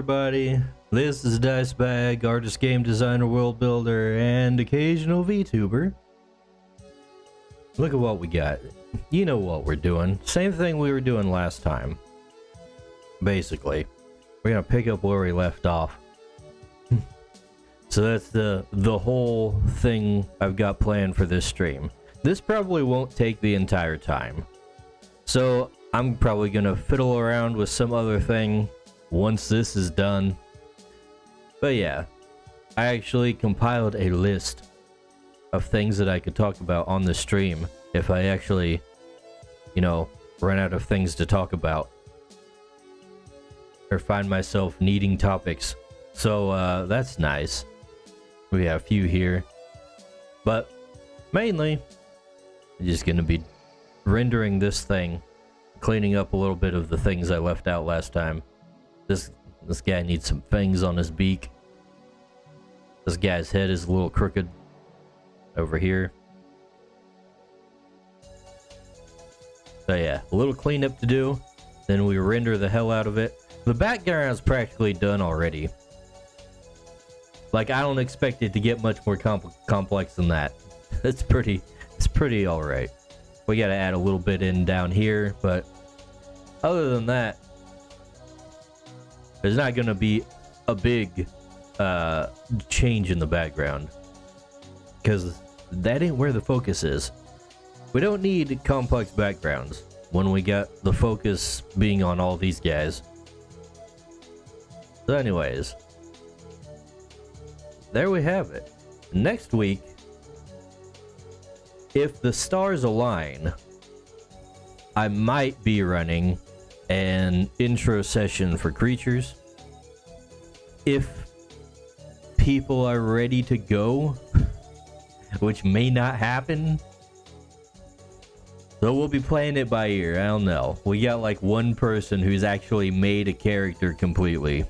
everybody? This is Dicebag, artist, game designer, world builder, and occasional VTuber. Look at what we got. You know what we're doing. Same thing we were doing last time. Basically. We're gonna pick up where we left off. So that's the whole thing I've got planned for this stream. This probably won't take the entire time. So I'm probably gonna fiddle around with some other thing once this is done. But yeah, I actually compiled a list of things that I could talk about on the stream if I actually, you know, run out of things to talk about. Or find myself needing topics. So that's nice. We have a few here. But mainly, I'm just gonna be rendering this thing, cleaning up a little bit of the things I left out last time. This guy needs some fangs on his beak. This guy's head is a little crooked over here. So yeah, a little cleanup to do. Then we render the hell out of it. The background's practically done already. Like, I don't expect it to get much more complex than that. It's pretty alright. We gotta add a little bit in down here, but other than that, there's not gonna be a big change in the background, because that ain't where the focus is. We don't need complex backgrounds when we got the focus being on all these guys. So anyways, there we have it. Next week, if the stars align, I might be running an intro session for creatures. If people are ready to go, which may not happen, so we'll be playing it by ear. I don't know. We got like one person who's actually made a character completely,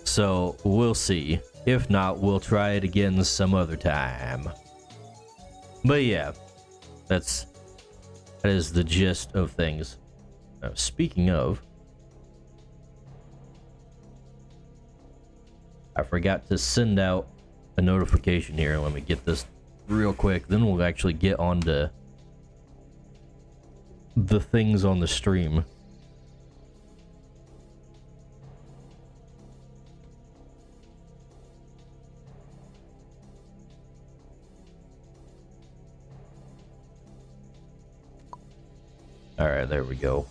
so we'll see. If not, we'll try it again some other time. But yeah, that is the gist of things. Now, speaking of, I forgot to send out a notification here. Let me get this real quick, then we'll actually get on to the things on the stream. Alright, there we go.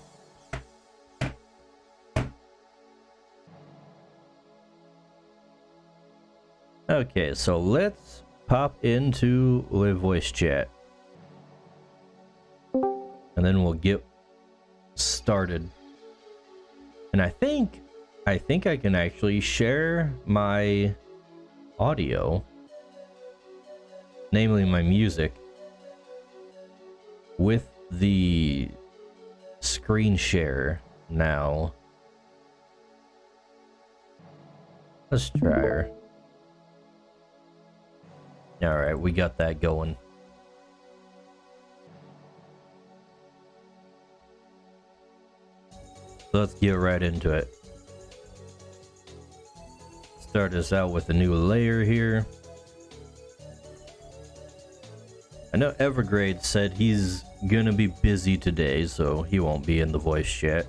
Okay, so let's pop into the voice chat. And then we'll get started. And I think I can actually share my audio, namely my music, with the screen share now. Let's try her. Alright, we got that going. So let's get right into it. Start us out with a new layer here. I know Evergrade said he's gonna be busy today, so he won't be in the voice chat.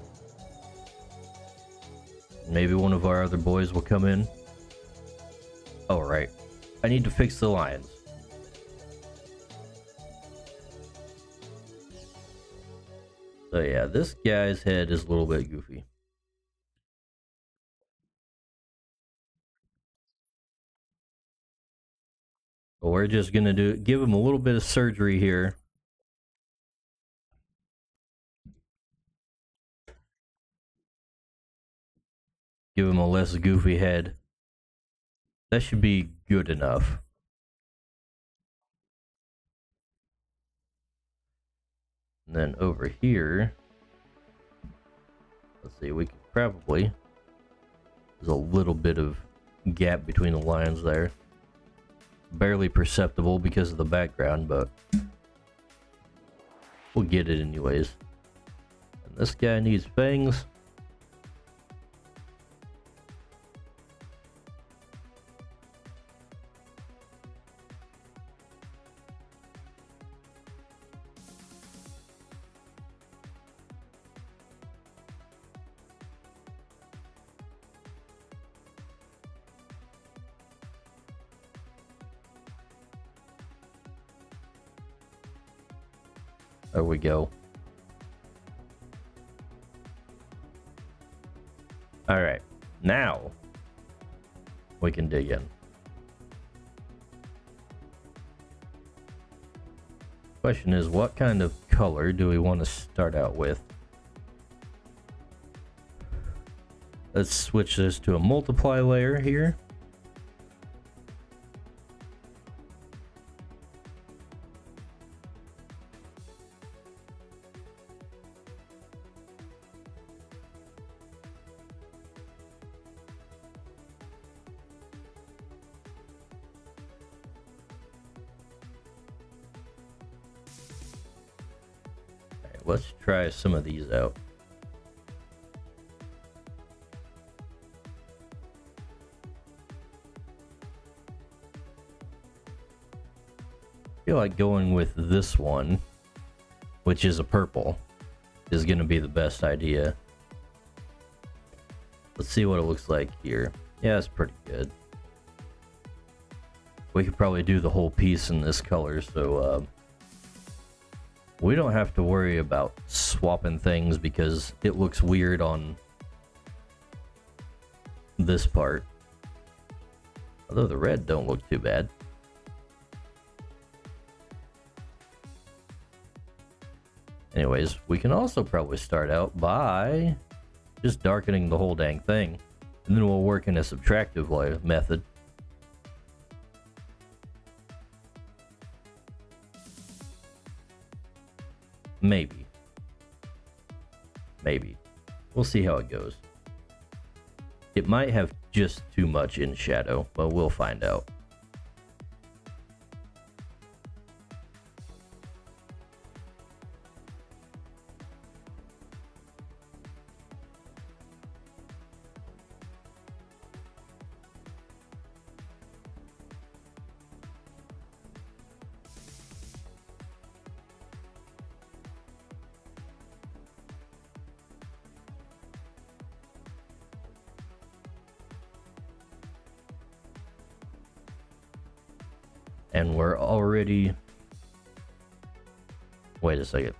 Maybe one of our other boys will come in. Oh, right. I need to fix the lions. So yeah, this guy's head is a little bit goofy. But we're just gonna give him a little bit of surgery here. Give him a less goofy head. That should be good enough. And then over here, let's see, we could probably, there's a little bit of gap between the lines there. Barely perceptible because of the background, but we'll get it anyways. And this guy needs fangs. There we go. Alright, now we can dig in. Question is, what kind of color do we want to start out with? Let's switch this to a multiply layer here. Let's try some of these out. I feel like going with this one, which is a purple, is going to be the best idea. Let's see what it looks like here. Yeah, it's pretty good. We could probably do the whole piece in this color, so we don't have to worry about swapping things because it looks weird on this part. Although the red don't look too bad. Anyways, we can also probably start out by just darkening the whole dang thing. And then we'll work in a subtractive method. Maybe. We'll see how it goes. It might have just too much in shadow, but we'll find out. And we're already... Wait a second.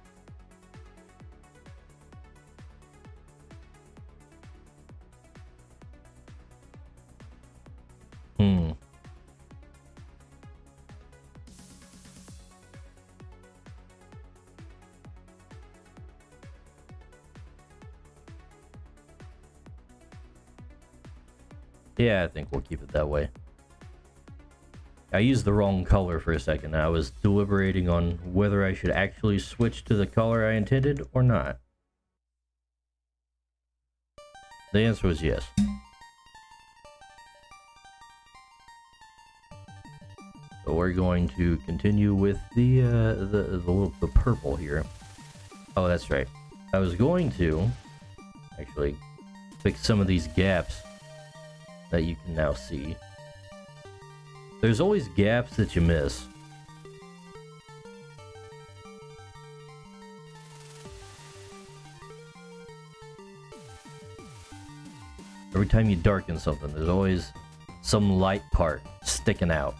Yeah, I think we'll keep it that way. I used the wrong color for a second. I was deliberating on whether I should actually switch to the color I intended or not. The answer was yes. So we're going to continue with the purple here. Oh, that's right. I was going to actually fix some of these gaps that you can now see. There's always gaps that you miss. Every time you darken something, there's always some light part sticking out.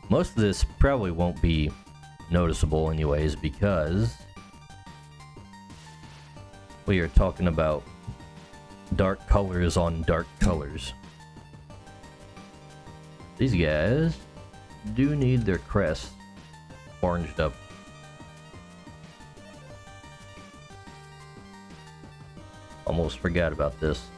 Most of this probably won't be noticeable anyways because we are talking about dark colors on dark colors. These guys do need their crests oranged up. Almost forgot about this.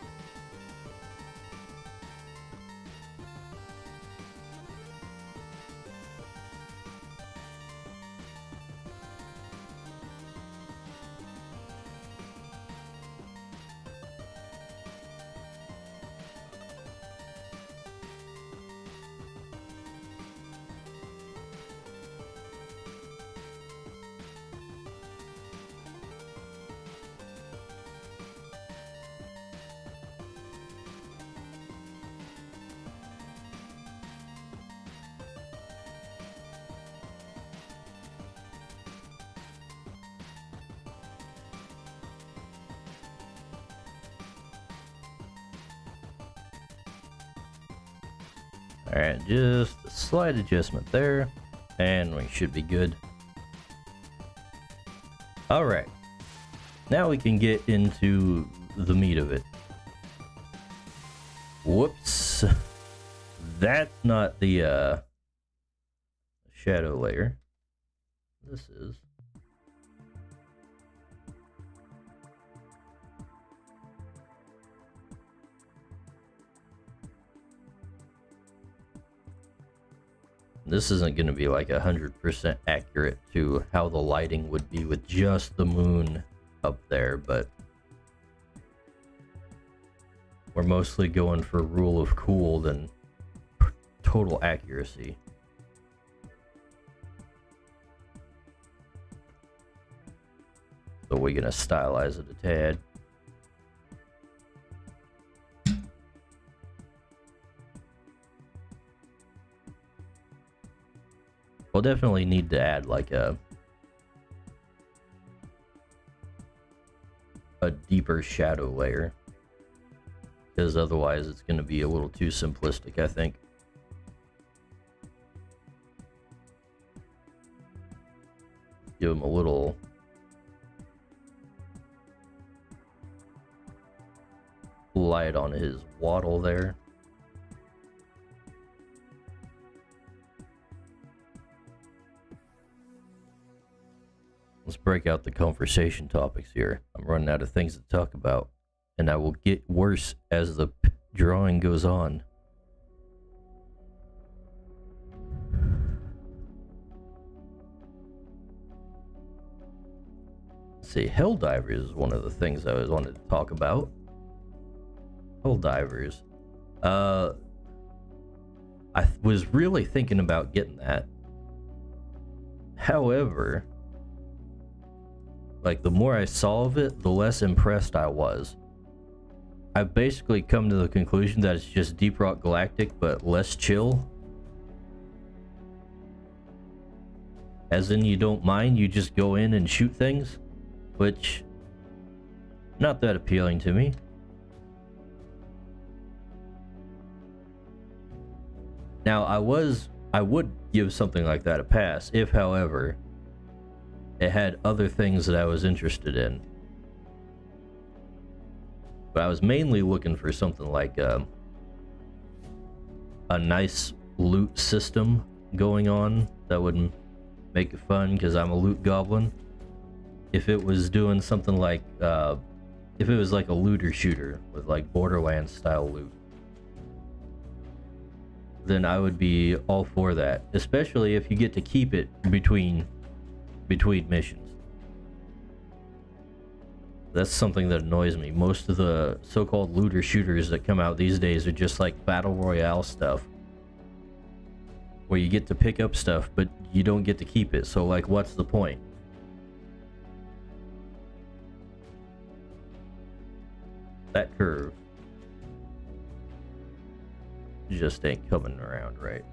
Alright, just a slight adjustment there, and we should be good. Alright. Now we can get into the meat of it. Whoops. That's not the shadow layer. This is. This isn't going to be like 100% accurate to how the lighting would be with just the moon up there, but we're mostly going for rule of cool than total accuracy. So we're going to stylize it a tad. We'll definitely need to add like a deeper shadow layer, because otherwise it's going to be a little too simplistic, I think. Give him a little light on his waddle there. Let's break out the conversation topics here. I'm running out of things to talk about, and I will get worse as the drawing goes on. Let's see, Helldivers is one of the things I wanted to talk about. Helldivers. I was really thinking about getting that. However, like, the more I saw of it, the less impressed I was. I've basically come to the conclusion that it's just Deep Rock Galactic, but less chill. As in, you don't mind, you just go in and shoot things, which, not that appealing to me. Now, I would give something like that a pass, if, however, it had other things that I was interested in. But I was mainly looking for something like a nice loot system going on that would make it fun, because I'm a loot goblin. If it was doing something like, if it was like a looter shooter with like Borderlands style loot, then I would be all for that, especially if you get to keep it between missions. That's something that annoys me. Most of the so-called looter shooters that come out these days are just like battle royale stuff, where you get to pick up stuff but you don't get to keep it. So like, what's the point? That curve just ain't coming around right.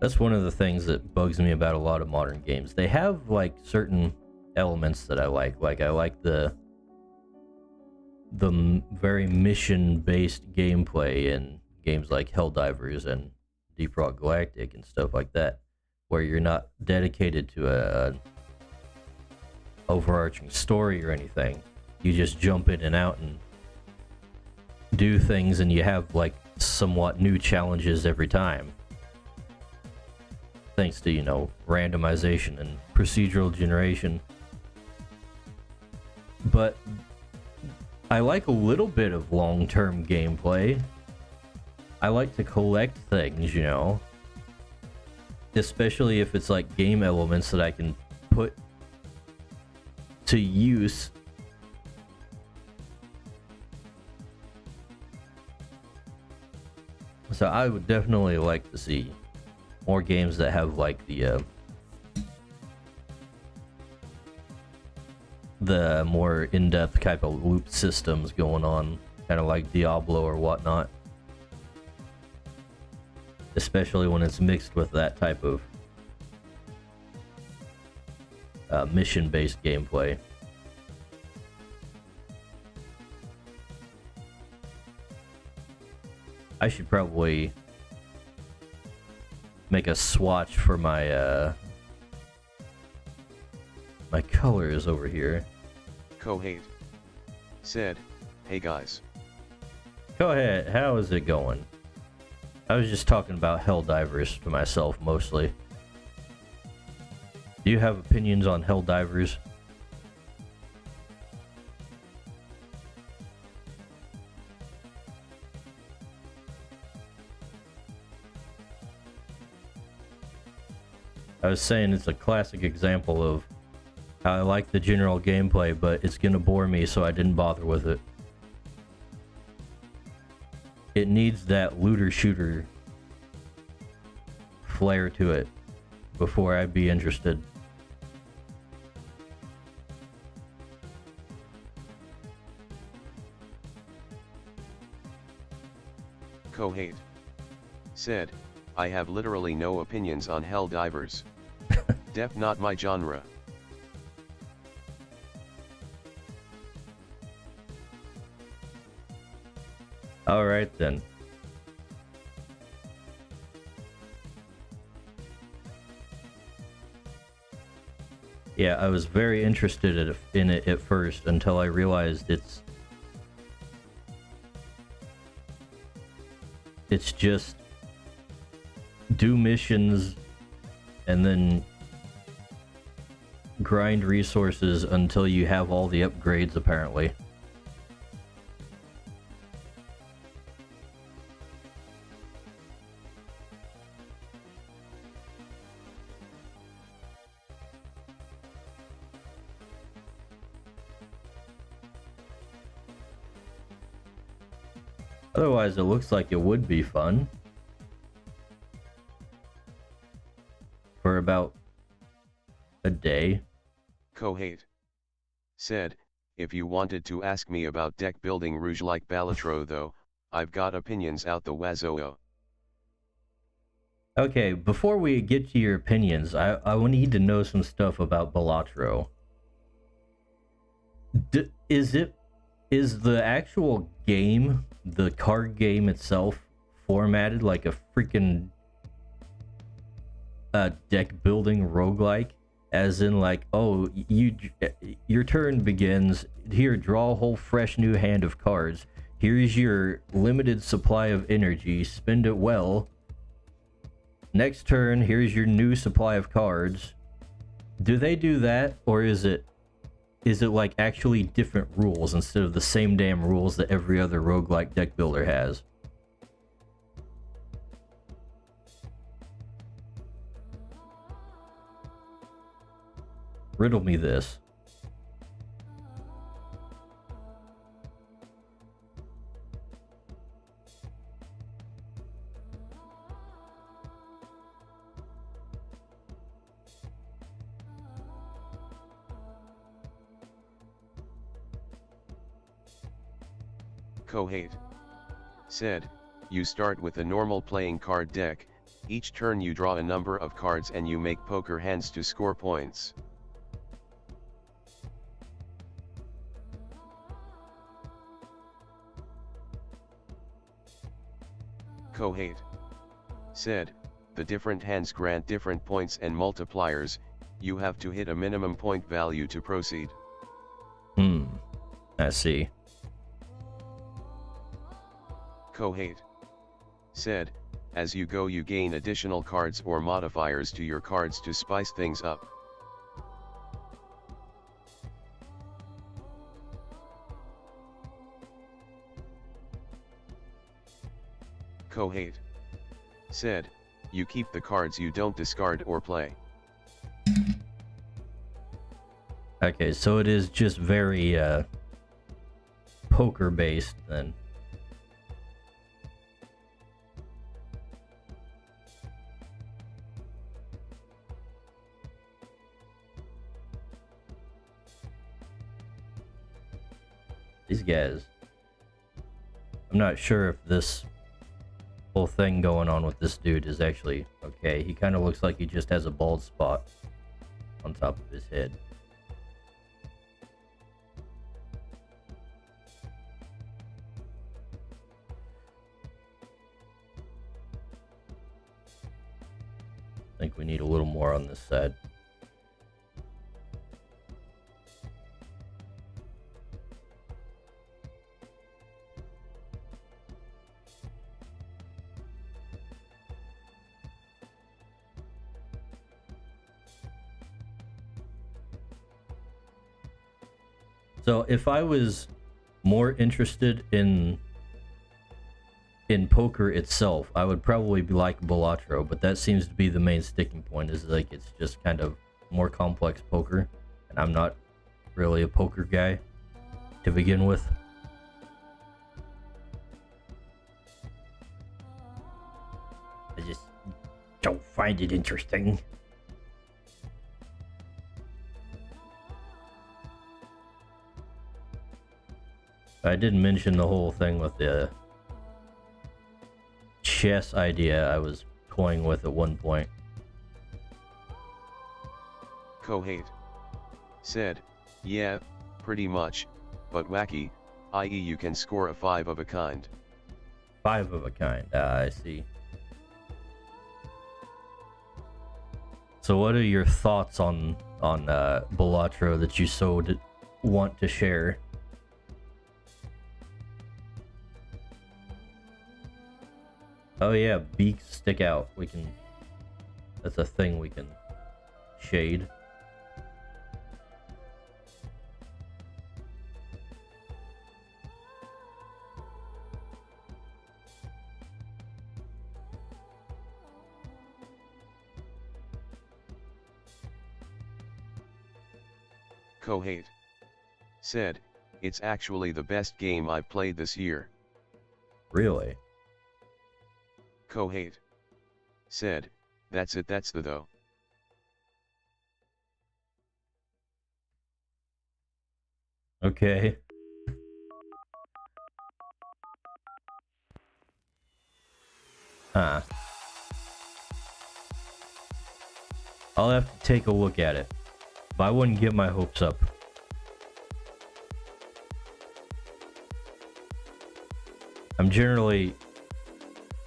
That's one of the things that bugs me about a lot of modern games. They have like certain elements that I like. Like, I like the very mission-based gameplay in games like Helldivers and Deep Rock Galactic and stuff like that, where you're not dedicated to a overarching story or anything. You just jump in and out and do things, and you have like somewhat new challenges every time, thanks to, you know, randomization and procedural generation. But I like a little bit of long-term gameplay. I like to collect things, you know, especially if it's like game elements that I can put to use. So I would definitely like to see more games that have like the more in-depth type of loop systems going on, kind of like Diablo or whatnot. Especially when it's mixed with that type of mission-based gameplay. I should probably make a swatch for my my colors over here. Kohate said, "Hey guys. Go ahead, how is it going?" I was just talking about Helldivers to myself mostly. Do you have opinions on Helldivers? I was saying it's a classic example of how I like the general gameplay, but it's gonna bore me, so I didn't bother with it. It needs that looter-shooter flair to it before I'd be interested. Kohate said, "I have literally no opinions on Helldivers. Def not my genre." Alright then. Yeah, I was very interested in it at first until I realized it's just do missions and then grind resources until you have all the upgrades, apparently. Otherwise, it looks like it would be fun. For about a day. Kohate said, "If you wanted to ask me about deck building rouge like Balatro though, I've got opinions out the wazoo." Okay, before we get to your opinions, I need to know some stuff about Balatro. Is the actual game, the card game itself, formatted like a freaking deck building roguelike? As in, like, oh, your turn begins, here, draw a whole fresh new hand of cards. Here's your limited supply of energy, spend it well. Next turn, here's your new supply of cards. Do they do that, or is it like actually different rules instead of the same damn rules that every other roguelike deck builder has? Riddle me this. Kohate said, "You start with a normal playing card deck, each turn you draw a number of cards and you make poker hands to score points." Kohate said, "The different hands grant different points and multipliers, you have to hit a minimum point value to proceed." I see. Kohate said, "As you go you gain additional cards or modifiers to your cards to spice things up." Kohate said, "You keep the cards you don't discard or play." Okay, so it is just very poker based then. These guys. I'm not sure if this whole thing going on with this dude is actually okay. He kind of looks like he just has a bald spot on top of his head. think we need a little more on this side. So if I was more interested in poker itself, I would probably be like Balatro, but that seems to be the main sticking point, is like it's just kind of more complex poker, and I'm not really a poker guy to begin with. I just don't find it interesting. I didn't mention the whole thing with the chess idea I was toying with at one point. Kohate said, yeah, pretty much, but wacky, i.e. you can score a 5 of a kind. 5 of a kind, I see. So what are your thoughts on Balatro that you so want to share? Oh yeah, beaks stick out. We can... That's a thing we can shade. Kohate said, it's actually the best game I've played this year. Really? Kohate said, that's it, that's the though. Okay. Huh. I'll have to take a look at it, but I wouldn't get my hopes up. I'm generally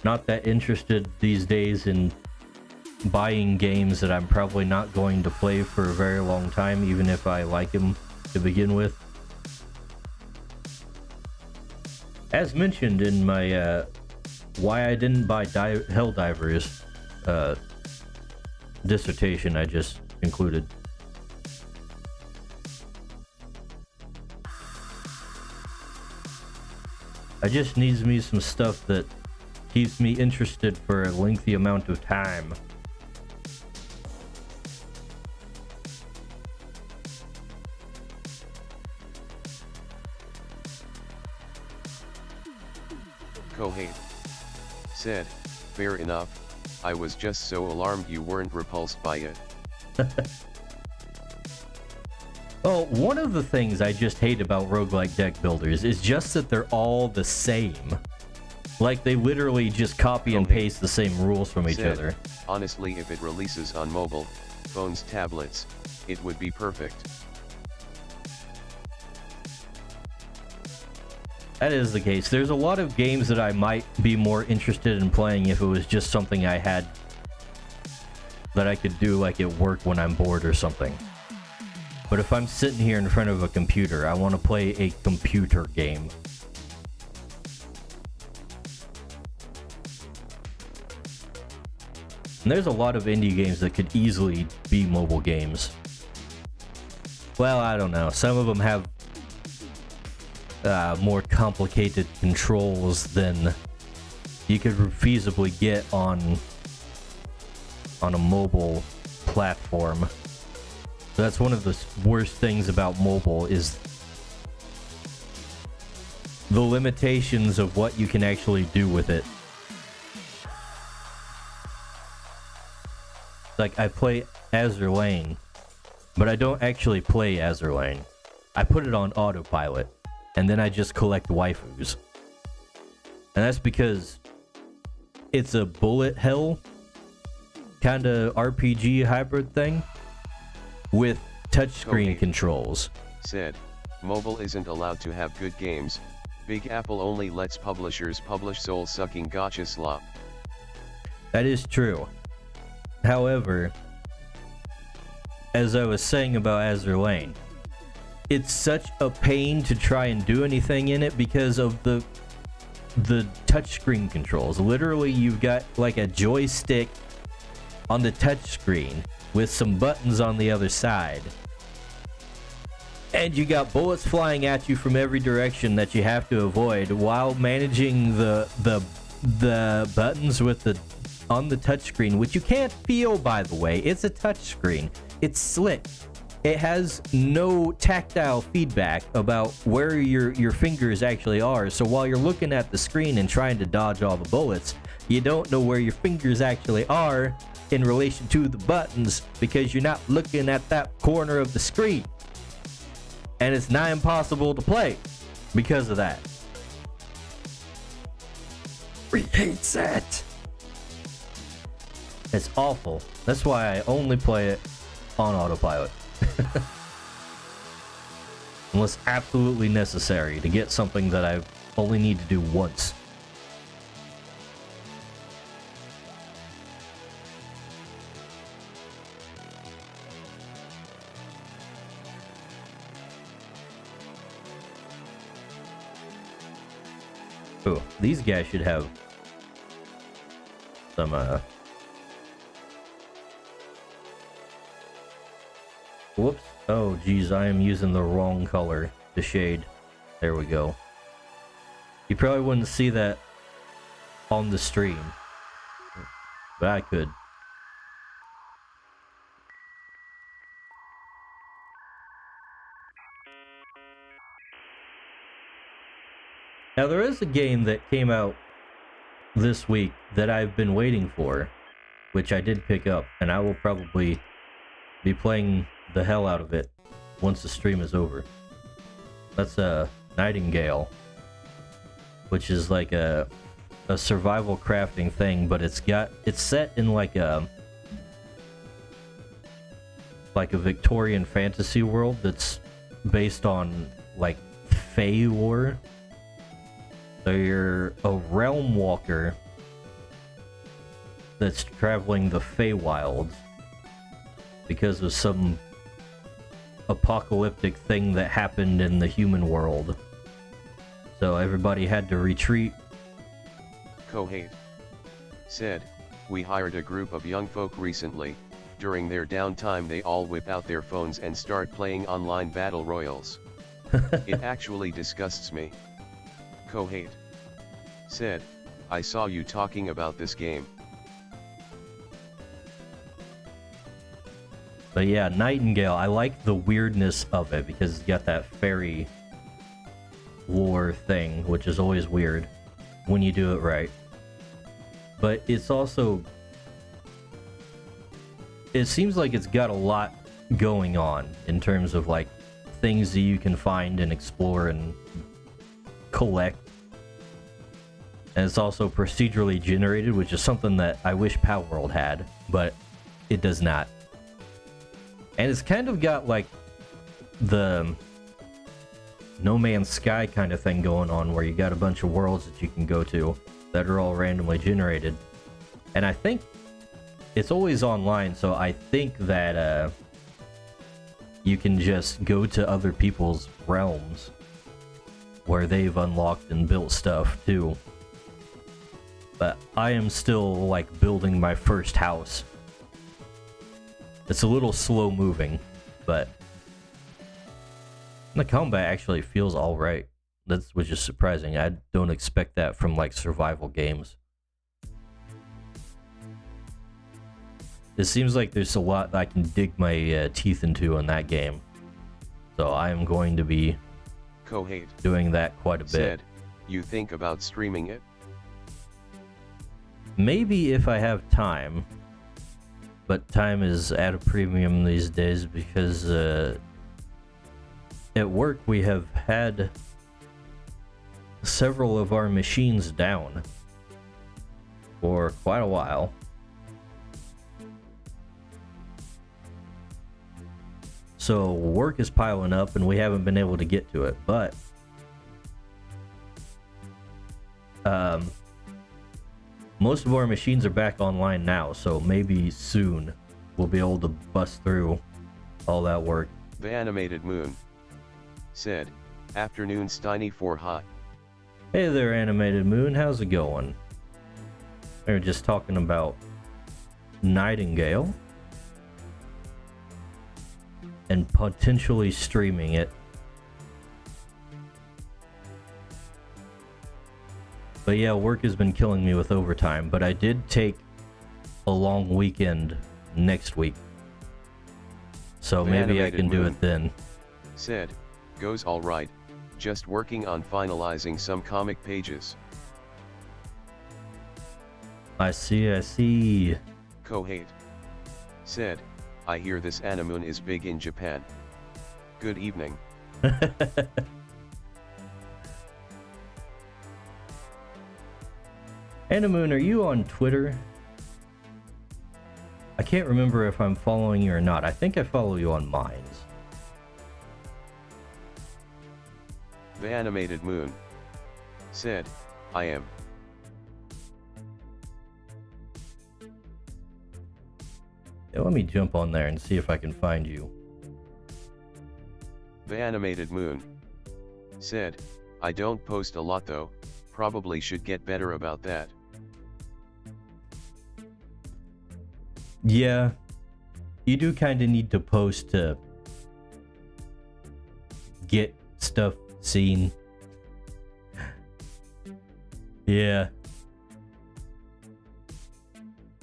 not that interested these days in buying games that I'm probably not going to play for a very long time, even if I like them to begin with. As mentioned in my why I didn't buy Helldivers dissertation I just concluded. I just needs me some stuff that keeps me interested for a lengthy amount of time. Kohate said, fair enough, I was just so alarmed you weren't repulsed by it. Oh, one of the things I just hate about roguelike deck builders is just that they're all the same. Like, they literally just copy and paste the same rules from each other. Honestly, if it releases on mobile, phones, tablets, it would be perfect. That is the case. There's a lot of games that I might be more interested in playing if it was just something I had that I could do like at work when I'm bored or something. But if I'm sitting here in front of a computer, I want to play a computer game. And there's a lot of indie games that could easily be mobile games. Well, I don't know. Some of them have more complicated controls than you could feasibly get on a mobile platform. That's one of the worst things about mobile, is the limitations of what you can actually do with it. Like, I play Azur Lane, but I don't actually play Azur Lane. I put it on autopilot, and then I just collect waifus. And that's because it's a bullet hell kind of RPG hybrid thing with touchscreen controls. Said, mobile isn't allowed to have good games. Big Apple only lets publishers publish soul-sucking gacha slop. That is true. However, as I was saying about Azure Lane, it's such a pain to try and do anything in it because of the touchscreen controls. Literally, you've got like a joystick on the touchscreen with some buttons on the other side. And you got bullets flying at you from every direction that you have to avoid while managing the buttons with the on the touchscreen, which you can't feel, by the way. It's a touchscreen. It's slick. It has no tactile feedback about where your fingers actually are. So while you're looking at the screen and trying to dodge all the bullets, you don't know where your fingers actually are in relation to the buttons because you're not looking at that corner of the screen. And it's nigh impossible to play because of that. We hate that. It's awful. That's why I only play it on autopilot. Unless absolutely necessary to get something that I only need to do once. Oh, these guys should have some whoops. Oh geez, I am using the wrong color to shade. There we go. You probably wouldn't see that on the stream, but I could. Now there is a game that came out this week that I've been waiting for, which I did pick up, and I will probably be playing the hell out of it once the stream is over. That's a Nightingale, which is like a survival crafting thing, but it's set in like a Victorian fantasy world that's based on like Fey lore. So you're a realm walker that's traveling the Feywilds because of some apocalyptic thing that happened in the human world. So everybody had to retreat. Kohate said, we hired a group of young folk recently. During their downtime they all whip out their phones and start playing online battle royals. It actually disgusts me. Kohate said, I saw you talking about this game. But yeah, Nightingale, I like the weirdness of it because it's got that fairy lore thing, which is always weird when you do it right. But it's also... it seems like it's got a lot going on in terms of like things that you can find and explore and collect. And it's also procedurally generated, which is something that I wish Palworld had, but it does not. And it's kind of got like the No Man's Sky kind of thing going on, where you got a bunch of worlds that you can go to that are all randomly generated. And I think it's always online, so I think that you can just go to other people's realms where they've unlocked and built stuff too. But I am still like building my first house. It's a little slow moving, but the combat actually feels alright. Which is surprising. I don't expect that from like survival games. It seems like there's a lot that I can dig my teeth into in that game. So I am going to be Kohate doing that quite a bit. Said, you think about streaming it? Maybe if I have time. But time is at a premium these days because at work we have had several of our machines down for quite a while. So work is piling up and we haven't been able to get to it, but Most of our machines are back online now, so maybe soon we'll be able to bust through all that work. The Animated Moon said, afternoon Steiny for hot. Hey there, Animated Moon, how's it going? We were just talking about Nightingale and potentially streaming it. But yeah, work has been killing me with overtime, but I did take a long weekend next week. So The maybe I Animated can do Moon it then. said, goes alright, just working on finalizing some comic pages. I see. Kohate said, I hear this Animoon is big in Japan. Good evening. Animoon, are you on Twitter? I can't remember if I'm following you or not. I think I follow you on Minds. The Animated Moon said, I am. Yeah, let me jump on there and see if I can find you. The Animated Moon said, I don't post a lot though, probably should get better about that. Yeah, you do kind of need to post to get stuff seen. Yeah.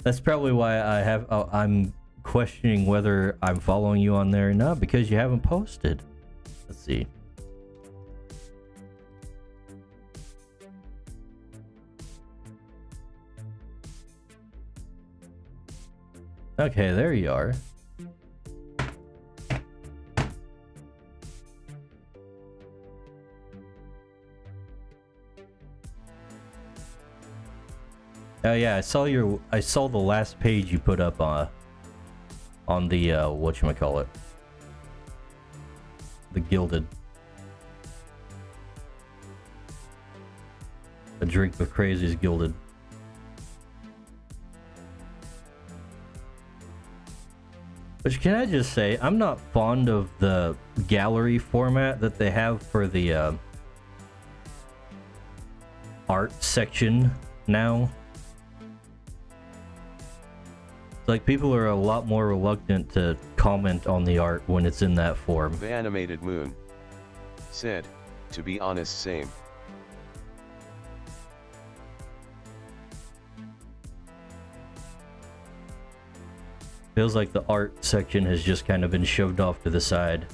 That's probably why I'm questioning whether I'm following you on there or not, because you haven't posted. Let's see. Okay, there you are. Oh yeah, I saw the last page you put up on the whatchamacallit. The Gilded. A drink with crazies gilded. Which, can I just say, I'm not fond of the gallery format that they have for the art section now. It's like people are a lot more reluctant to comment on the art when it's in that form. The Animated Moon said, to be honest, same. Feels like the art section has just kind of been shoved off to the side.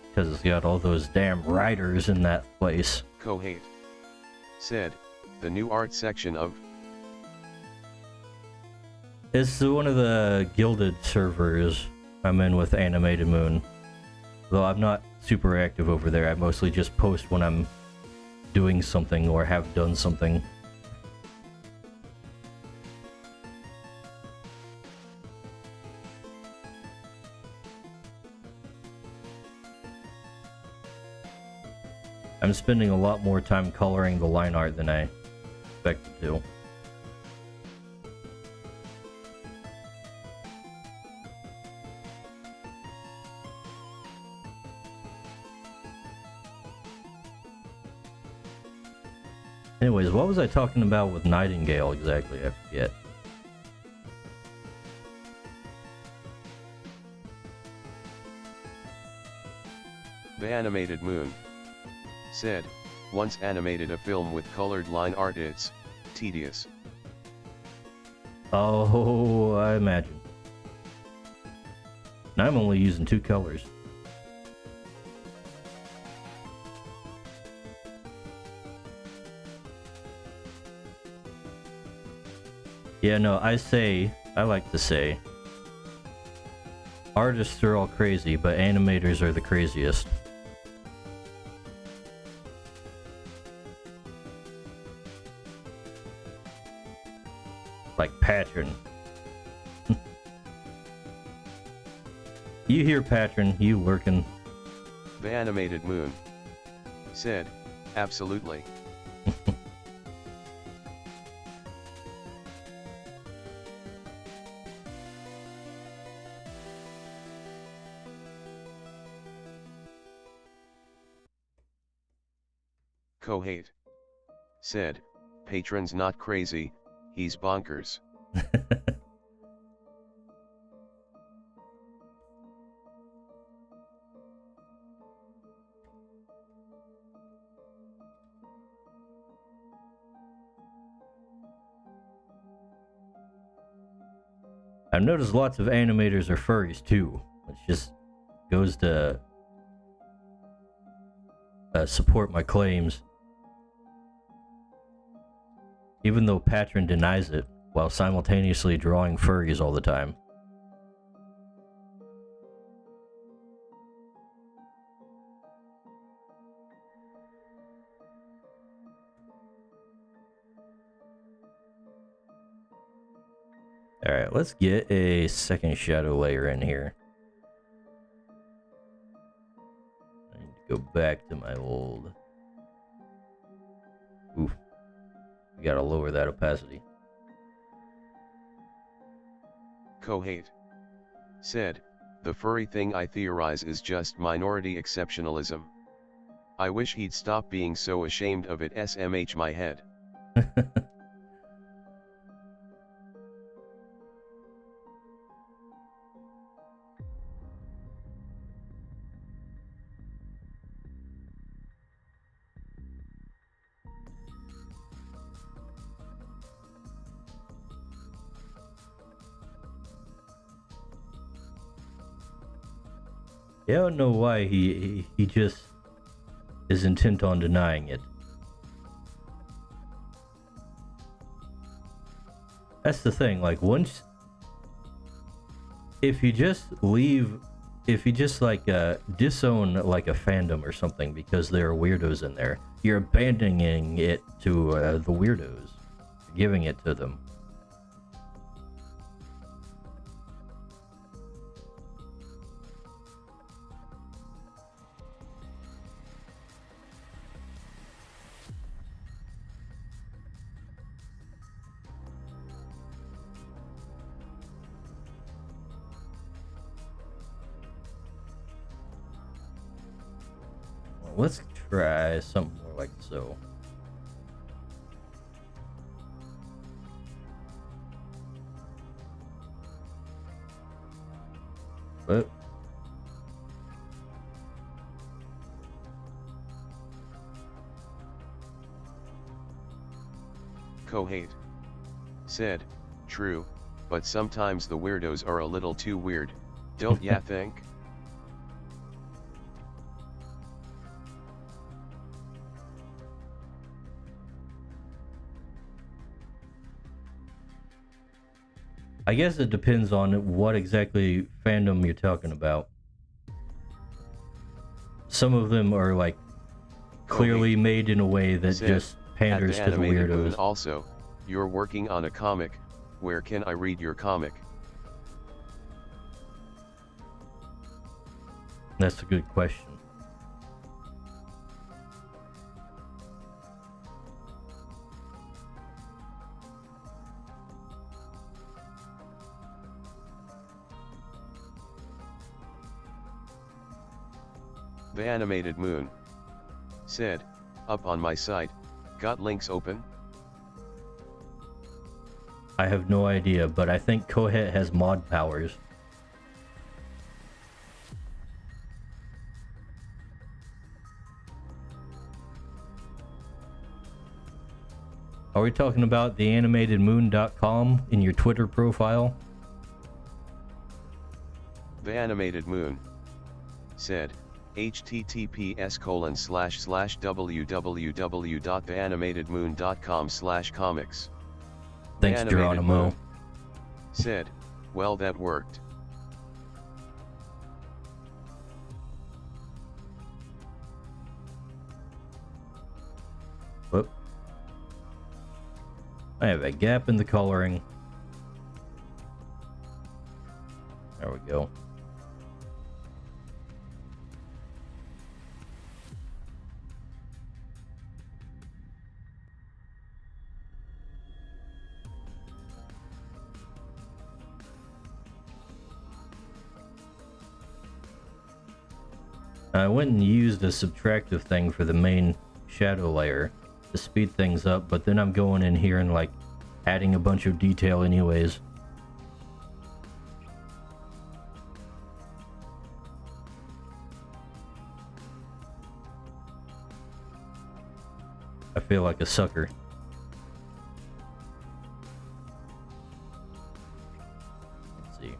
Because it's got all those damn writers in that place. Kohate said, the new art section of... It's one of the Gilded servers I'm in with Animated Moon. Though I'm not super active over there, I mostly just post when I'm doing something or have done something. I'm spending a lot more time coloring the line art than I expected to. Anyways, what was I talking about with Nightingale exactly? I forget. The Animated Moon said, once animated a film with colored line art, it's tedious. Oh, I imagine. And I'm only using 2 colors. Yeah, no, I like to say, artists are all crazy, but animators are the craziest. Like pattern. You hear Patron, you working. The Animated Moon said, absolutely. Kohate said, Patron's not crazy, he's bonkers. I've noticed lots of animators are furries too, which just goes to support my claims. Even though Patron denies it, while simultaneously drawing furries all the time. Alright, let's get a second shadow layer in here. I need to go back to my old... Ooh. We gotta lower that opacity. Kohate said, the furry thing I theorize is just minority exceptionalism. I wish he'd stop being so ashamed of it. SMH my head. Yeah, I don't know why he just is intent on denying it. That's the thing, like once... If you just leave... If you just like disown like a fandom or something because there are weirdos in there, you're abandoning it to the weirdos. Giving it to them. Let's try something more like so. But Kohate said, true, but sometimes the weirdos are a little too weird, don't ya think? I guess it depends on what exactly fandom you're talking about. Some of them are like clearly made in a way that said, just panders to the Animated Moon weirdos. also, you're working on a comic, where can I read your comic? That's a good question. The Animated Moon said, up on my site, got links open? I have no idea, but I think Kohet has mod powers. Are we talking about theanimatedmoon.com in your Twitter profile? The Animated Moon said, https://www.theanimatedmoon.com/comics. Thanks, Geronimo. Said, well, that worked. Whoop. I have a gap in the coloring. There we go. I went and used a subtractive thing for the main shadow layer to speed things up, but then I'm going in here and like adding a bunch of detail anyways. I feel like a sucker. Let's see.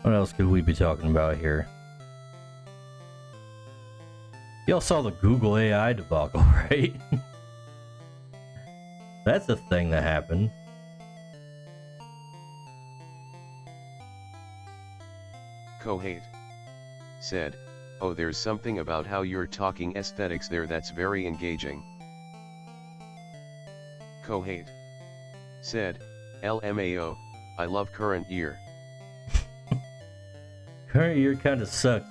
What else could we be talking about here? Y'all saw the Google AI debacle, right? That's a thing that happened. Kohate said, "Oh, there's something about how you're talking aesthetics there that's very engaging." Kohate said, "LMAO, I love current year." Current year kind of sucks.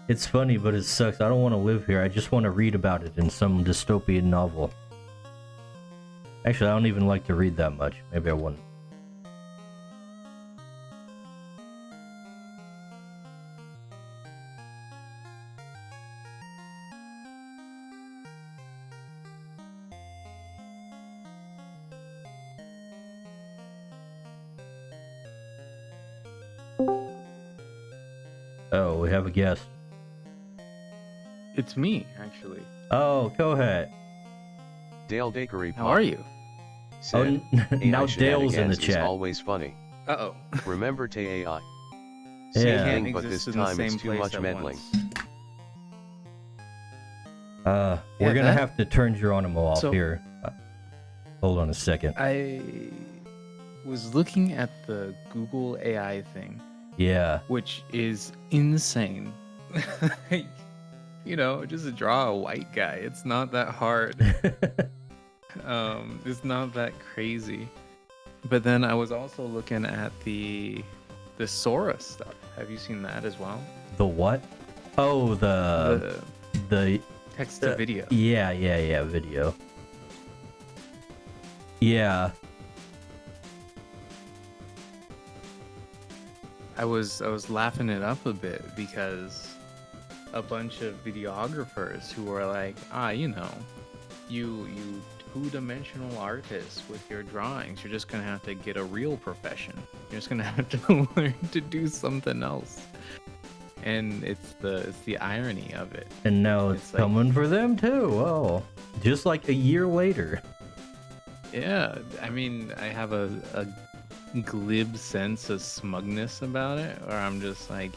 It's funny, but it sucks. I don't want to live here. I just want to read about it in some dystopian novel. Actually, I don't even like to read that much. Maybe I wouldn't. Oh, we have a guest. It's me, actually. Oh, go ahead. Dale Dakery How are you? said, Now "AI Dale's in the shenanigans is chat. always funny. Uh-oh. Remember to AI. Yeah. Same Can't thing, but this time it's too much meddling." We're gonna have to turn Geronimo off So- here. Hold on a second. I was looking at the Google AI thing, Yeah. which is insane. Like, you know, just draw a white guy. It's not that hard. It's not that crazy. But then I was also looking at the Sora stuff. Have you seen that as well? The what? Oh, the Text to video. Yeah, video. Yeah. I was laughing it up a bit because a bunch of videographers who were like, you two-dimensional artists with your drawings, you're just gonna have to get a real profession. You're just gonna have to learn to do something else. And it's the irony of it. And now it's like, coming for them too. Oh, just like a year later. yeah, I mean, I have a glib sense of smugness about it, where I'm just like,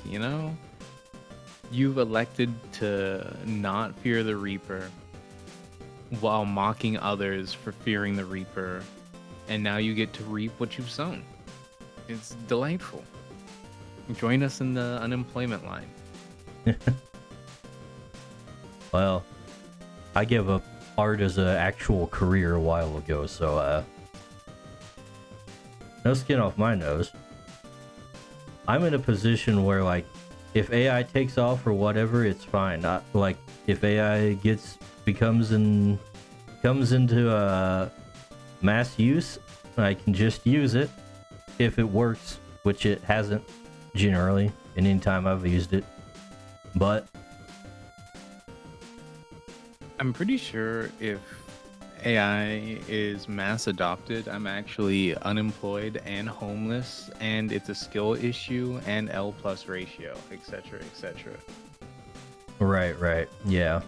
you've elected to not fear the Reaper while mocking others for fearing the Reaper, and now you get to reap what you've sown. It's delightful. Join us in the unemployment line. Well, I gave up art as an actual career a while ago, so no skin off my nose. I'm in a position where, like, if AI takes off or whatever, it's fine. Not like if AI comes into mass use, I can just use it if it works, which it hasn't generally in any time I've used it. But I'm pretty sure if AI is mass adopted, I'm actually unemployed and homeless, and it's a skill issue and L+ ratio, etc., etc. right, yeah.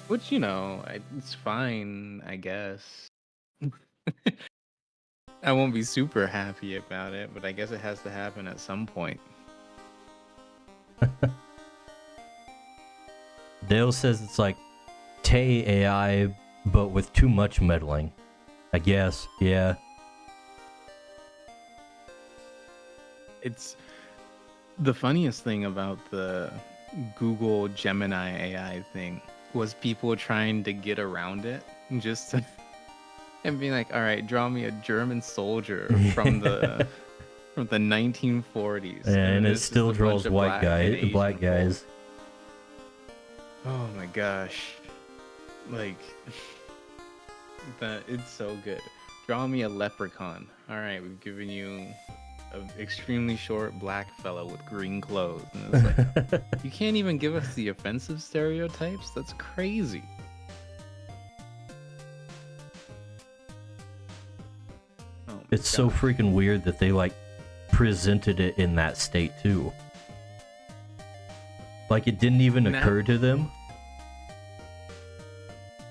Which, it's fine, I guess. I won't be super happy about it, but I guess it has to happen at some point. Dale says it's like Tay AI, but with too much meddling. I guess, yeah. It's the funniest thing about the Google Gemini AI thing was people trying to get around it just to, and being like, all right, draw me a German soldier from the 1940s. And it this is still a draws bunch of white black Asian guys. folk. Oh my gosh. Like that it's so good. Draw me a leprechaun. All right, we've given you an extremely short black fellow with green clothes. And it's like, you can't even give us the offensive stereotypes? That's crazy. Oh my It's so gosh. freaking weird that they like presented it in that state too. Like it didn't even occur to them.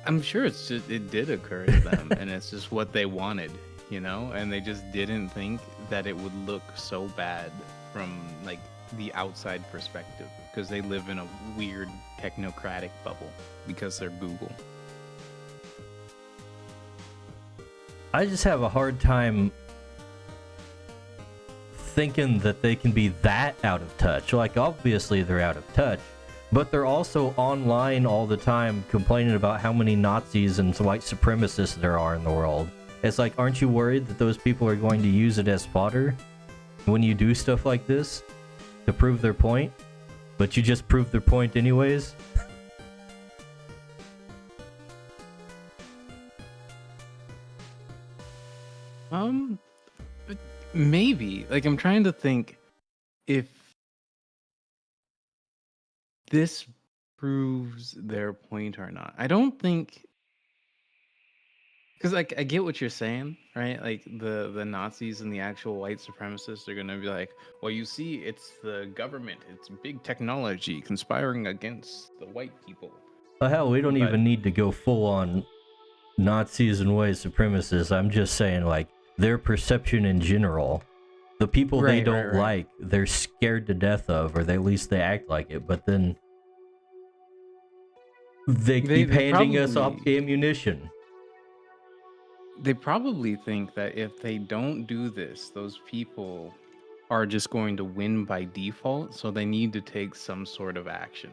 I'm sure it's just it did occur to them and it's just what they wanted, you know, and they just didn't think that it would look so bad from like the outside perspective because they live in a weird technocratic bubble because they're Google. I just have a hard time thinking that they can be that out of touch. Like obviously they're out of touch, but they're also online all the time complaining about how many Nazis and white supremacists there are in the world. It's like, aren't you worried that those people are going to use it as fodder when you do stuff like this to prove their point? But you just prove their point anyways? But maybe. Like I'm trying to think if this proves their point or not. I don't think because like I get what you're saying, right? Like the Nazis and the actual white supremacists are gonna be like, well, you see, it's the government, it's big technology conspiring against the white people. Well, hell, we don't But even need to go full on Nazis and white supremacists. I'm just saying, like, their perception in general. The people they Right, don't right, right. like, they're scared to death of, or at least they act like it, but then they keep they handing us probably ammunition. they probably think that if they don't do this, those people are just going to win by default, so they need to take some sort of action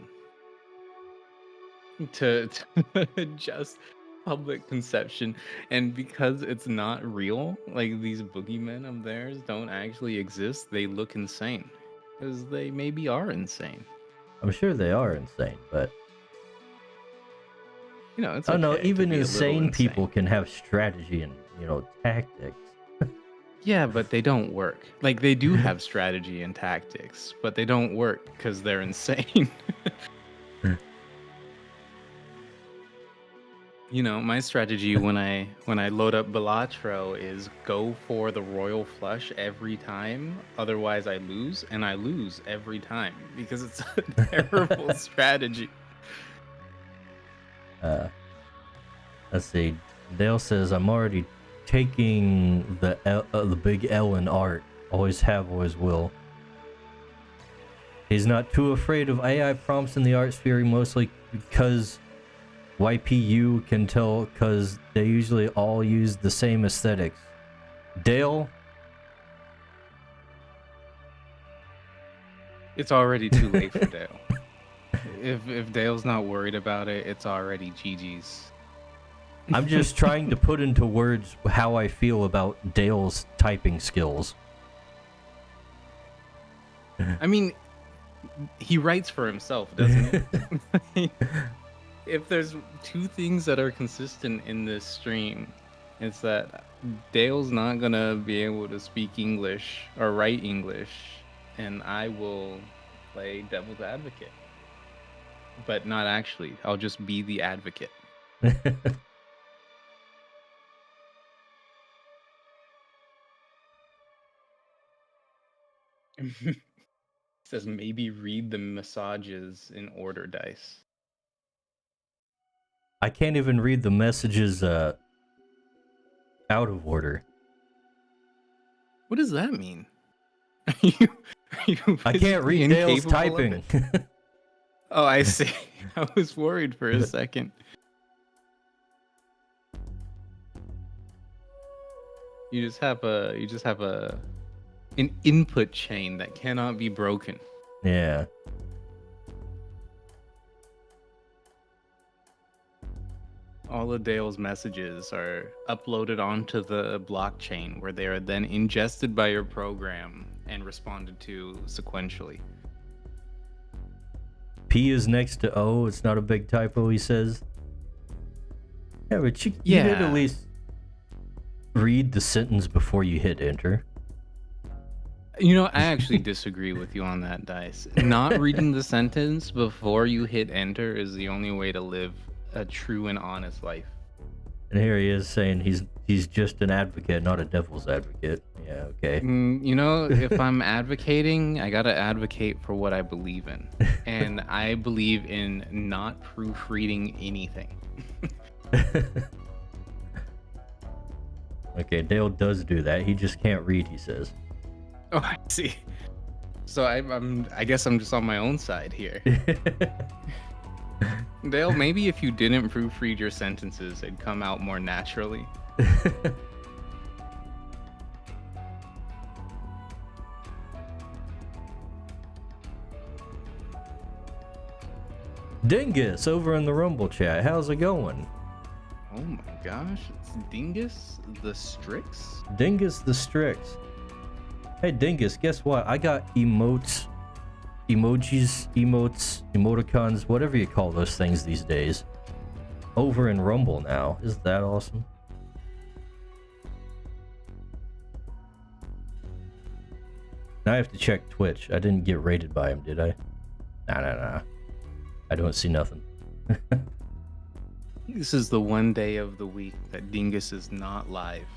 to adjust public conception. And because it's not real, like these boogeymen of theirs don't actually exist, they look insane because they maybe are insane. I'm sure they are insane, but You know, it's I don't know, okay to even be a little insane people insane. can have strategy and, tactics. Yeah, but they don't work. Like they do have strategy and tactics, but they don't work because they're insane. You know, my strategy when I load up Balatro is go for the royal flush every time, otherwise I lose, and I lose every time because it's a terrible strategy. Let's see. Dale says, I'm already taking the big L in art. Always have, always will. He's not too afraid of AI prompts in the art sphere, mostly because YPU can tell, because they usually all use the same aesthetics. Dale? It's already too late for Dale. If Dale's not worried about it, it's already GG's. I'm just trying to put into words how I feel about Dale's typing skills. I mean, he writes for himself, doesn't he? If there's two things that are consistent in this stream, it's that Dale's not gonna be able to speak English or write English, and I will play devil's advocate. But not actually. I'll just be the advocate. Says maybe read the massages in order dice. I can't even read the messages out of order. What does that mean? Are you, I can't physically read Dale's incapable of typing. it? Oh, I see. I was worried for a second. You just have an input chain that cannot be broken. Yeah. All of Dale's messages are uploaded onto the blockchain where they are then ingested by your program and responded to sequentially. P is next to O. It's not a big typo, he says. Yeah, but you did at least read the sentence before you hit enter. You know, I actually disagree with you on that, Dice. Not reading the sentence before you hit enter is the only way to live a true and honest life. And here he is saying he's just an advocate, not a devil's advocate. Yeah, okay. You know, if I'm advocating, I gotta advocate for what I believe in. And I believe in not proofreading anything. Okay, Dale does do that. He just can't read, he says. Oh, I see. So I guess I'm just on my own side here. Dale, maybe if you didn't proofread your sentences, it'd come out more naturally. Dingus over in the Rumble chat. How's it going? Oh my gosh, it's Dingus the Strix? Dingus the Strix. Hey Dingus, guess what? I got emotes, emojis, emotes, emoticons, whatever you call those things these days, over in Rumble now. Isn't that awesome? Now I have to check Twitch. I didn't get rated by him, did I? Nah. I don't see nothing. This is the one day of the week that Dingus is not live.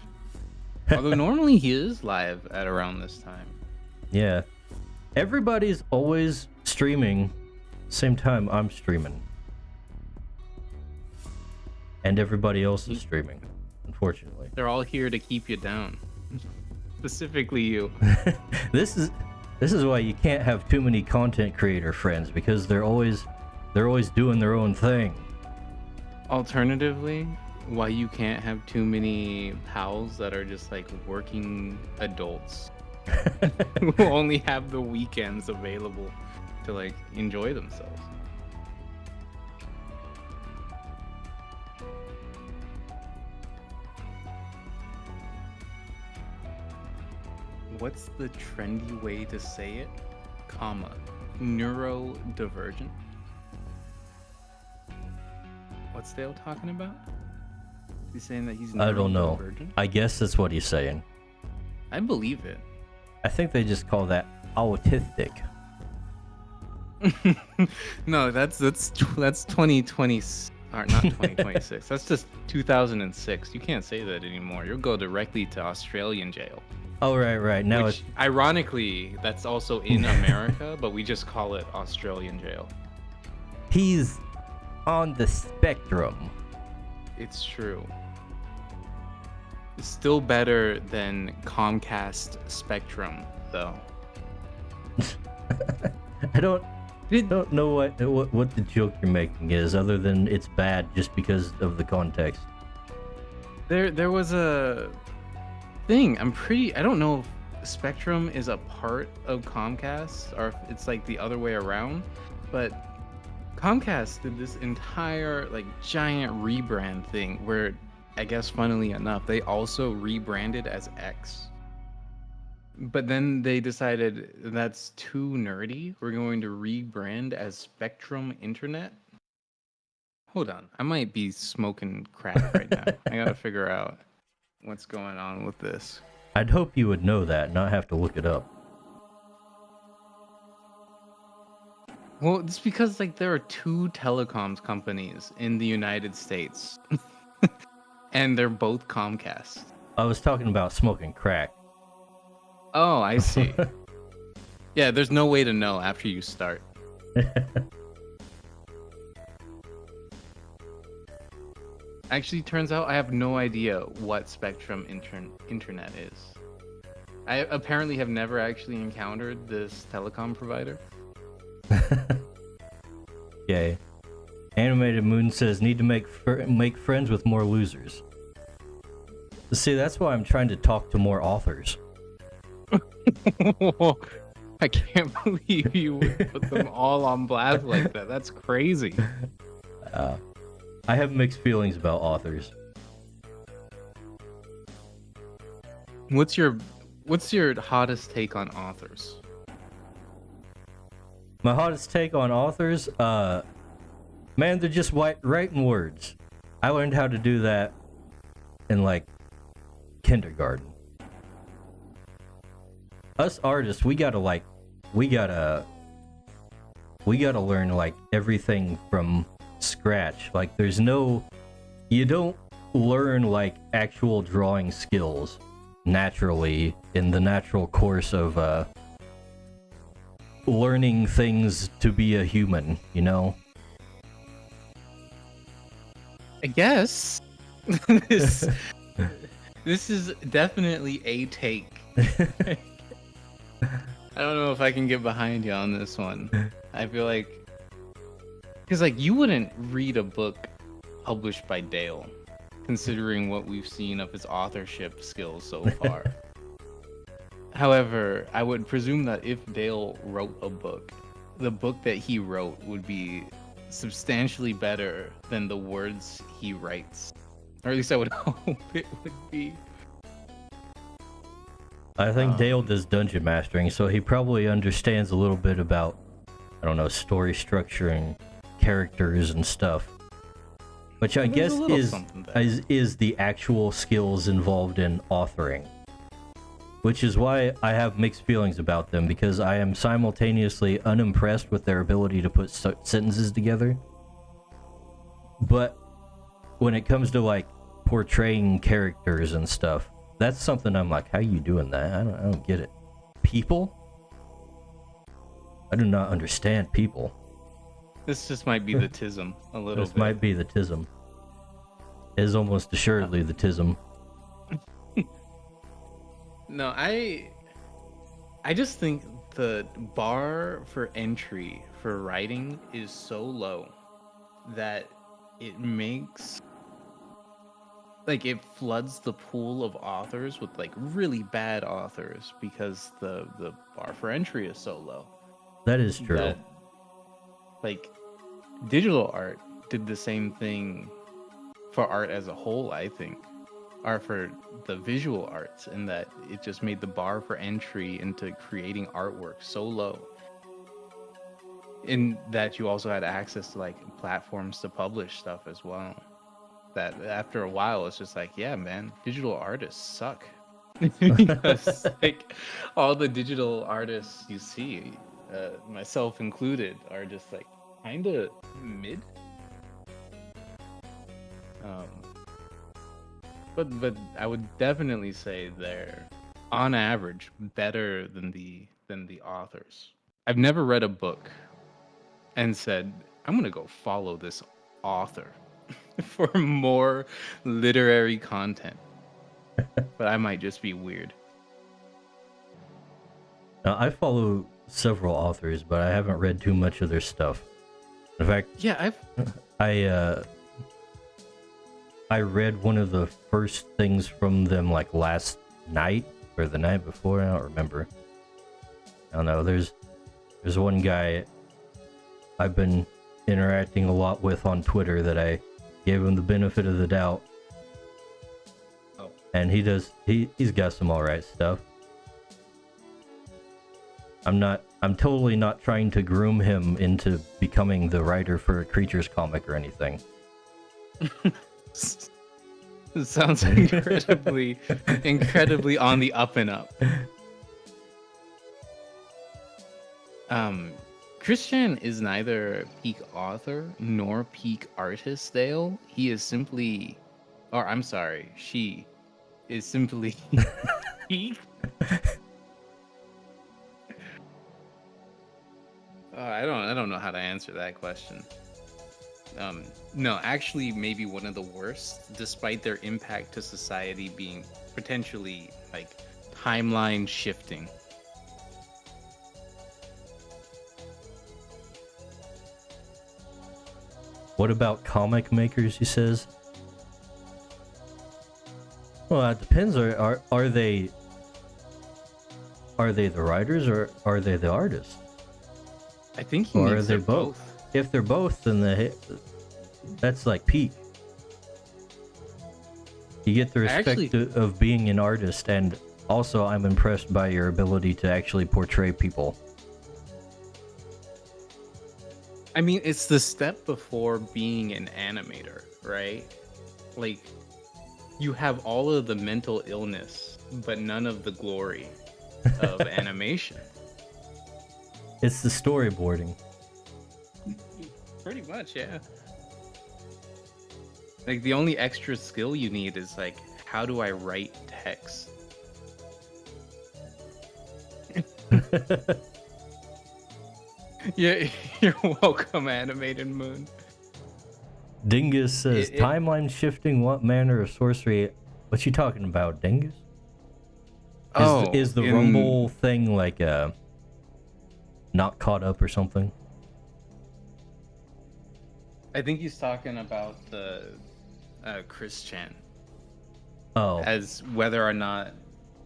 Although normally he is live at around this time. Yeah. Everybody's always streaming, same time I'm streaming. And everybody else is streaming, unfortunately. They're all here to keep you down. Specifically you. This is why you can't have too many content creator friends, because they're always doing their own thing. Alternatively, why you can't have too many pals that are just like working adults who only have the weekends available to like enjoy themselves. What's the trendy way to say it? Comma. Neurodivergent. What's Dale talking about? He's saying that he's I don't know. neurodivergent? I guess that's what he's saying. I believe it. I think they just call that autistic. No, that's 2020 or not 2026. That's just 2006. You can't say that anymore. You'll go directly to Australian jail. Oh right. Now Which, ironically, that's also in America, but we just call it Australian jail. he's on the spectrum. It's true. It's still better than Comcast Spectrum, though. I don't know what the joke you're making is, other than it's bad just because of the context. There was a thing. I don't know if Spectrum is a part of Comcast or if it's like the other way around, but Comcast did this entire like giant rebrand thing where I guess funnily enough they also rebranded as X. But then they decided that's too nerdy. We're going to rebrand as Spectrum Internet. Hold on, I might be smoking crack right now. I gotta figure out what's going on with this. I'd hope you would know that, not have to look it up. Well, it's because like there are two telecoms companies in the United States, and they're both Comcast. I was talking about smoking crack. Oh, I see. Yeah, there's no way to know after you start. Actually, turns out I have no idea what Spectrum Internet is. I apparently have never actually encountered this telecom provider. Yay. Animated Moon says, need to make friends with more losers. See, that's why I'm trying to talk to more authors. I can't believe you would put them all on blast like that. That's crazy. I have mixed feelings about authors. What's your hottest take on authors? My hottest take on authors, man, they're just writing words. I learned how to do that in like kindergarten. Us artists, we gotta learn like everything from scratch. Like you don't learn like actual drawing skills naturally in the natural course of learning things to be a human, you know? I guess this is definitely a take. I don't know if I can get behind you on this one. I feel like, because like you wouldn't read a book published by Dale, considering what we've seen of his authorship skills so far. However, I would presume that if Dale wrote a book, the book that he wrote would be substantially better than the words he writes. Or at least I would hope it would be. I think Dale does dungeon mastering, so he probably understands a little bit about, I don't know, story structure and characters and stuff. Which I guess is the actual skills involved in authoring. Which is why I have mixed feelings about them, because I am simultaneously unimpressed with their ability to put sentences together. But when it comes to like portraying characters and stuff, that's something I'm like, how you doing that? I don't get it. People? I do not understand people. This just might be the tism a little bit. This might be the tism. It is almost assuredly the tism. No, I just think the bar for entry for writing is so low that it makes, like, it floods the pool of authors with like really bad authors because the bar for entry is so low. That is true. That, like, digital art did the same thing for art as a whole, I think. Or for the visual arts, in that it just made the bar for entry into creating artwork so low. In that you also had access to like platforms to publish stuff as well. That after a while it's just like, yeah, man, digital artists suck. Because like all the digital artists you see, myself included, are just like kind of mid. But I would definitely say they're, on average, better than the authors. I've never read a book and said, I'm gonna go follow this author for more literary content. But I might just be weird. Now, I follow several authors, but I haven't read too much of their stuff. In fact, Yeah, I read one of the first things from them like last night or the night before. I don't remember. I don't know. There's one guy I've been interacting a lot with on Twitter that I gave him the benefit of the doubt. Oh. And he's got some alright stuff. I'm totally not trying to groom him into becoming the writer for a Creatures comic or anything. It sounds incredibly on the up and up. Christian is neither peak author nor peak artist, Dale. He is simply, or I'm sorry, she is simply peak. I don't know how to answer that question. No, actually, maybe one of the worst, despite their impact to society being potentially like timeline shifting. What about comic makers, he says? Well, it depends. Are they the writers or are they the artists? I think he Or means are they they're both? If they're both, then that's like peak. You get the respect of being an artist, and also I'm impressed by your ability to actually portray people. I mean, it's the step before being an animator, right? Like, you have all of the mental illness, but none of the glory of animation. It's the storyboarding. Pretty much, yeah. Like, the only extra skill you need is, like, how do I write text? Yeah, you're welcome, Animated Moon. Dingus says, timeline shifting, what manner of sorcery? What you talking about, Dingus? Is the Rumble thing like not caught up or something? I think he's talking about the Chris Chan. Oh. As whether or not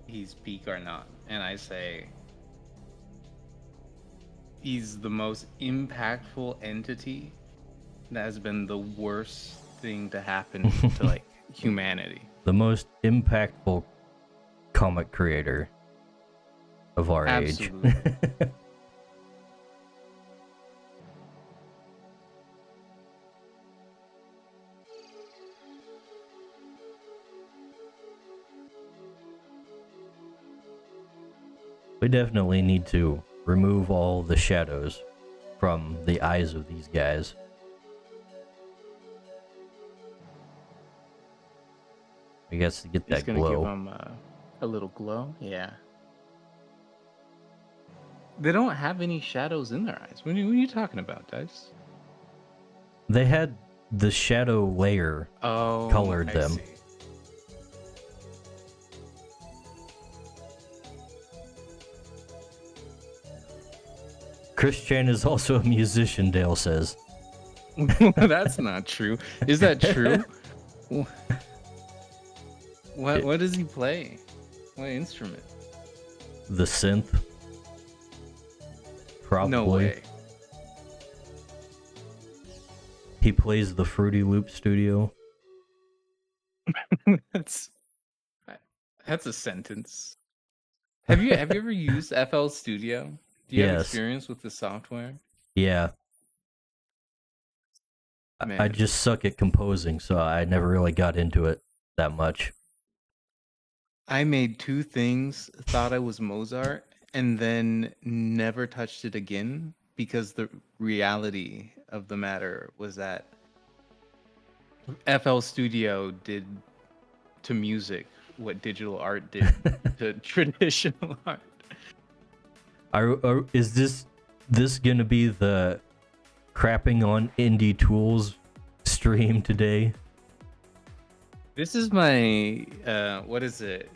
he's peak or not. And I say he's the most impactful entity that has been the worst thing to happen to like humanity. The most impactful comic creator of our Absolutely. age. We definitely need to remove all the shadows from the eyes of these guys. I guess to get that gonna glow. give him a little glow. Yeah. They don't have any shadows in their eyes. What are you talking about, Dice? They had the shadow layer colored I them. see. Chris Chan is also a musician, Dale says. That's not true. Is that true? What does he play? What instrument? The synth. Probably. No way. He plays the Fruity Loop Studio. That's a sentence. Have you ever used FL Studio? Do you have experience with the software? Yeah. I just suck at composing, so I never really got into it that much. I made 2 things, thought I was Mozart, and then never touched it again because the reality of the matter was that FL Studio did to music what digital art did to traditional art. Is this gonna be the crapping on indie tools stream today? This is my what is it?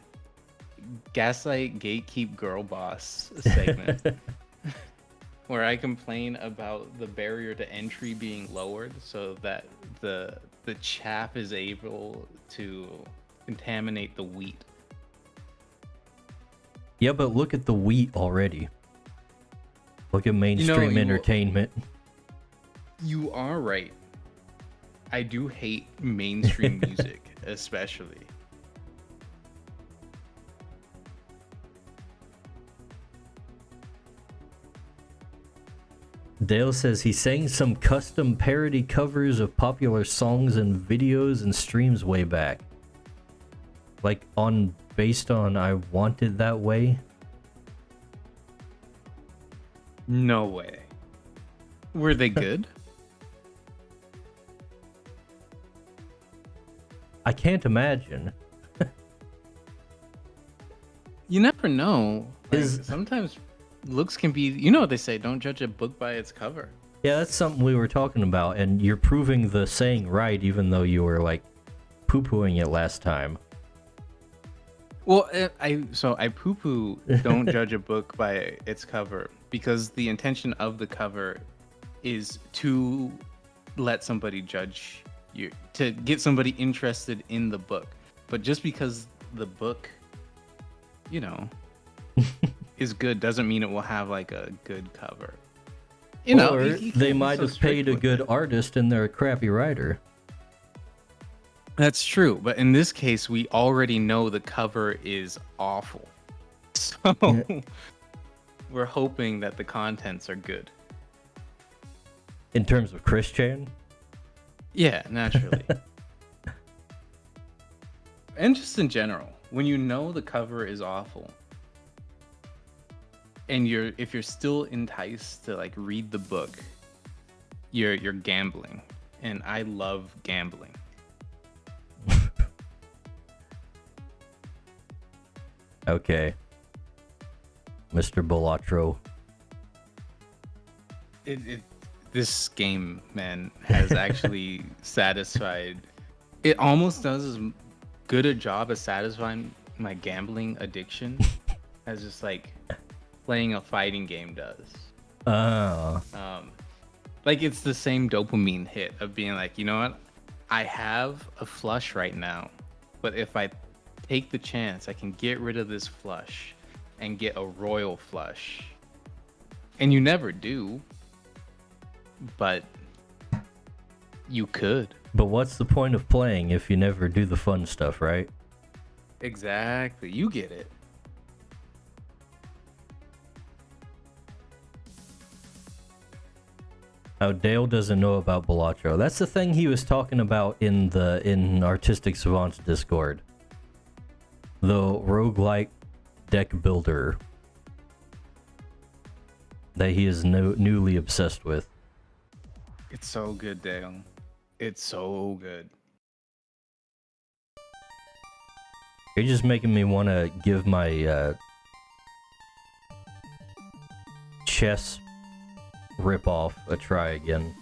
Gaslight Gatekeep Girl Boss segment. Where I complain about the barrier to entry being lowered so that the chaff is able to contaminate the wheat. Yeah, but look at the wheat already. Look at mainstream entertainment. You are right. I do hate mainstream music, especially. Dale says he sang some custom parody covers of popular songs and videos and streams way back. Like based on I Want It That Way? No way. Were they good? I can't imagine. You never know. Like, sometimes looks can be, you know what they say, don't judge a book by its cover. Yeah, that's something we were talking about, and you're proving the saying right even though you were like poo-pooing it last time. Well, I poo-poo don't judge a book by its cover, because the intention of the cover is to let somebody judge you, to get somebody interested in the book. But just because the book, you know, is good doesn't mean it will have like a good cover. You know, Or you they can't be might so have paid strict a with good it. artist and they're a crappy writer. That's true, but in this case, we already know the cover is awful. So Yeah. we're hoping that the contents are good. In terms of Christian. Yeah, naturally. And just in general, when you know the cover is awful, and if you're still enticed to like read the book, you're gambling. And I love gambling. Okay. Mr. Bolatro. This game, man, has actually satisfied. It almost does as good a job as satisfying my gambling addiction as just like playing a fighting game does. Oh. Like it's the same dopamine hit of being like, you know what? I have a flush right now, but if I take the chance, I can get rid of this flush and get a royal flush. And you never do, but you could. But what's the point of playing if you never do the fun stuff, right? Exactly. You get it. How Dale doesn't know about Bolatro. That's the thing he was talking about in Artistic Savant's Discord. The roguelike deck builder that he is newly obsessed with. It's so good, Dale. It's so good. You're just making me want to give my chess ripoff a try again.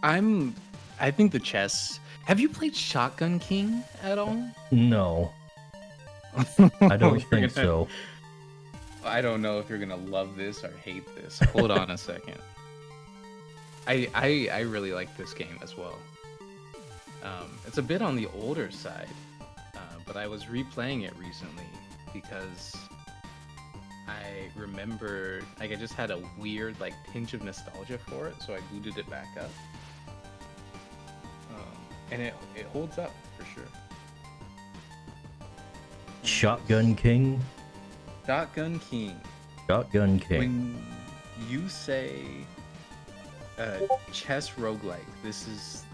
I think the chess. Have you played Shotgun King at all? No, I don't You're think so. I don't know if you're gonna love this or hate this. Hold on a second. I really like this game as well. It's a bit on the older side, but I was replaying it recently because I remember, like, I just had a weird, like, pinch of nostalgia for it, so I booted it back up. And it holds up for sure. Shotgun King? Shotgun King. Shotgun King. When you say chess roguelike, this is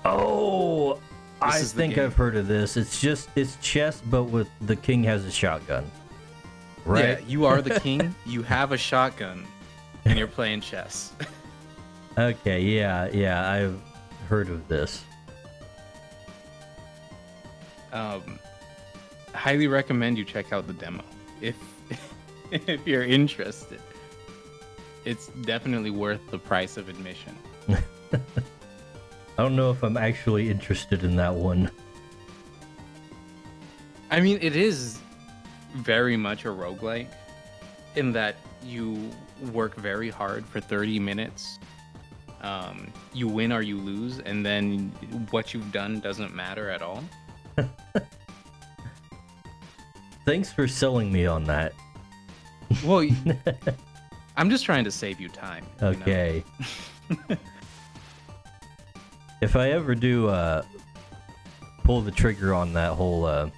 Oh, I is the think game. I've heard of this. It's chess, but with the king has a shotgun. Right? Yeah, you are the king, you have a shotgun, and you're playing chess. Okay, yeah, I've heard of this. Highly recommend you check out the demo if if you're interested. It's definitely worth the price of admission. I don't know if I'm actually interested in that one. I mean, it is very much a roguelike in that you work very hard for 30 minutes. You win or you lose, and then what you've done doesn't matter at all. Thanks for selling me on that. Well, I'm just trying to save you time. You know? Okay. If I ever do pull the trigger on that whole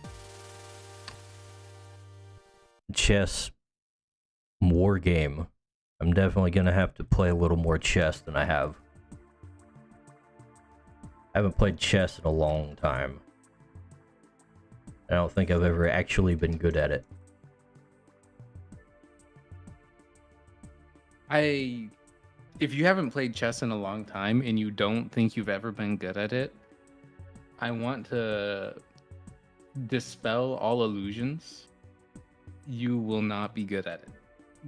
chess war game, I'm definitely gonna have to play a little more chess than I have. I haven't played chess in a long time. I don't think I've ever actually been good at it. If you haven't played chess in a long time and you don't think you've ever been good at it, I want to dispel all illusions. You will not be good at it.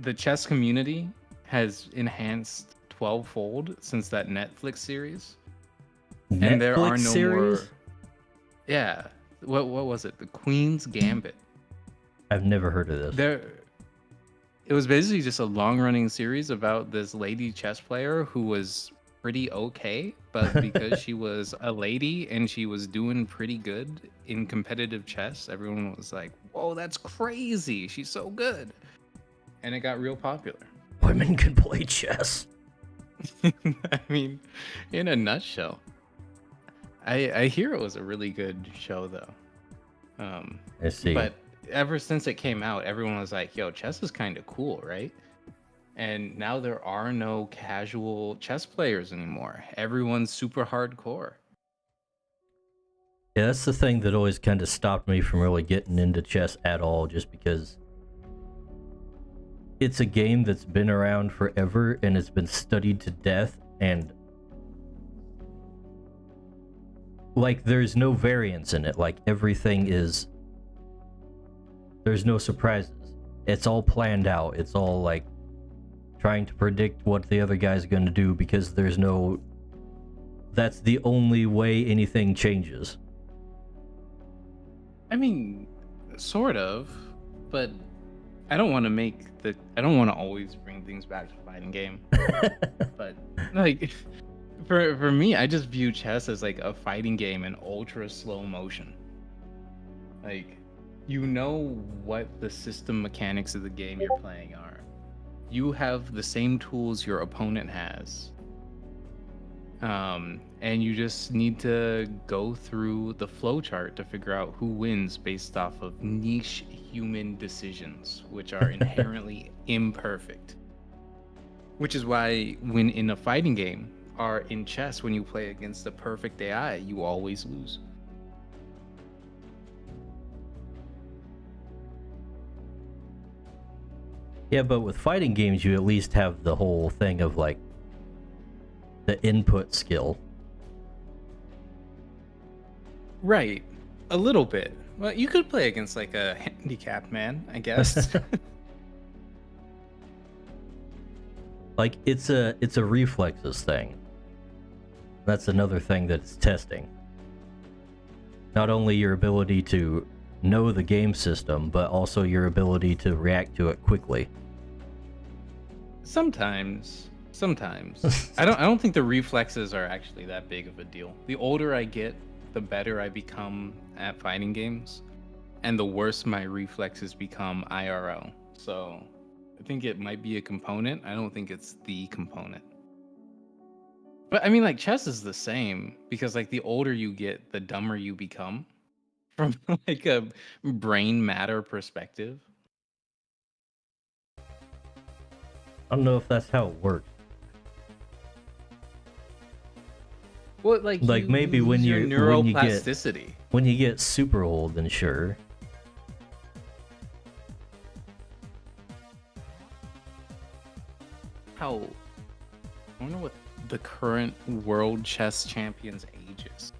The chess community has enhanced 12-fold since that Netflix series. And there are no more. Yeah, what was it? The Queen's Gambit. I've never heard of this. It was basically just a long-running series about this lady chess player who was pretty okay, but because she was a lady and she was doing pretty good in competitive chess, everyone was like, "Whoa, that's crazy! She's so good," and it got real popular. Women can play chess. I mean, in a nutshell. I hear it was a really good show though. I see. But ever since it came out, everyone was like, "Yo, chess is kind of cool, right?" And now there are no casual chess players anymore. Everyone's super hardcore. Yeah, that's the thing that always kind of stopped me from really getting into chess at all, just because it's a game that's been around forever and it's been studied to death, and like there's no variance in it. Like everything is, there's no surprises. It's all planned out. It's all like trying to predict what the other guy's going to do, because there's no, that's the only way anything changes. I mean, sort of, but I don't want to always bring things back to fighting game. But like for me, I just view chess as like a fighting game in ultra slow motion. Like, you know what the system mechanics of the game you're playing are. You have the same tools your opponent has. And you just need to go through the flowchart to figure out who wins based off of niche human decisions, which are inherently imperfect. Which is why when in a fighting game or in chess, when you play against a perfect AI, you always lose. Yeah, but with fighting games, you at least have the whole thing of like the input skill. Right. A little bit. Well, you could play against like a handicapped man, I guess. Like it's a reflexes thing. That's another thing that it's testing. Not only your ability to know the game system, but also your ability to react to it quickly. Sometimes. I don't think the reflexes are actually that big of a deal. The older I get, the better I become at fighting games, and the worse my reflexes become IRL. So I think it might be a component. I don't think it's the component. But I mean, like, chess is the same, because like the older you get, the dumber you become from like a brain matter perspective. I don't know if that's how it works. Well, like Maybe lose when your neuroplasticity. when you get super old, then sure. How? I wonder what the current world chess champion's age is.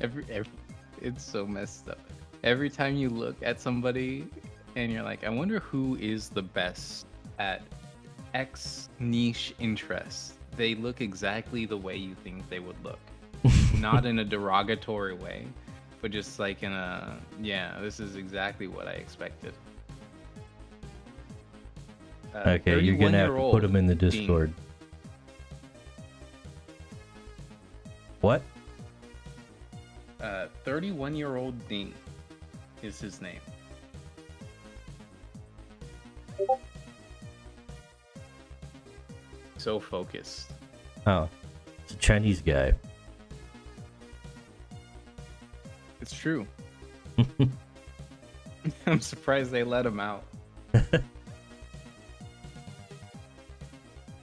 every it's so messed up. Every time you look at somebody and you're like, I wonder who is the best at X niche interest, they look exactly the way you think they would look. Not in a derogatory way, but just like in a, yeah, this is exactly what I expected. Okay, you're gonna have to put them in the Discord. Dean. What? 31-year-old Dean is his name. So focused. Oh, it's a Chinese guy. It's true. I'm surprised they let him out.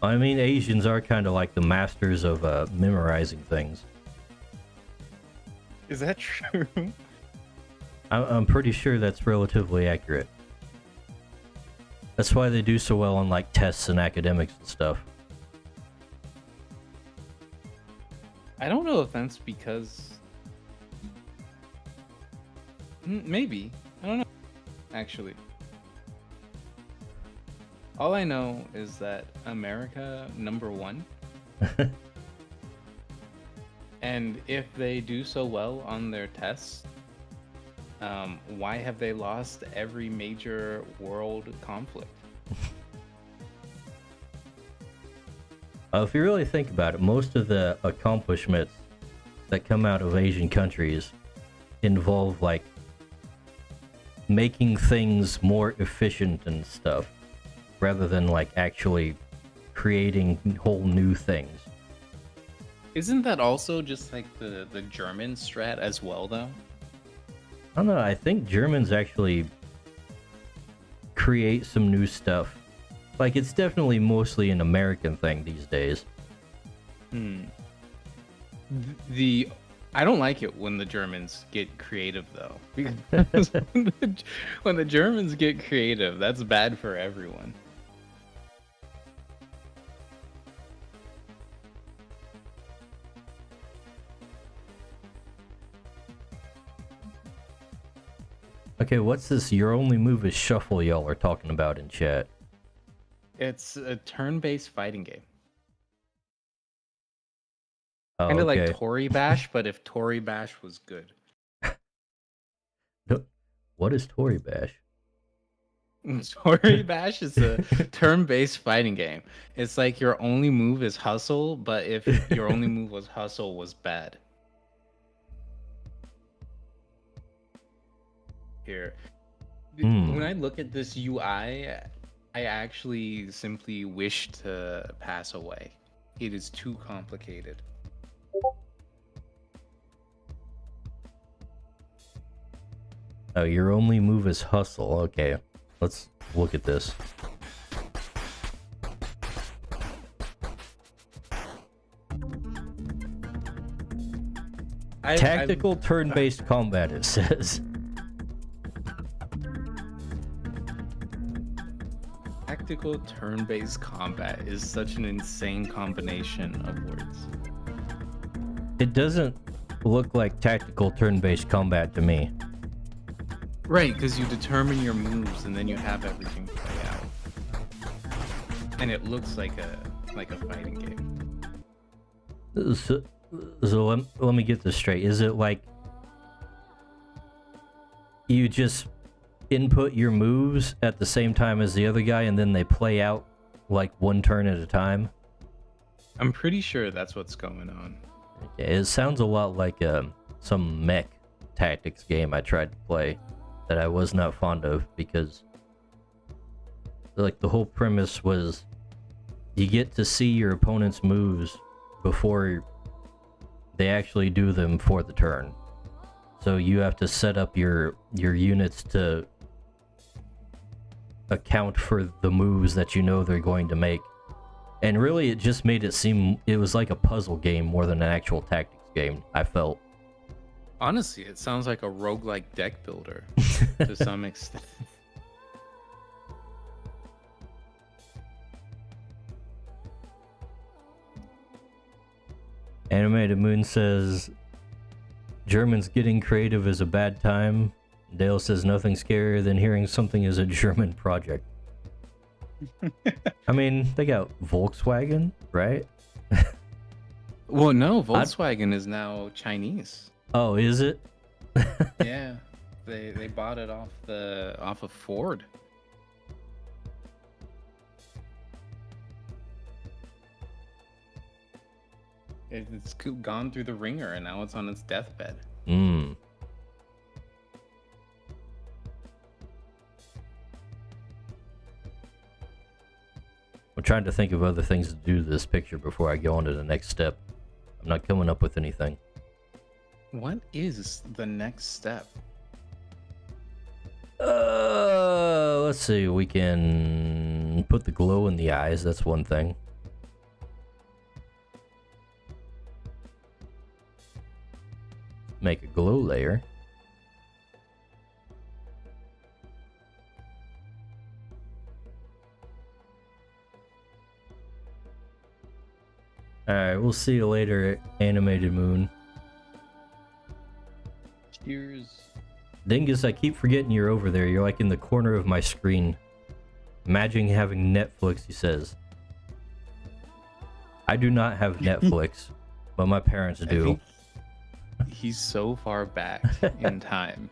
I mean, Asians are kind of like the masters of memorizing things. Is that true? I'm pretty sure that's relatively accurate. That's why they do so well on like tests and academics and stuff. I don't know if that's because... Maybe. actually. All I know is that America #1. And if they do so well on their tests, why have they lost every major world conflict? If you really think about it, most of the accomplishments that come out of Asian countries involve like making things more efficient and stuff, rather than like actually creating whole new things. Isn't that also just like the German strat as well, though? I don't know, I think Germans actually create some new stuff. Like, it's definitely mostly an American thing these days. I don't like it when the Germans get creative, though. Because when the Germans get creative, that's bad for everyone. Okay, what's this your only move is shuffle y'all are talking about in chat? It's a turn-based fighting game. Oh, Kind of okay. like Tory Bash, but if Tory Bash was good. What is Tory Bash? Tory Bash is a turn-based fighting game. It's like your only move is hustle, but if your only move was hustle was bad. Here. When I look at this UI, I actually simply wish to pass away. It is too complicated. Oh, your only move is hustle. Okay, let's look at this. Tactical turn-based combat, it says. Tactical turn-based combat is such an insane combination of words. It doesn't look like tactical turn-based combat to me. Right, because you determine your moves and then you have everything play out, and it looks like a fighting game. So let me get this straight. Is it like you just input your moves at the same time as the other guy and then they play out like one turn at a time? I'm pretty sure that's what's going on. Okay, it sounds a lot like some mech tactics game I tried to play that I was not fond of, because like the whole premise was you get to see your opponent's moves before they actually do them for the turn. So you have to set up your units to account for the moves that you know they're going to make. And really it just made it seem it was like a puzzle game more than an actual tactics game, I felt. Honestly, it sounds like a roguelike deck builder to some extent. Animated Moon says Germans getting creative is a bad time. Dale says nothing scarier than hearing something is a German project. I mean, they got Volkswagen, right? Well, no, Volkswagen is now Chinese. Oh, is it? Yeah, they bought it off of Ford. It's gone through the ringer and now it's on its deathbed. I'm trying to think of other things to do to this picture before I go on to the next step. I'm not coming up with anything. What is the next step? Let's see. We can put the glow in the eyes. That's one thing. Make a glow layer. Alright, we'll see you later, Animated Moon. Cheers. Dingus, I keep forgetting you're over there. You're like in the corner of my screen. Imagine having Netflix, he says. I do not have Netflix, but my parents I do. think he's so far back in time.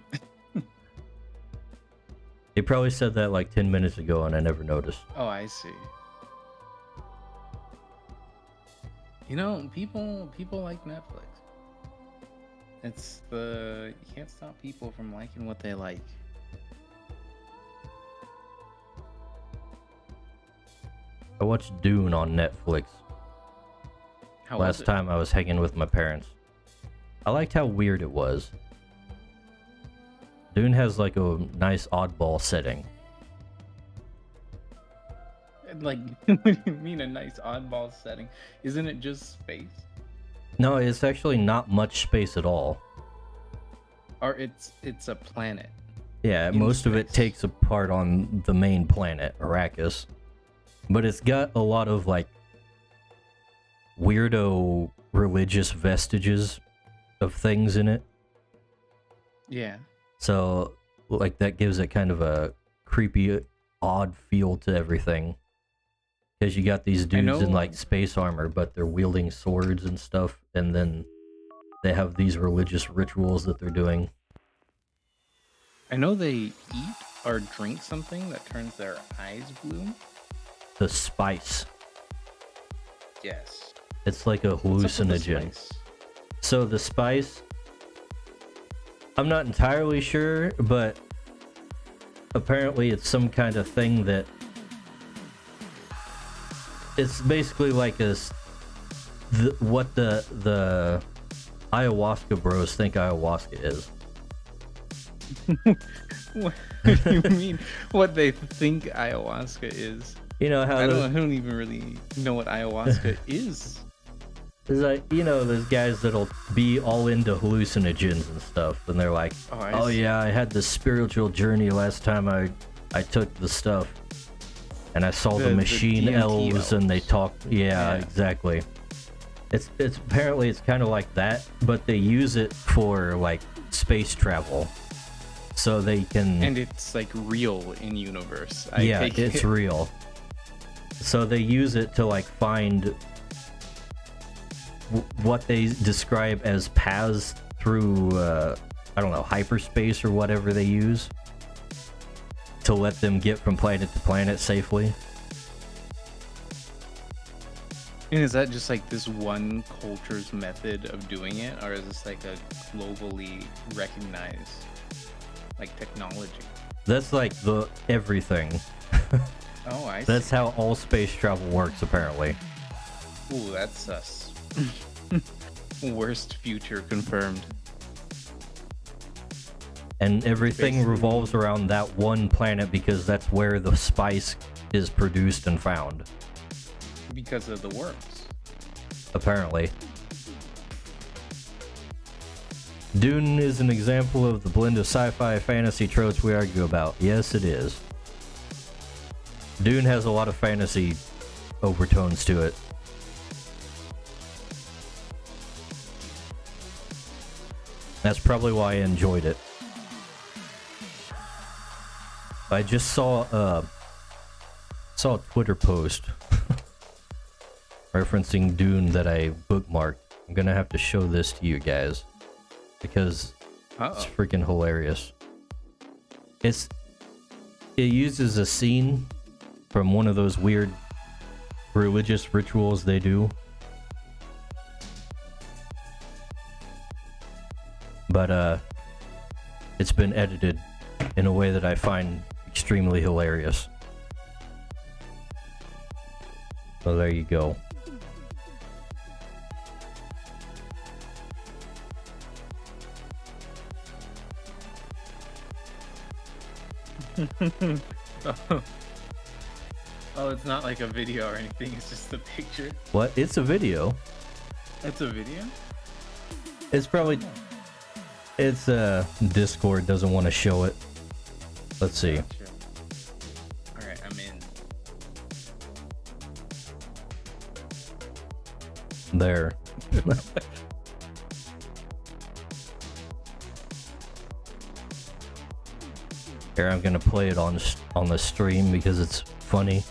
He probably said that like 10 minutes ago and I never noticed. Oh, I see. You know, people like Netflix. It's you can't stop people from liking what they like. I watched Dune on Netflix How was last it? time I was hanging with my parents. I liked how weird it was. Dune has like a nice oddball setting. Like, what do you mean a nice oddball setting? Isn't it just space? No, it's actually not much space at all. Or it's a planet. Yeah, In most of it space. takes a part on the main planet, Arrakis. But it's got a lot of like weirdo religious vestiges of things in it. Yeah. So like that gives it kind of a creepy, odd feel to everything. Because you got these dudes in like space armor, but they're wielding swords and stuff, and then they have these religious rituals that they're doing. I know they eat or drink something that turns their eyes blue. The spice. Yes. It's like a What's up with the hallucinogen. spice? So the spice, I'm not entirely sure, but apparently it's some kind of thing that it's basically like what the ayahuasca bros think ayahuasca is. What do you mean? What they think ayahuasca is? You know how I don't even really know what ayahuasca is. there's like, you know, there's guys that'll be all into hallucinogens and stuff, and they're like, I see. yeah, I had this spiritual journey last time I took the stuff, and I saw the The machine DMT elves, and they elves. talked. Yeah, exactly. It's apparently it's kind of like that, but they use it for like space travel, so they can. And it's like real in universe. I Yeah, take it's it. real. So they use it to like find what they describe as paths through I don't know, hyperspace or whatever they use to let them get from planet to planet safely. And is that just like this one culture's method of doing it, or is this like a globally recognized like technology? That's like the everything. Oh, I see. That's how all space travel works apparently. Ooh, that's sus. Worst future confirmed. And everything Basically- revolves around that one planet because that's where the spice is produced and found. Because of the worms. Apparently. Dune is an example of the blend of sci-fi fantasy tropes we argue about. Yes, it is. Dune has a lot of fantasy overtones to it. That's probably why I enjoyed it. I just saw a Twitter post referencing Dune that I bookmarked. I'm gonna have to show this to you guys because it's freaking hilarious. It uses a scene from one of those weird religious rituals they do. But it's been edited in a way that I find extremely hilarious. So there you go. Oh, it's not like a video or anything, it's just a picture. What? It's a video. It's a video? It's probably... It's Discord doesn't want to show it. Let's see. Gotcha. Alright, I'm in. There. Here, I'm gonna play it on the stream because it's funny.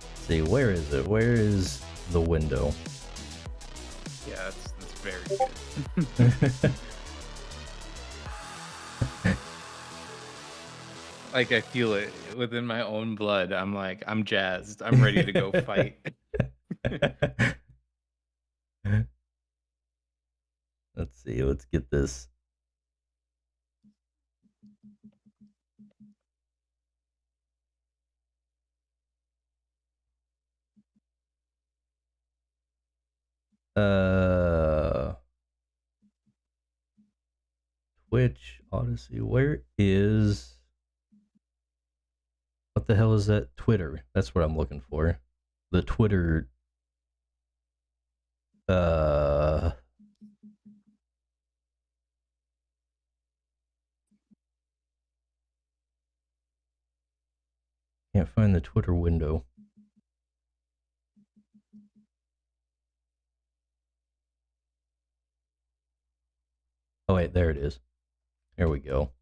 Let's see, where is it? Where is the window? Yeah, that's very good. Like, I feel it within my own blood. I'm like, I'm jazzed. I'm ready to go fight. Let's see, let's get this. Twitch, Odyssey, where is... What the hell is that? Twitter. That's what I'm looking for. The Twitter... Can't find the Twitter window. Oh wait, there it is. There we go.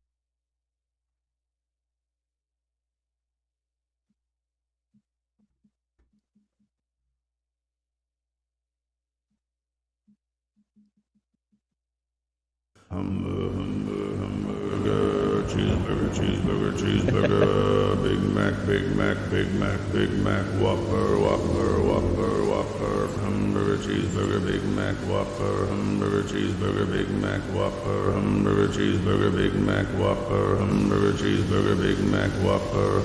Hamburger, cheeseburger, Big Mac, Whopper, hamburger, cheeseburger, Big Mac, Whopper, hamburger, cheeseburger, Big Mac, Whopper, hamburger, cheeseburger, Big Mac, Whopper, hamburger, cheeseburger, Big Mac, Whopper,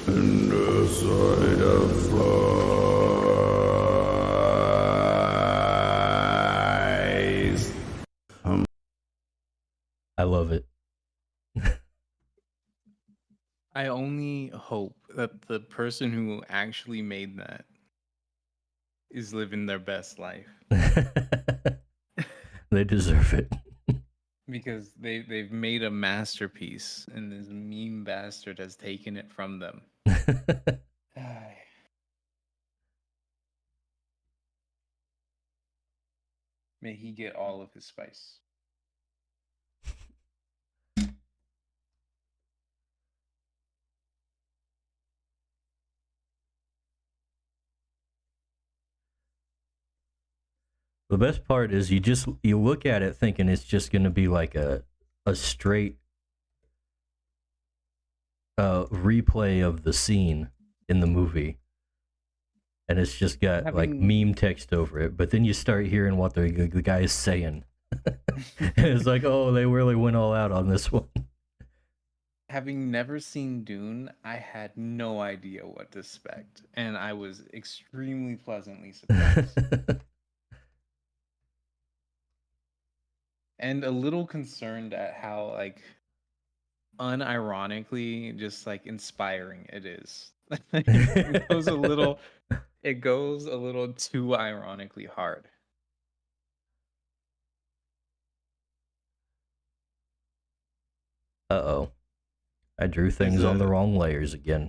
and a side of fries. I love it. I only hope that the person who actually made that is living their best life. They deserve it. Because they've made a masterpiece, and this meme bastard has taken it from them. Ay. May he get all of his spice. The best part is you look at it thinking it's just going to be like a straight replay of the scene in the movie, and it's just got like meme text over it. But then you start hearing what the guy's saying, and it's like, oh, they really went all out on this one. Having never seen Dune, I had no idea what to expect, and I was extremely pleasantly surprised. And a little concerned at how, like, unironically just like inspiring it is. It goes a little too ironically hard. Uh-oh. I drew things on the wrong layers again.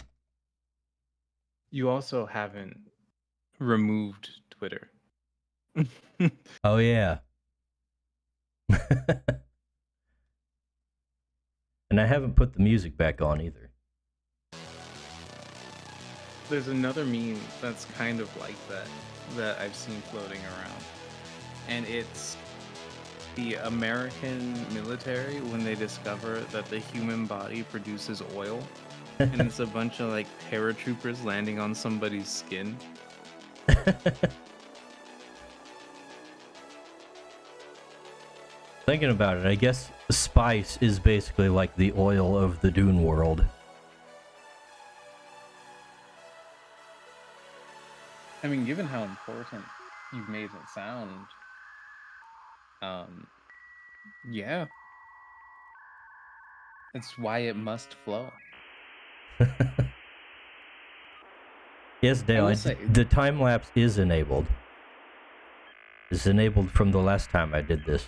You also haven't removed Twitter. Oh yeah. And I haven't put the music back on either. There's another meme that's kind of like that I've seen floating around. And it's the American military when they discover that the human body produces oil. And it's a bunch of like paratroopers landing on somebody's skin. Thinking about it, I guess spice is basically like the oil of the Dune world. I mean, given how important you've made it sound, yeah. That's why it must flow. Yes, Dale, the time lapse is enabled. It's enabled from the last time I did this.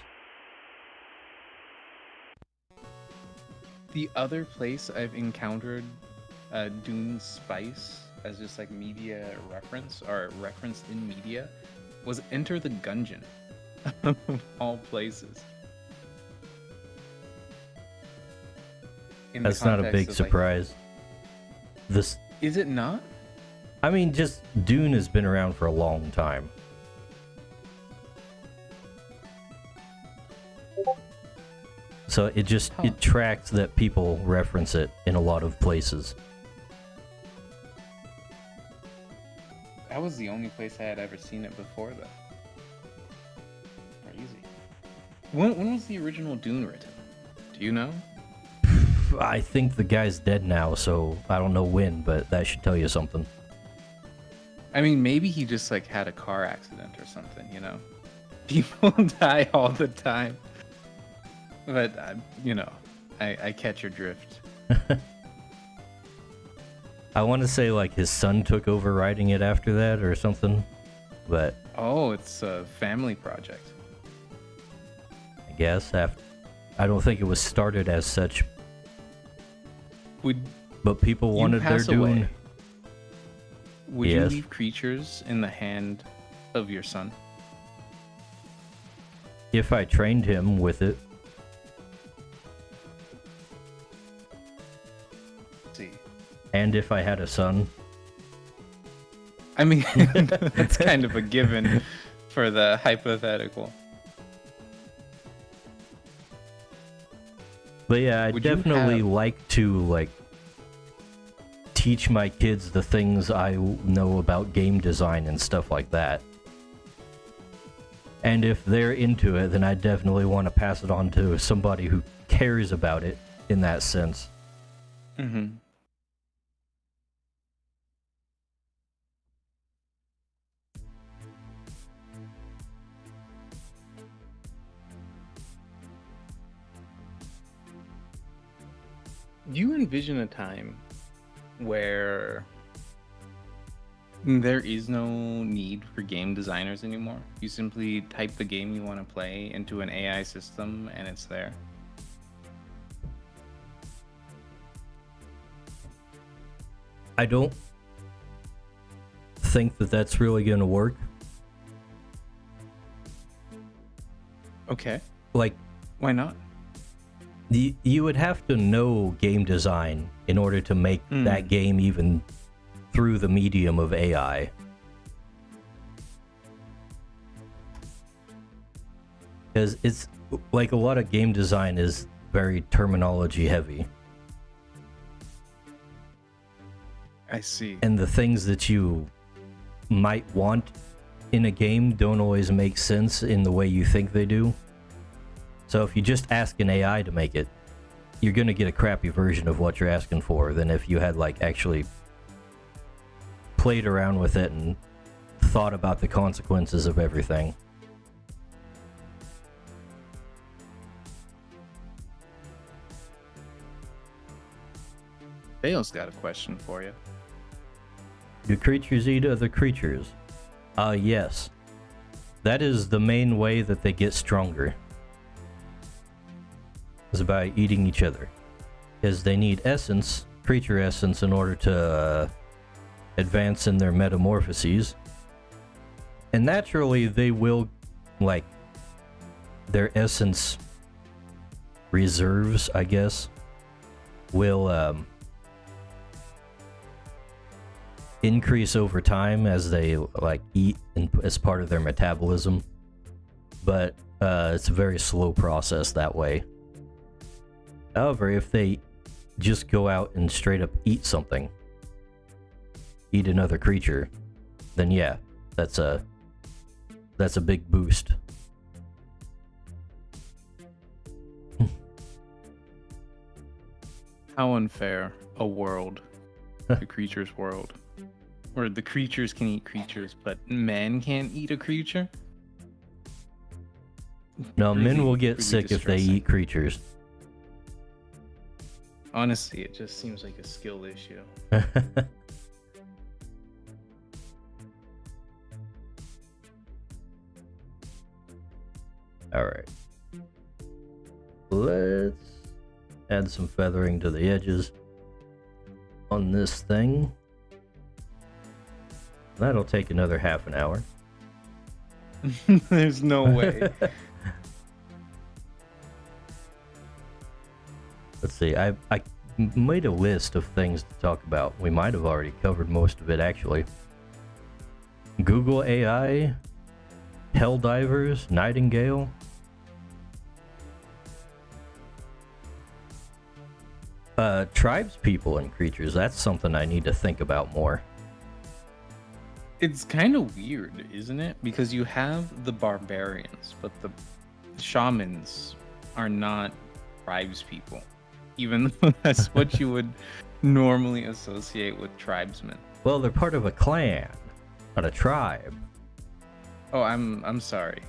The other place I've encountered Dune spice as just like media reference or referenced in media was Enter the Gungeon. Of all places. In the That's not a context big of, like, surprise. This, is it not? I mean, just Dune has been around for a long time. So it just, it tracks that people reference it in a lot of places. That was the only place I had ever seen it before, though. Crazy. When was the original Dune written? Do you know? I think the guy's dead now, so I don't know when, but that should tell you something. I mean, maybe he just like had a car accident or something, you know? People die all the time. But, you know, I catch your drift. I want to say like his son took over writing it after that or something, but Oh, it's a family project. I guess I don't think it was started as such, Would but people you wanted their pass Dune. away? Would you Yes. leave creatures in the hand of your son? If I trained him with it. Let's see. And if I had a son. I mean, that's kind of a given for the hypothetical. But yeah, I'd Would you definitely have- like to like teach my kids the things I know about game design and stuff like that. And if they're into it, then I definitely want to pass it on to somebody who cares about it in that sense. Mm-hmm. Do you envision a time where there is no need for game designers anymore? You simply type the game you want to play into an AI system and it's there. I don't think that that's really going to work. Okay. Like, Why not? you would have to know game design in order to make that game even through the medium of AI. Because it's like a lot of game design is very terminology heavy. I see. And the things that you might want in a game don't always make sense in the way you think they do. So if you just ask an AI to make it, you're gonna get a crappy version of what you're asking for than if you had like actually played around with it and thought about the consequences of everything. Dale's got a question for you. Do creatures eat other creatures? Yes. That is the main way that they get stronger. Is by eating each other. Because they need essence, creature essence, in order to advance in their metamorphoses. And naturally, they will, like, their essence reserves, I guess, will increase over time as they like eat as part of their metabolism, but it's a very slow process that way. However, if they just go out and straight up eat something, eat another creature, then yeah, that's a big boost. How unfair a world, the creature's world, where the creatures can eat creatures, but man can't eat a creature? No, men will Really get sick if they distressing. eat creatures. Honestly, it just seems like a skill issue. Alright. Let's add some feathering to the edges on this thing. That'll take another half an hour. There's no way. Let's see. I made a list of things to talk about. We might have already covered most of it, actually. Google AI, Helldivers, Nightingale. Tribes people and creatures. That's something I need to think about more. It's kind of weird, isn't it? Because you have the barbarians, but the shamans are not tribes people, even though that's what you would normally associate with tribesmen. Well, they're part of a clan, not a tribe. Oh, I'm sorry.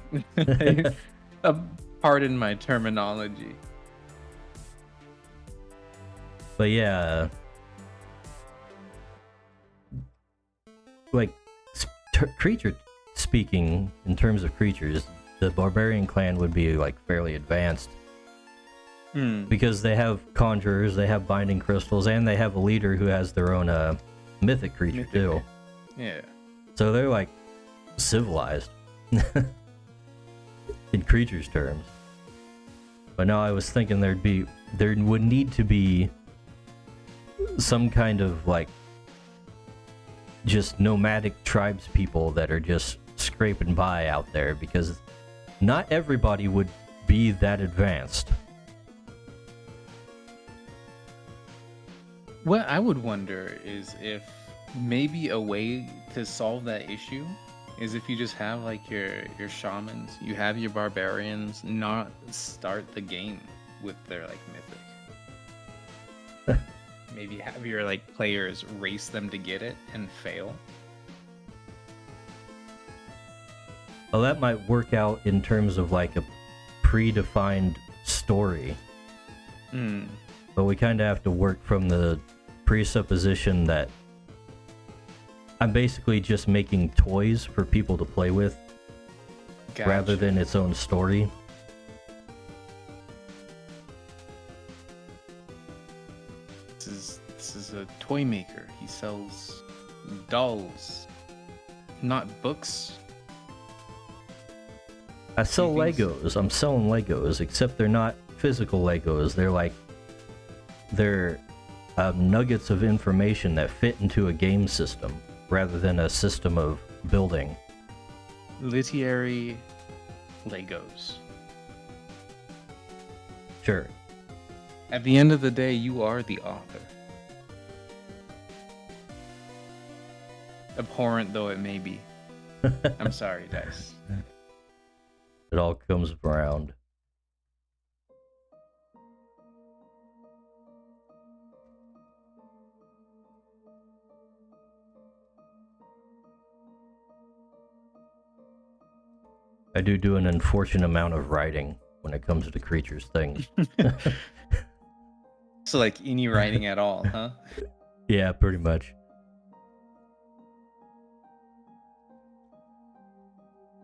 Pardon my terminology. But yeah, like creature speaking, in terms of creatures, the barbarian clan would be like fairly advanced because they have conjurers, they have binding crystals, and they have a leader who has their own mythic creature too. Yeah. So they're like civilized in creatures terms. But now I was thinking there would need to be some kind of like just nomadic tribes people that are just scraping by out there, because not everybody would be that advanced. What I would wonder is if maybe a way to solve that issue is if you just have like your shamans, you have your barbarians not start the game with their like mythic. Maybe have your like players race them to get it and fail. Well, that might work out in terms of like a predefined story. But we kind of have to work from the presupposition that I'm basically just making toys for people to play with, rather than its own story. This is a toy maker. He sells dolls, not books. I sell Legos. I'm selling Legos, except they're not physical Legos. They're nuggets of information that fit into a game system rather than a system of building. Literary Legos. Sure. At the end of the day, you are the author. Abhorrent though it may be. I'm sorry, Dice. It all comes around. I do an unfortunate amount of writing when it comes to creatures things. So like any writing at all, huh? Yeah, pretty much.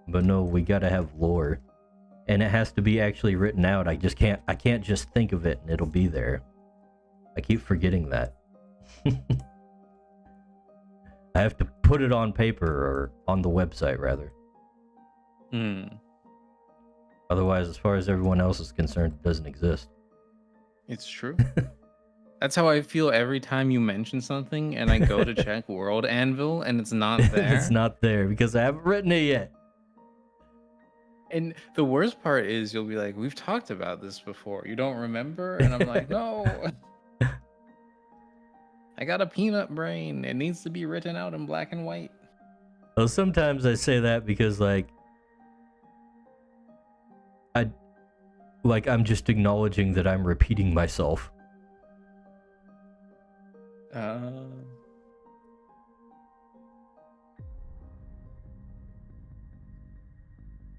But no, we gotta have lore. And it has to be actually written out. I can't just think of it and it'll be there. I keep forgetting that. I have to put it on paper, or on the website rather. Otherwise, as far as everyone else is concerned, it doesn't exist. It's true. That's how I feel every time you mention something and I go to check World Anvil and it's not there. It's not there because I haven't written it yet. And the worst part is you'll be like, we've talked about this before. You don't remember? And I'm like, no. I got a peanut brain. It needs to be written out in black and white. Well, sometimes I say that because I'm just acknowledging that I'm repeating myself. I'm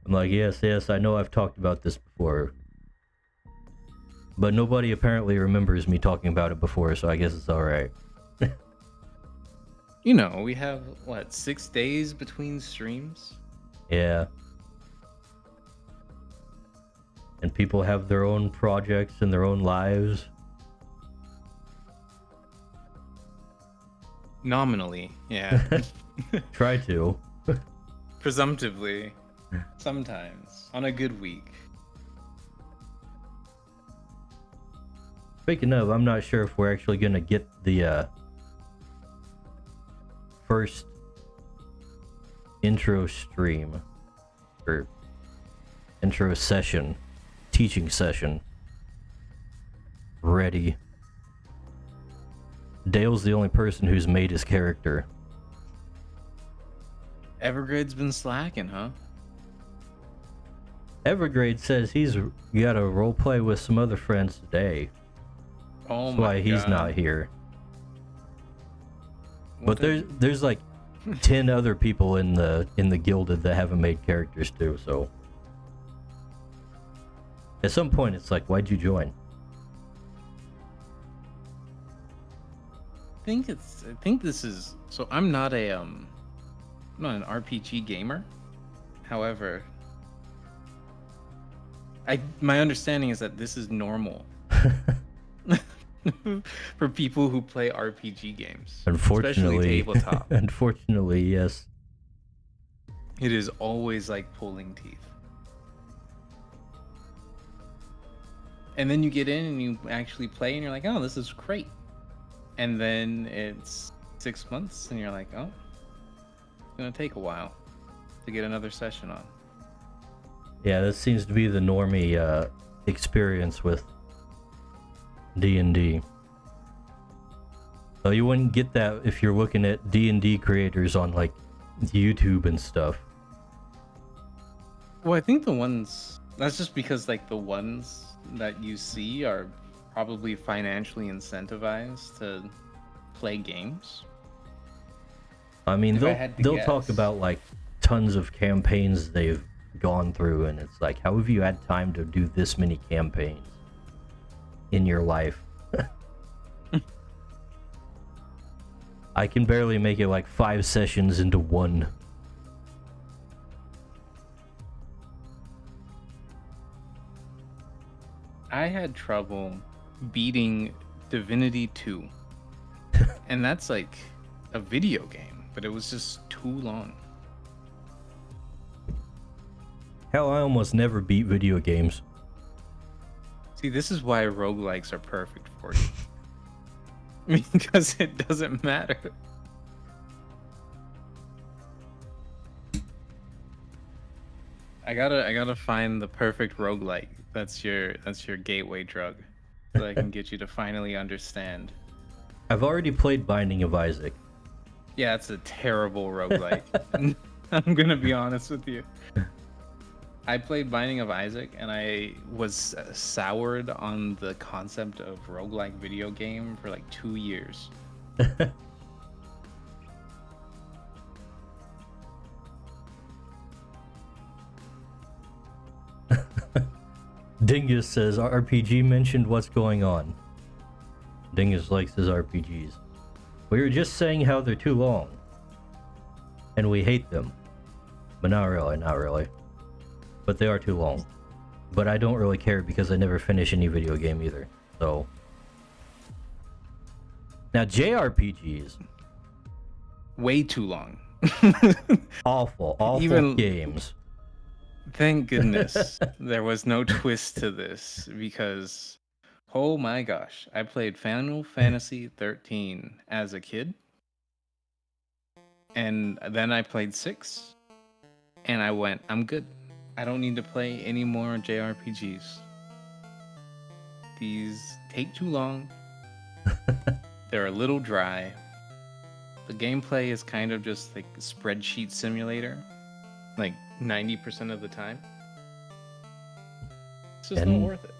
like, yes, I know I've talked about this before. But nobody apparently remembers me talking about it before, so I guess it's alright. You know, we have, 6 days between streams? Yeah. And people have their own projects and their own lives. Nominally, yeah. Try to. Presumptively. Sometimes on a good week. Speaking of, I'm not sure if we're actually gonna get the first intro stream or intro session, teaching session ready. Dale's the only person who's made his character. Evergrade's been slacking, huh? Evergrade says he's got a roleplay with some other friends today. Oh That's my why he's God. not here. What But there's like 10 other people in the Gilded that haven't made characters too, so at some point it's like, why'd you join? I think this is so. I'm not an RPG gamer. However, my understanding is that this is normal for people who play RPG games. Unfortunately, especially tabletop. unfortunately, yes. It is always like pulling teeth. And then you get in and you actually play and you're like, oh, this is great. And then it's 6 months and you're like, oh, it's gonna take a while to get another session on. Yeah, this seems to be the normie experience with D&D. So you wouldn't get that if you're looking at D&D creators on like YouTube and stuff. Well, I think that's just because like the ones that you see are probably financially incentivized to play games. I mean, If I had to they'll talk guess. about like tons of campaigns they've gone through, and it's like, how have you had time to do this many campaigns in your life? I can barely make it like 5 sessions into one. I had trouble beating Divinity 2. And that's like a video game, but it was just too long. Hell, I almost never beat video games. See, this is why roguelikes are perfect for you. Because it doesn't matter. I gotta find the perfect roguelike. That's your gateway drug. So I can get you to finally understand. I've already played Binding of Isaac. Yeah, it's a terrible roguelike. I'm gonna be honest with you. I played Binding of Isaac and I was soured on the concept of roguelike video game for like 2 years. Dingus says RPG mentioned, what's going on? Dingus likes his RPGs. We were just saying how they're too long. And we hate them. But not really. But they are too long. But I don't really care because I never finish any video game either. So now JRPGs. Way too long. Awful Even- games. Thank goodness there was no twist to this because, oh my gosh, I played Final Fantasy 13 as a kid. And then I played 6 and I went, I'm good. I don't need to play any more JRPGs. These take too long. They're a little dry. The gameplay is kind of just like a spreadsheet simulator, like 90% of the time. It's just not worth it.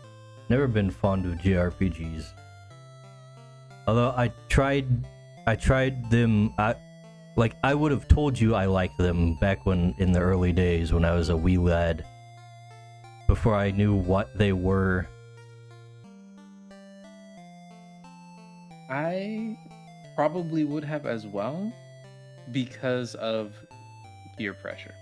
Never been fond of JRPGs. Although I tried them. I would have told you I liked them back when in the early days when I was a wee lad. Before I knew what they were. I probably would have as well because of peer pressure.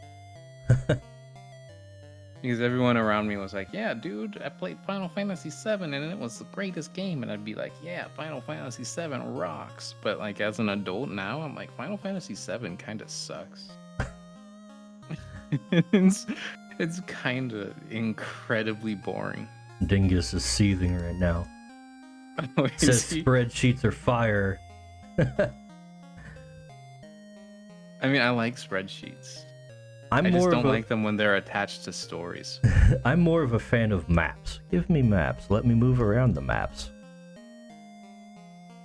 Because everyone around me was like, yeah, dude, I played Final Fantasy 7 and it was the greatest game. And I'd be like, yeah, Final Fantasy 7 rocks. But like as an adult now, I'm like, Final Fantasy 7 kind of sucks. it's it's kind of incredibly boring. Dingus is seething right now. Oh, It says is he? spreadsheets are fire. I mean, I like spreadsheets. I'm I just more don't of a, like them when they're attached to stories. I'm more of a fan of maps. Give me maps. Let me move around the maps.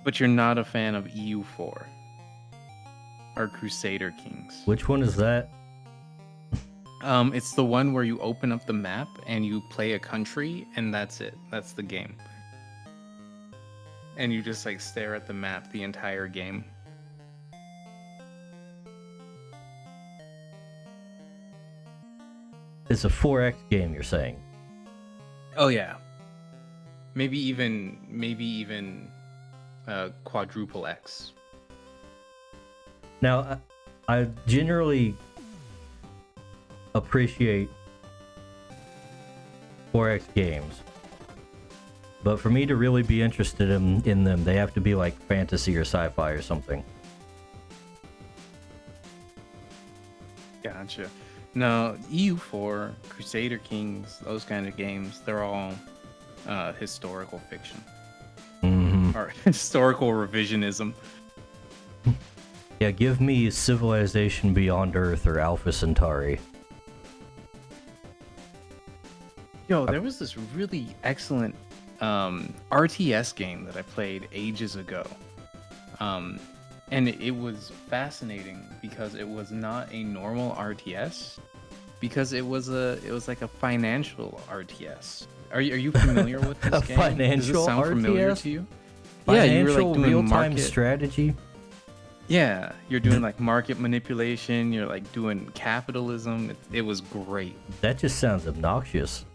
But you're not a fan of EU4 or Crusader Kings. Which one is that? It's the one where you open up the map and you play a country, and that's it. That's the game. And you just like stare at the map the entire game. It's a 4X game, you're saying? Oh yeah. Maybe even quadruple X. Now, I generally appreciate 4X games, but for me to really be interested in them, they have to be like fantasy or sci-fi or something. Gotcha. No, EU4, Crusader Kings, those kind of games, they're all historical fiction. Mm-hmm. Or historical revisionism. Yeah, give me Civilization Beyond Earth or Alpha Centauri. Yo, there was this really excellent RTS game that I played ages ago. And it was fascinating because it was not a normal RTS, because it was like a financial RTS. Are you familiar with this A game? financial Does it sound familiar RTS? to you? Financial doing real-time market- strategy? Yeah, you're doing like market manipulation. You're like doing capitalism. It was great. That just sounds obnoxious.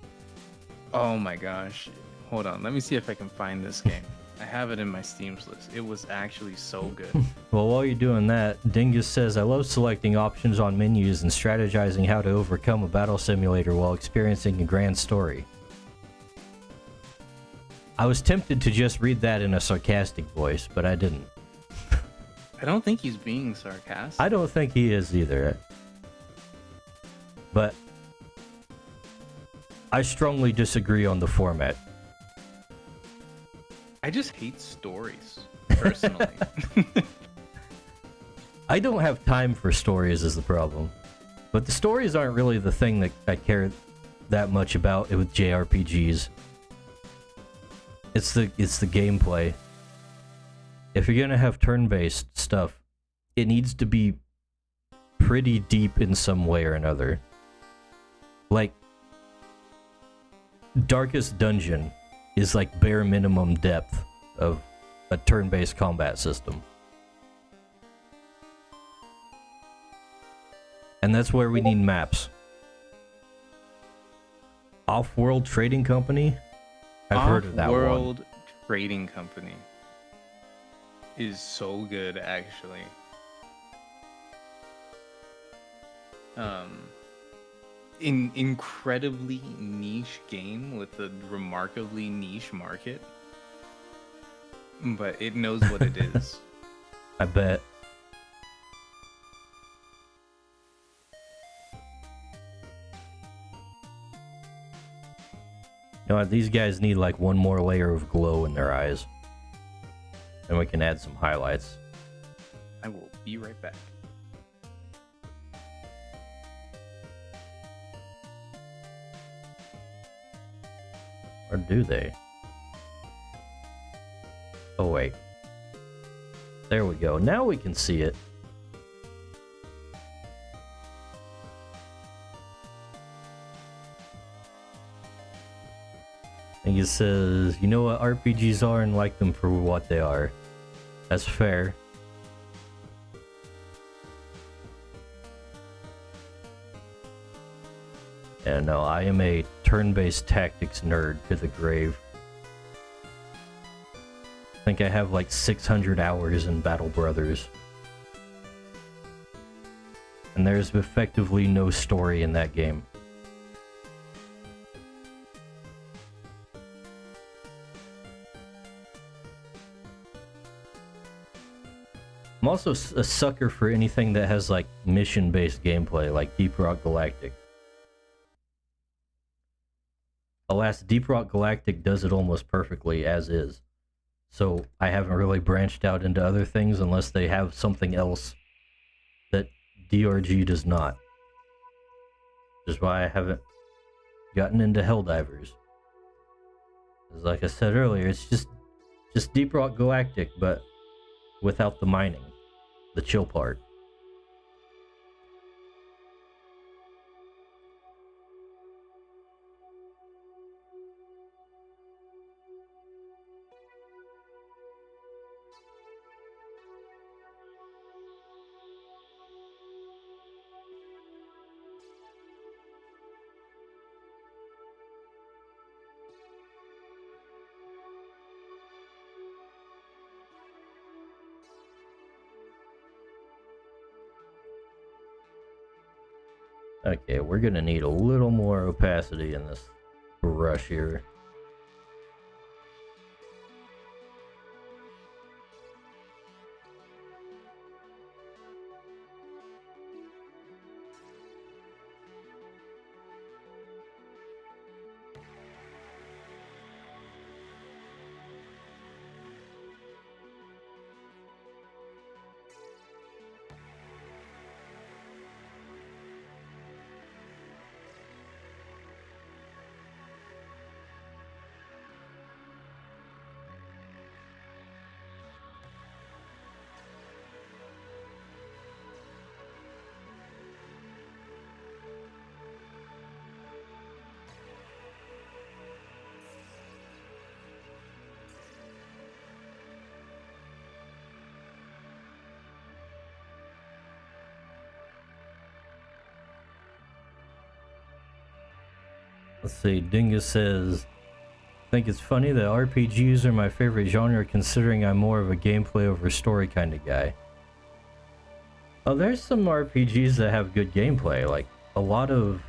Oh my gosh. Hold on. Let me see if I can find this game. I have it in my Steam's list. It was actually so good. Well, while you're doing that, Dingus says, I love selecting options on menus and strategizing how to overcome a battle simulator while experiencing a grand story. I was tempted to just read that in a sarcastic voice, but I didn't. I don't think he's being sarcastic. I don't think he is either. But I strongly disagree on the format. I just hate stories, personally. I don't have time for stories is the problem. But the stories aren't really the thing that I care that much about with JRPGs. It's the gameplay. If you're gonna have turn-based stuff, it needs to be pretty deep in some way or another. Like, Darkest Dungeon is like bare minimum depth of a turn-based combat system. And that's where we need maps. Off-World Trading Company? I've heard of that one. Off-World Trading Company is so good, actually. Incredibly niche game with a remarkably niche market, but it knows what it is. I bet. You know what, these guys need like one more layer of glow in their eyes. And we can add some highlights. I will be right back. Or do they? Oh wait. There we go. Now we can see it. And it says, you know what RPGs are and like them for what they are. That's fair. And no, I am a turn-based tactics nerd to the grave. I think I have like 600 hours in Battle Brothers. And there's effectively no story in that game. I'm also a sucker for anything that has like mission-based gameplay, like Deep Rock Galactic. Alas, Deep Rock Galactic does it almost perfectly as is. So I haven't really branched out into other things unless they have something else that DRG does not. Which is why I haven't gotten into Helldivers. Because like I said earlier, it's just Deep Rock Galactic, but without the mining. The chill part. Okay, we're gonna need a little more opacity in this brush here. Let's see, Dingus says, I think it's funny that RPGs are my favorite genre considering I'm more of a gameplay over story kind of guy. Oh, there's some RPGs that have good gameplay, like a lot of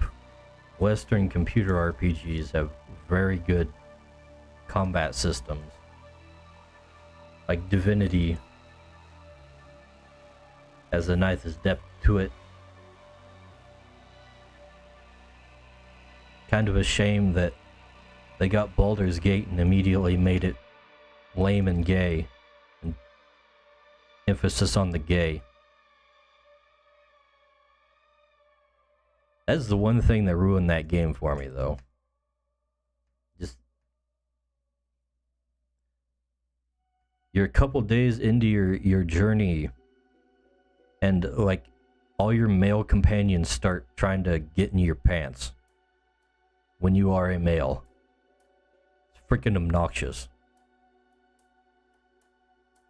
Western computer RPGs have very good combat systems. Like Divinity has a nice depth to it. Kind of a shame that they got Baldur's Gate and immediately made it lame and gay. And emphasis on the gay. That's the one thing that ruined that game for me, though. Just... You're a couple days into your journey, and, like, all your male companions start trying to get in your pants. When you are a male. It's freaking obnoxious.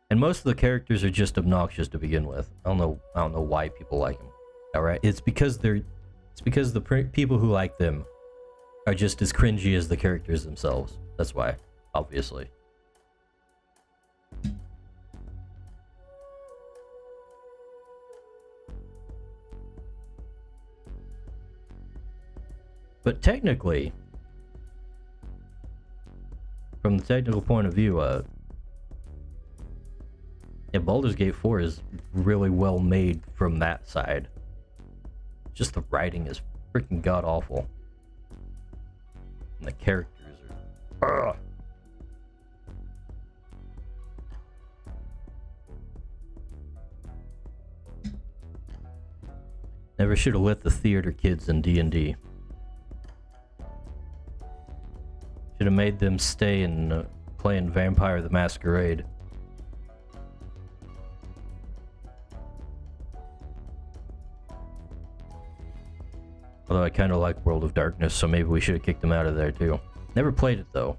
And most of the characters are just obnoxious to begin with. I don't know why people like them. Alright? It's because the people who like them are just as cringy as the characters themselves. That's why, obviously. But technically, from the technical point of view, yeah, Baldur's Gate 4 is really well made from that side. Just the writing is freaking god-awful. And the characters are... Ugh. Never should have let the theater kids in D&D. Should have made them stay and play in Vampire the Masquerade. Although I kind of like World of Darkness, so maybe we should have kicked them out of there too. Never played it though.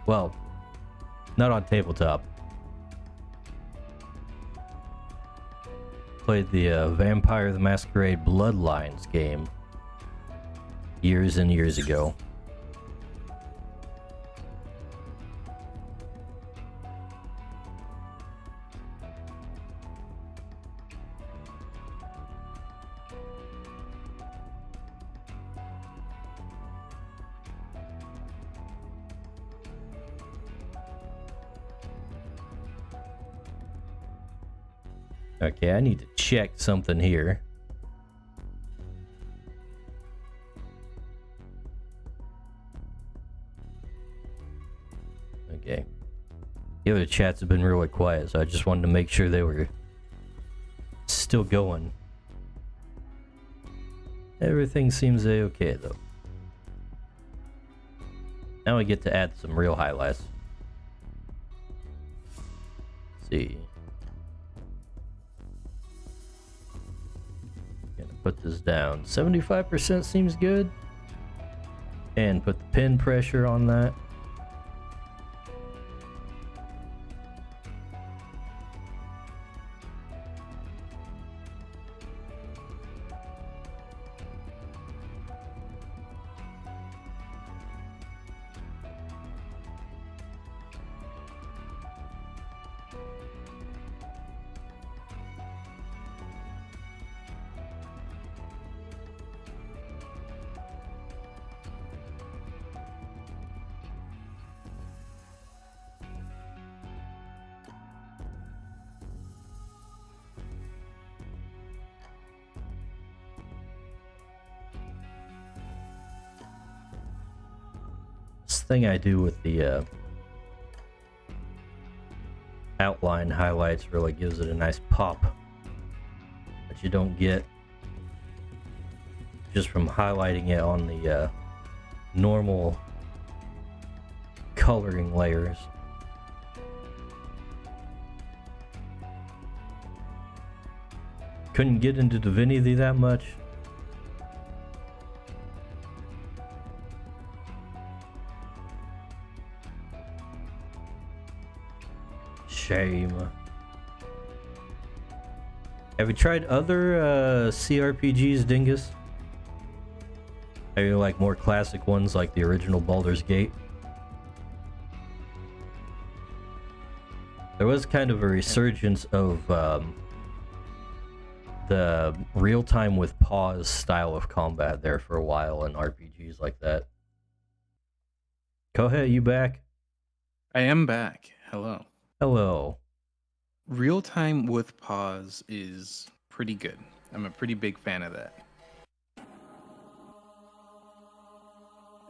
Well, not on tabletop. Played the Vampire the Masquerade Bloodlines game years and years ago. Okay, I need to check something here. Okay. The other chats have been really quiet, so I just wanted to make sure they were still going. Everything seems a-okay though. Now we get to add some real highlights. Let's see. Gonna put this down. 75% seems good. And put the pin pressure on that. Thing I do with the outline highlights really gives it a nice pop that you don't get just from highlighting it on the normal coloring layers. Couldn't get into Divinity that much. Shame. Have you tried other CRPGs, Dingus? Have you like more classic ones like the original Baldur's Gate? There was kind of a resurgence of the real-time with pause style of combat there for a while in RPGs like that. Kohei, you back? I am back. Hello. Hello. Real time with pause is pretty good. I'm a pretty big fan of that.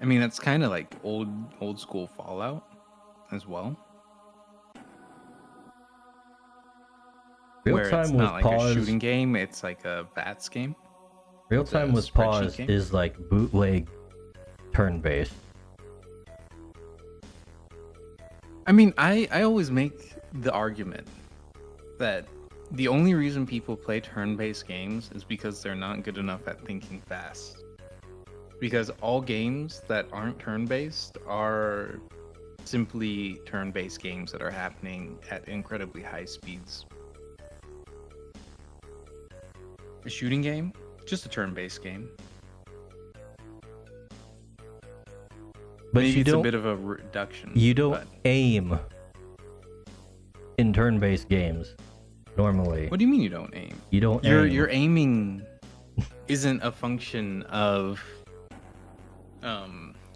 I mean, that's kind of like old school Fallout as well. Real Where time it's with not like pause. a shooting game, it's like a VATS game. Real It's time a with spreadsheet pause game. is like bootleg turn-based. I mean, I always make the argument that the only reason people play turn-based games is because they're not good enough at thinking fast. Because all games that aren't turn-based are simply turn-based games that are happening at incredibly high speeds. A shooting game, just a turn-based game. But Maybe you it's a don't. bit of a reduction. You don't but- aim in turn-based games normally. What do you mean you don't aim? You don't Your aim. your aiming isn't a function of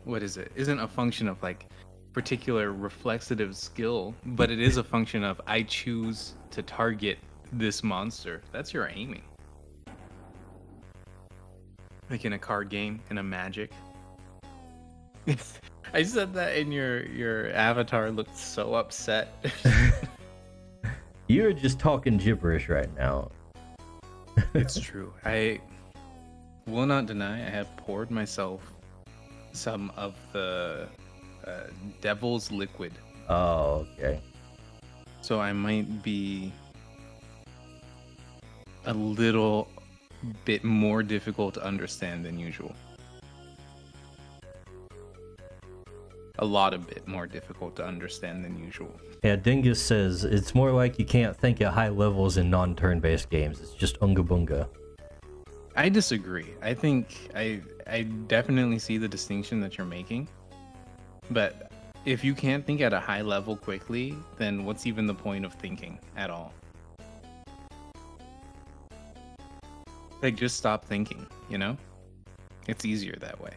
what is it? Isn't a function of like particular reflexive skill, but it is a function of I choose to target this monster. That's your aiming. Like in a card game, in a Magic. I said that and your avatar looked so upset. You're just talking gibberish right now. It's true. I will not deny I have poured myself some of the devil's liquid. Oh, okay. So I might be a little bit more difficult to understand than usual. A lot of bit more difficult to understand than usual. Yeah, Dingus says it's more like you can't think at high levels in non-turn-based games. It's just unga bunga. I disagree. I think I definitely see the distinction that you're making. But if you can't think at a high level quickly, then what's even the point of thinking at all? Like, just stop thinking, you know? It's easier that way.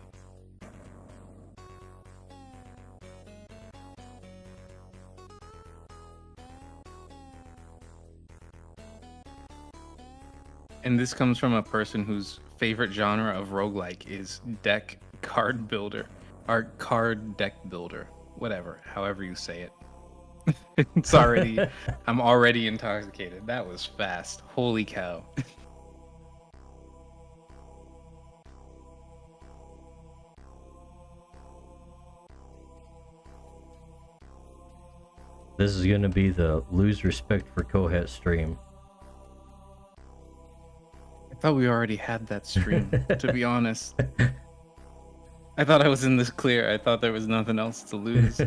And this comes from a person whose favorite genre of roguelike is deck card builder. Or card deck builder. Whatever. However you say it. It's already... I'm already intoxicated. That was fast. Holy cow. This is gonna be the lose respect for Kohet stream. I thought we already had that stream, to be honest. I thought I was in this clear. I thought there was nothing else to lose.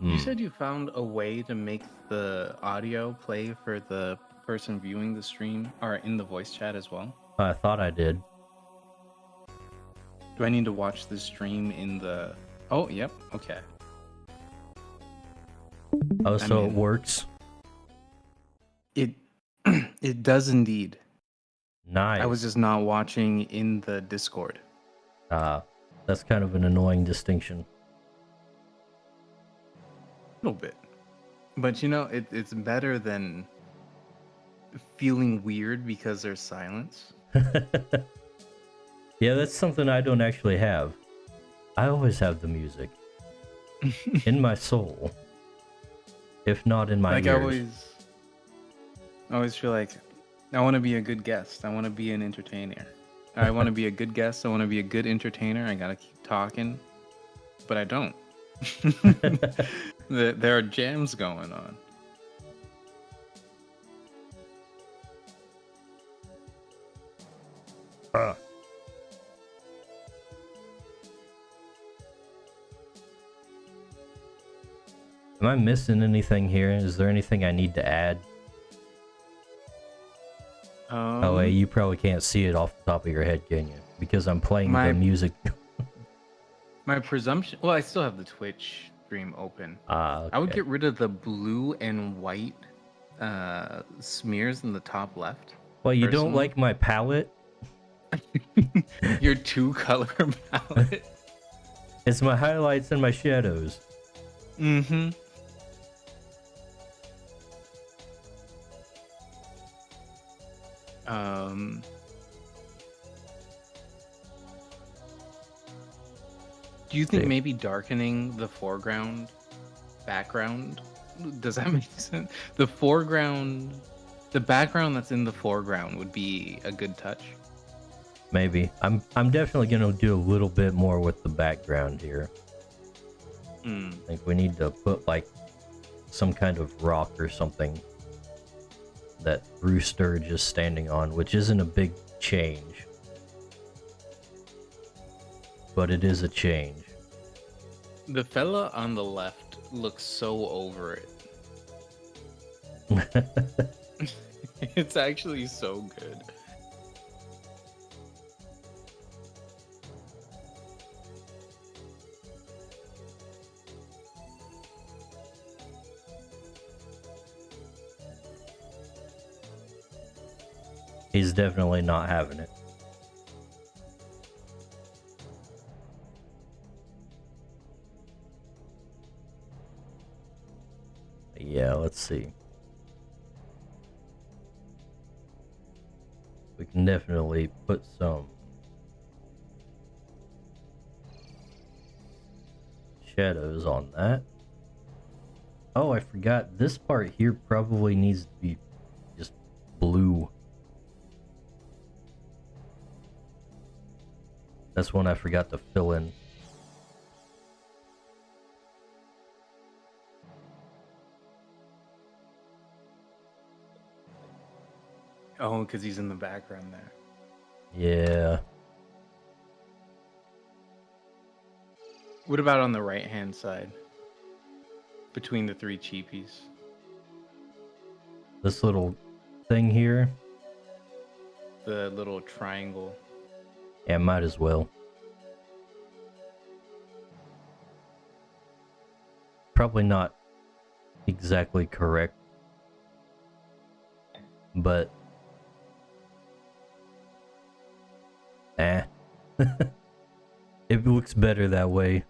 You said you found a way to make the audio play for the person viewing the stream, or in the voice chat as well? I thought I did. Do I need to watch the stream in the... Oh, yep, okay. Oh, so it works? It it does indeed. Nice. I was just not watching in the Discord. That's kind of an annoying distinction. A little bit. But you know, it's better than feeling weird because there's silence. Yeah, that's something I don't actually have. I always have the music. In my soul. If not in my like ears. I always feel like I want to be a good guest. I want to be an entertainer. I want to be a good guest. I want to be a good entertainer. I gotta keep talking. But I don't. There are jams going on. Am I missing anything here? Is there anything I need to add? Oh, wait, you probably can't see it off the top of your head, can you? Because I'm playing the music. My presumption... Well, I still have the Twitch stream open. Okay. I would get rid of the blue and white smears in the top left. Well, you don't like my palette? Your two-color palette? It's my highlights and my shadows. Mm-hmm. Do you think maybe darkening the background, does that make sense? The background that's in the foreground would be a good touch. Maybe. I'm definitely gonna do a little bit more with the background here. I think we need to put like some kind of rock or something that Bruce Sturge is standing on, which isn't a big change. But it is a change. The fella on the left looks so over it. It's actually so good. He's definitely not having it. Yeah, let's see. We can definitely put some shadows on that. Oh, I forgot. This part here probably needs to be just blue. That's one I forgot to fill in. Oh, because he's in the background there. Yeah. What about on the right-hand side? Between the three cheapies? This little thing here. The little triangle. Yeah, might as well. Probably not exactly correct, but it looks better that way.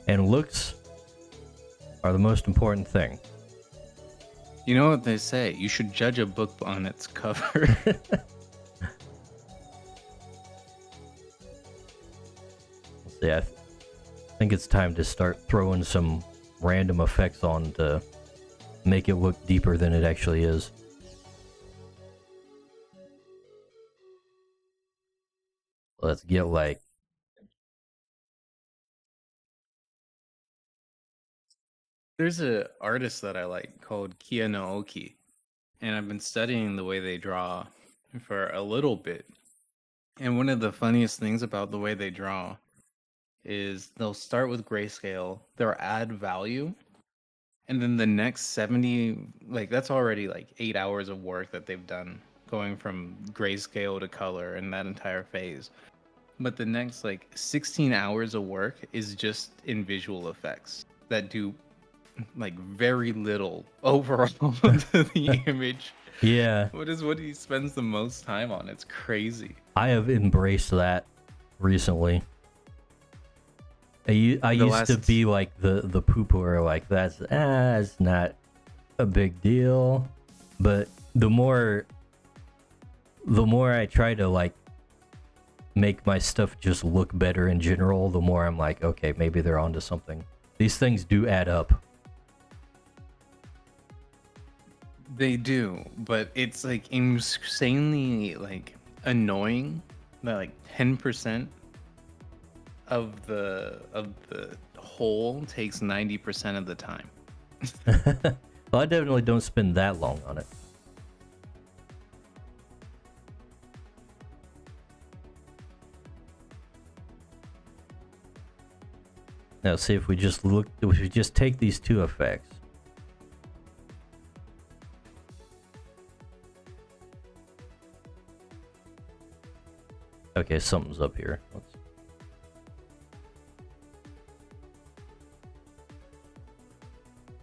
And looks are the most important thing. You know what they say? You should judge a book on its cover. See, I think it's time to start throwing some random effects on to make it look deeper than it actually is. Let's get like... There's a artist that I like called Kia Naoki, and I've been studying the way they draw for a little bit. And one of the funniest things about the way they draw is they'll start with grayscale, they'll add value, and then the next 70, like that's already like 8 hours of work that they've done going from grayscale to color and that entire phase. But the next like 16 hours of work is just in visual effects that do like very little overall to the image. Yeah. What he spends the most time on? It's crazy. I have embraced that recently. I used to be like the poo-pooer, like it's not a big deal. But the more I try to like make my stuff just look better in general, the more I'm like, okay, maybe they're onto something. These things do add up. They do, but it's like insanely like annoying that like 10% of the whole takes 90% of the time. Well, I definitely don't spend that long on it. Now see if we just take these two effects. Okay, something's up here.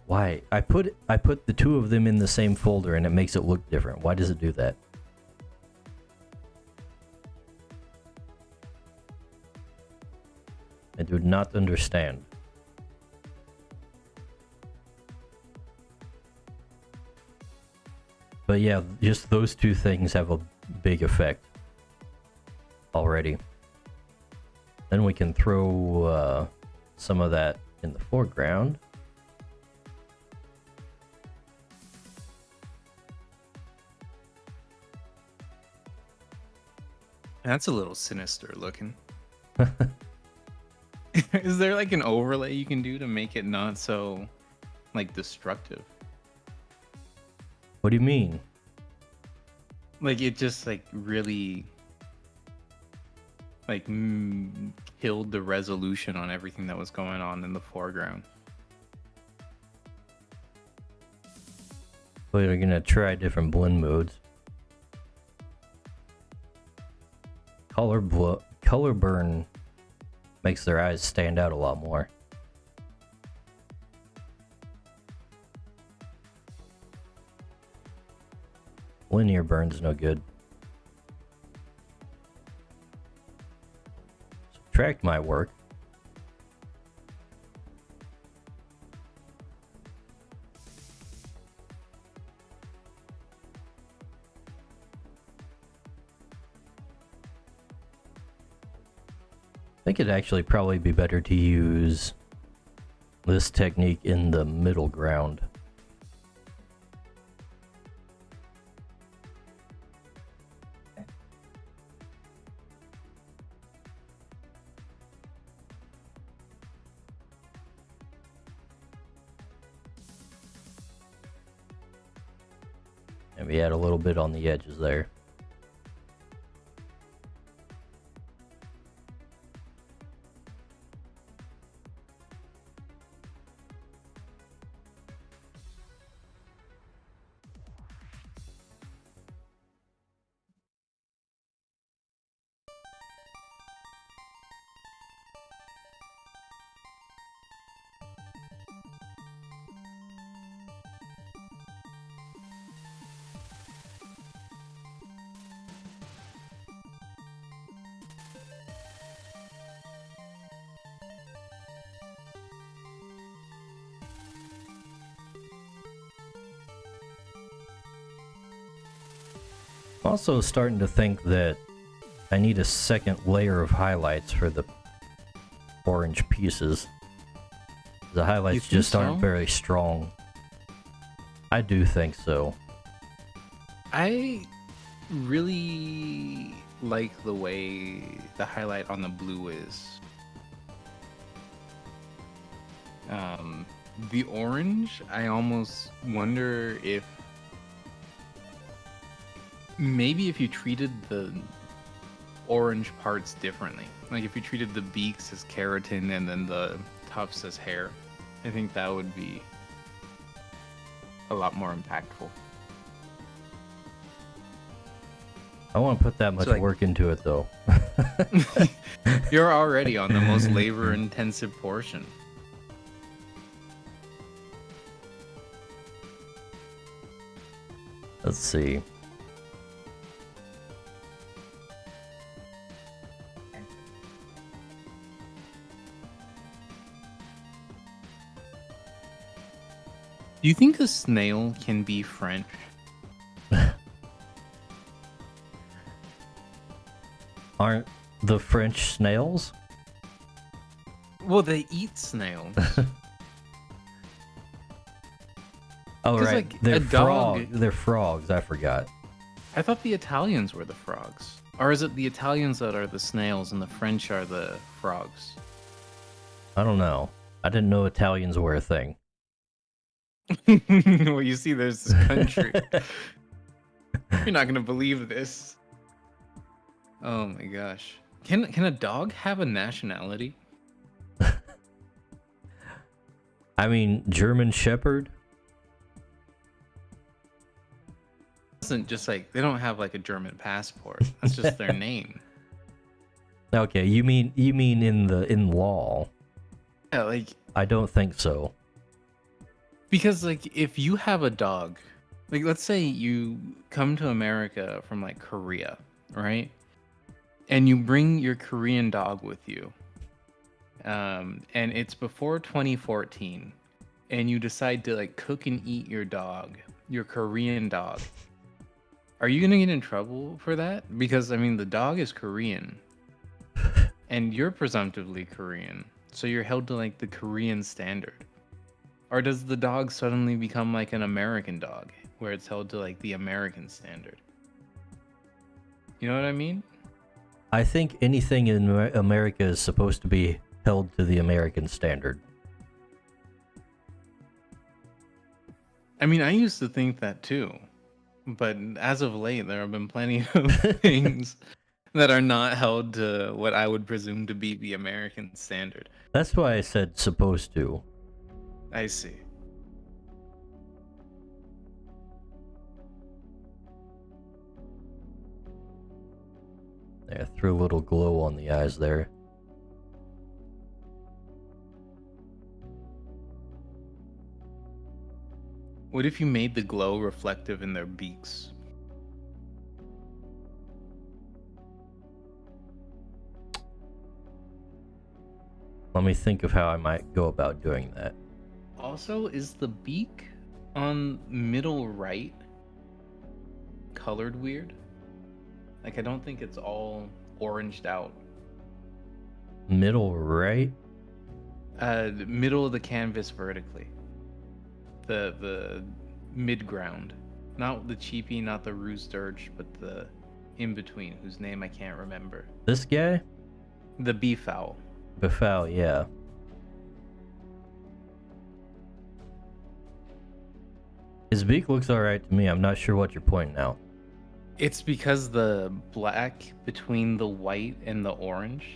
Why? I put the two of them in the same folder and it makes it look different. Why does it do that? I do not understand. But yeah, just those two things have a big effect already. Then we can throw some of that in the foreground. That's a little sinister looking. Is there like an overlay you can do to make it not so like destructive? What do you mean? Like it just like really like killed the resolution on everything that was going on in the foreground. We're gonna try different blend modes. Color burn makes their eyes stand out a lot more. Linear burn's no good. Subtract might work. I think it'd actually probably be better to use this technique in the middle ground. Maybe add a little bit on the edges there. Also starting to think that I need a second layer of highlights for the orange pieces. The highlights think just aren't so? very strong. I do think so. I really like the way the highlight on the blue is. The orange, I almost wonder if maybe if you treated the orange parts differently. Like if you treated the beaks as keratin and then the tufts as hair, I think that would be a lot more impactful. I want to put that much like- work into it though. You're already on the most labor-intensive portion. Let's see. Do you think a snail can be French? Aren't the French snails? Well, they eat snails. Oh 'Cause, right, like, they're a dog- frogs. They're frogs. I forgot. I thought the Italians were the frogs. Or is it the Italians that are the snails and the French are the frogs? I don't know. I didn't know Italians were a thing. Well, you see, there's this country. You're not gonna believe this. Oh my gosh. Can a dog have a nationality? I mean, German Shepherd. Isn't just like they don't have like a German passport. That's just their name. Okay, you mean in law? Yeah, like I don't think so. because like if you have a dog, like let's say you come to America from like Korea, right? And you bring your Korean dog with you. And it's before 2014 and you decide to like cook and eat your dog, your Korean dog. Are you gonna get in trouble for that? Because I mean the dog is Korean and you're presumptively Korean, so you're held to like the Korean standard. Or does the dog suddenly become like an American dog where it's held to like the American standard? You know what I mean? I think anything in America is supposed to be held to the American standard. I mean, I used to think that too. But as of late, there have been plenty of things that are not held to what I would presume to be the American standard. That's why I said supposed to. I see. Yeah, threw a little glow on the eyes there. What if you made the glow reflective in their beaks? Let me think of how I might go about doing that. Also, is the beak on middle right colored weird? Like, I don't think it's all oranged out. Middle right? Middle of the canvas vertically. The mid ground. Not the cheapie, not the ruse dirge, but the in between, whose name I can't remember. This guy? The beefowl. Befoul, yeah. His beak looks alright to me. I'm not sure what you're pointing out. It's because the black between the white and the orange,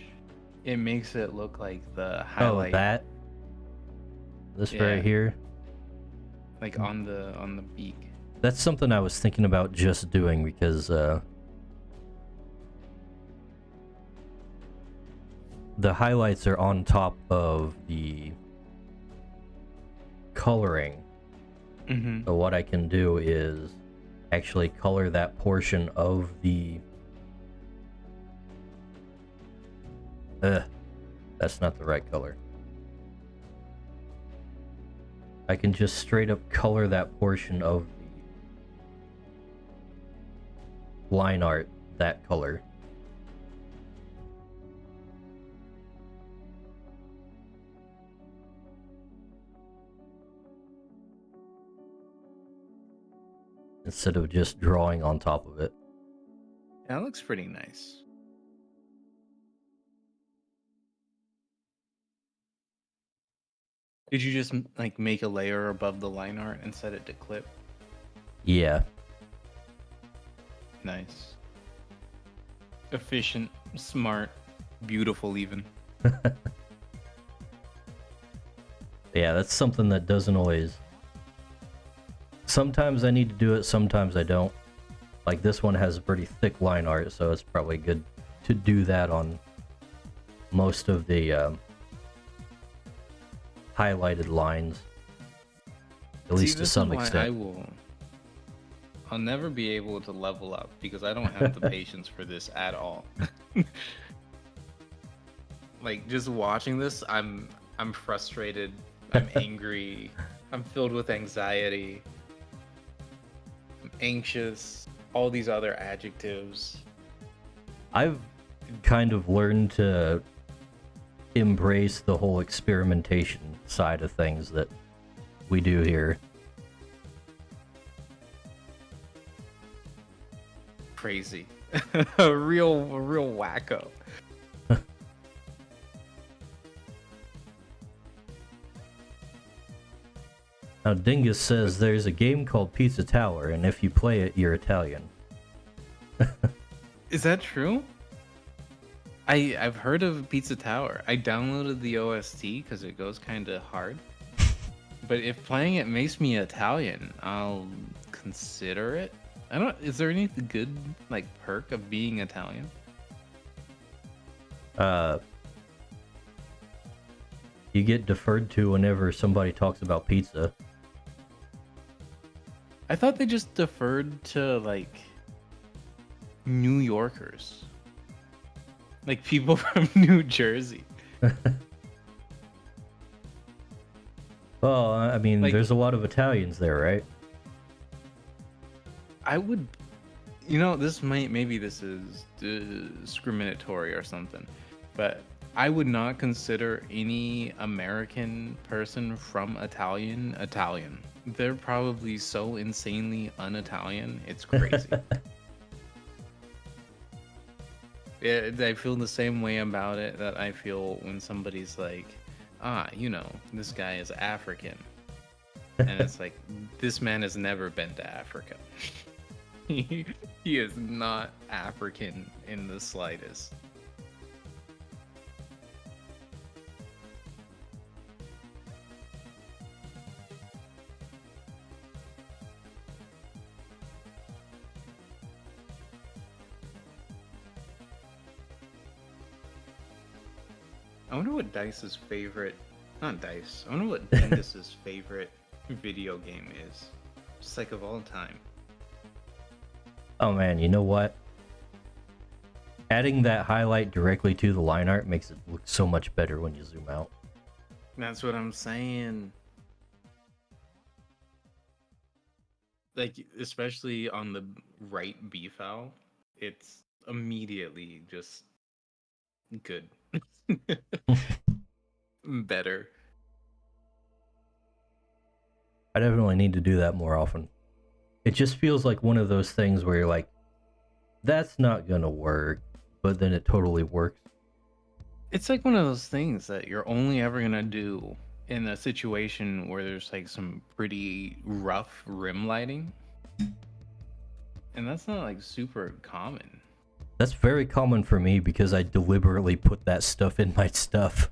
it makes it look like the highlight. Oh, that? This Yeah. right here? Like on the beak. That's something I was thinking about just doing because the highlights are on top of the coloring. Mm-hmm. So what I can do is actually color that portion of the that's not the right color. I can just straight up color that portion of line art that color. Instead of just drawing on top of it. That looks pretty nice. Did you just like make a layer above the line art and set it to clip? Yeah. Nice. Efficient, smart, beautiful even. Yeah, that's something that doesn't always... Sometimes I need to do it, sometimes I don't. Like this one has pretty thick line art, so it's probably good to do that on most of the highlighted lines. At least to some extent. I'll never be able to level up because I don't have the patience for this at all. Like just watching this, I'm frustrated, I'm angry, I'm filled with anxiety, I'm anxious, all these other adjectives. I've kind of learned to embrace the whole experimentation side of things that we do here. Crazy. a real wacko. Now Dingus says there's a game called Pizza Tower, and if you play it, you're Italian. Is that true? I've heard of Pizza Tower. I downloaded the OST because it goes kind of hard. But if playing it makes me Italian, I'll consider it. Is there any good like perk of being Italian? You get deferred to whenever somebody talks about pizza. I thought they just deferred to like New Yorkers. Like people from New Jersey. Well, I mean, Like- there's a lot of Italians there, right? I would, maybe this is discriminatory or something, but I would not consider any American person from Italian. They're probably so insanely un-Italian, it's crazy. Yeah, I feel the same way about it that I feel when somebody's like, this guy is African. And it's like, this man has never been to Africa. He is not African in the slightest. I wonder what Dingus's favorite video game is. Just like of all time. Oh man, you know what? Adding that highlight directly to the line art makes it look so much better when you zoom out. That's what I'm saying. Like, especially on the right B file, it's immediately just good. Better. I definitely need to do that more often. It just feels like one of those things where you're like, that's not gonna work, but then it totally works. It's like one of those things that you're only ever gonna do in a situation where there's like some pretty rough rim lighting. And that's not like super common. That's very common for me because I deliberately put that stuff in my stuff.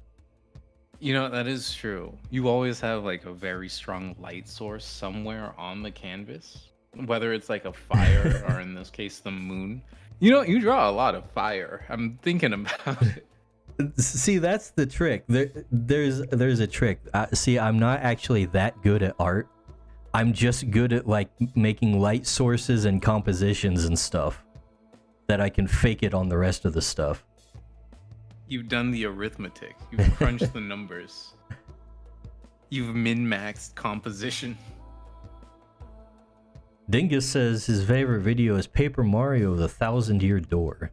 That is true. You always have like a very strong light source somewhere on the canvas. Whether it's like a fire or in this case the moon. You draw a lot of fire. I'm thinking about it. See, that's the trick. There's a trick. See, I'm not actually that good at art. I'm just good at like making light sources and compositions and stuff that I can fake it on the rest of the stuff. You've done the arithmetic. You've crunched the numbers. You've min-maxed composition. Dingus says his favorite video is Paper Mario: The 1,000-Year Door.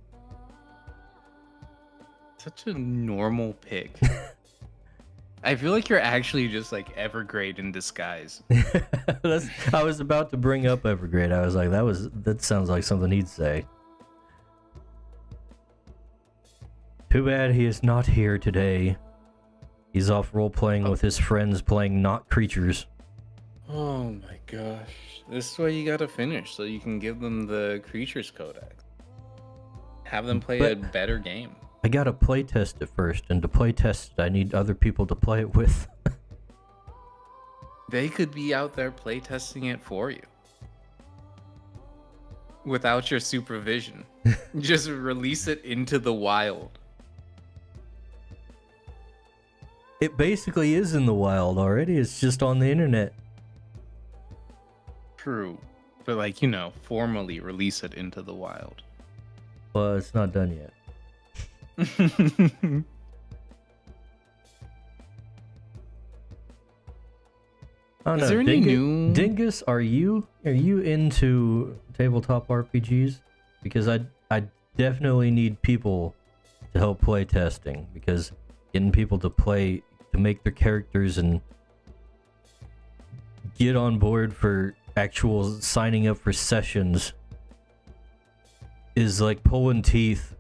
Such a normal pick. I feel like you're actually just like Evergrade in disguise. I was about to bring up Evergrade. I was like, that sounds like something he'd say. Too bad he is not here today. He's off role-playing with his friends playing Not Creatures. Oh my gosh. This is why you gotta finish, so you can give them the Creatures Codex. Have them play a better game. I gotta playtest it first, and to playtest it, I need other people to play it with. They could be out there playtesting it for you. Without your supervision. Just release it into the wild. It basically is in the wild already, it's just on the internet. True. But like, formally release it into the wild. Well, it's not done yet. I don't Is know. there any new Dingus, are you into tabletop RPGs? Because I definitely need people to help play testing, because getting people to play, to make their characters and get on board for actual signing up for sessions is like pulling teeth.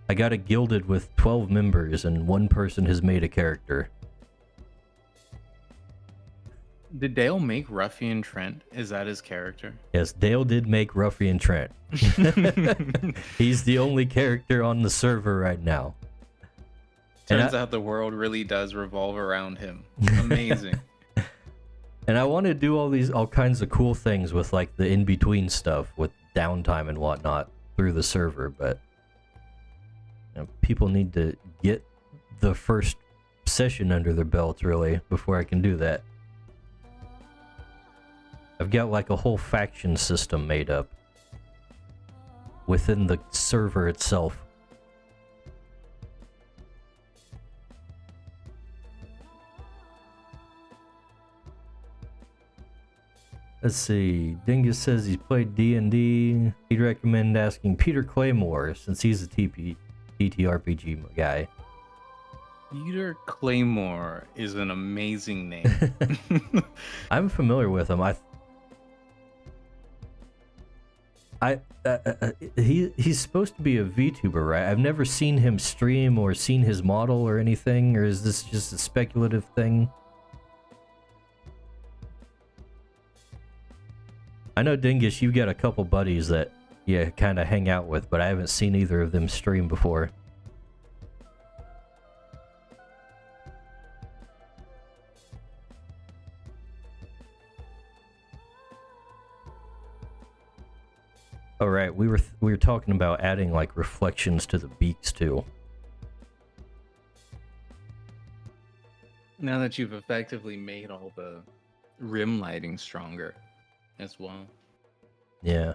I got it guilded with 12 members and one person has made a character. Did Dale make Ruffian Trent? Is that his character? Yes, Dale did make Ruffian Trent. He's the only character on the server right now. Turns out the world really does revolve around him. Amazing. And I want to do all kinds of cool things with like the in-between stuff with downtime and whatnot through the server, but people need to get the first session under their belts really before I can do that. I've got like a whole faction system made up within the server itself. Let's see. Dingus says he's played D&D. He'd recommend asking Peter Claymore since he's a TTRPG guy. Peter Claymore is an amazing name. I'm familiar with him. He's supposed to be a VTuber, right? I've never seen him stream or seen his model or anything, or is this just a speculative thing? I know, Dingus, you've got a couple buddies that you kind of hang out with, but I haven't seen either of them stream before. All right, we were talking about adding like reflections to the beaks too. Now that you've effectively made all the rim lighting stronger as well. Yeah.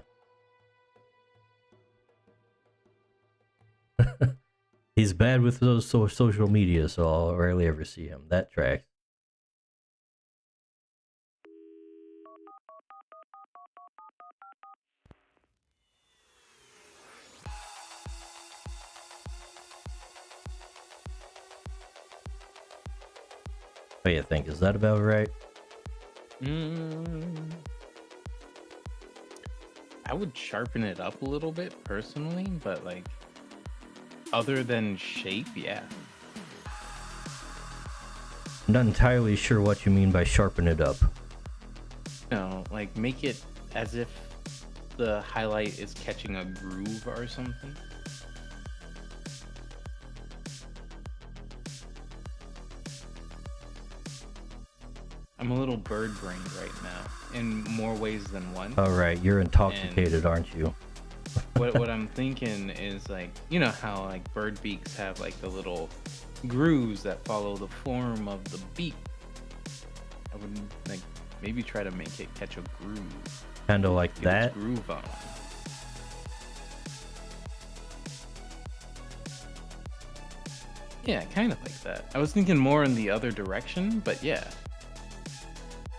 He's bad with those social media, so I'll rarely ever see him. That tracks. What do you think? Is that about right? I would sharpen it up a little bit personally, but like other than shape, yeah. I'm not entirely sure what you mean by sharpen it up. No, like make it as if the highlight is catching a groove or something. I'm a little bird-brained right now, in more ways than one. All right, you're intoxicated, aren't you? What I'm thinking is like, you know how like bird beaks have like the little grooves that follow the form of the beak. I would like maybe try to make it catch a groove. Kind of like Get that. its groove on. Yeah, kind of like that. I was thinking more in the other direction, but yeah.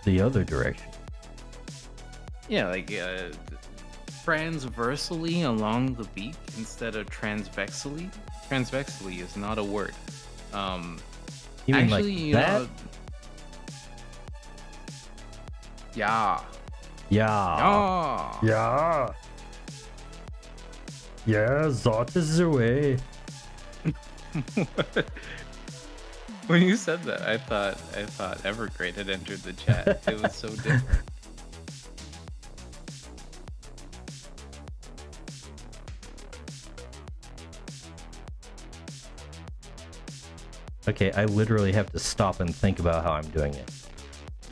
the other direction. Yeah, like transversally along the beak instead of transvexally. Transvexally is not a word. You mean Actually, like you that? know, yeah. Yeah. Yeah. Yeah. Yeah, that is the way. When you said that, I thought Evergrade had entered the chat. It was so different. Okay, I literally have to stop and think about how I'm doing it.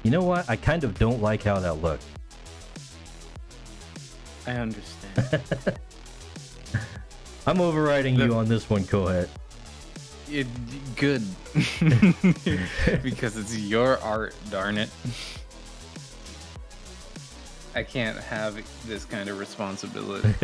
You know what? I kind of don't like how that looks. I understand. I'm overriding you on this one, Kohet. Good. Because it's your art, darn it. I can't have this kind of responsibility.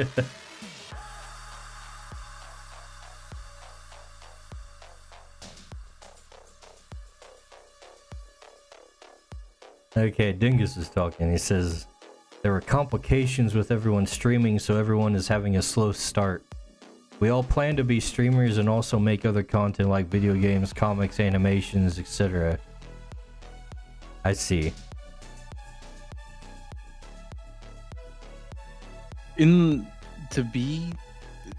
Okay, Dingus is talking. He says there were complications with everyone streaming, so everyone is having a slow start. We all plan to be streamers and also make other content like video games, comics, animations, etc. I see. To be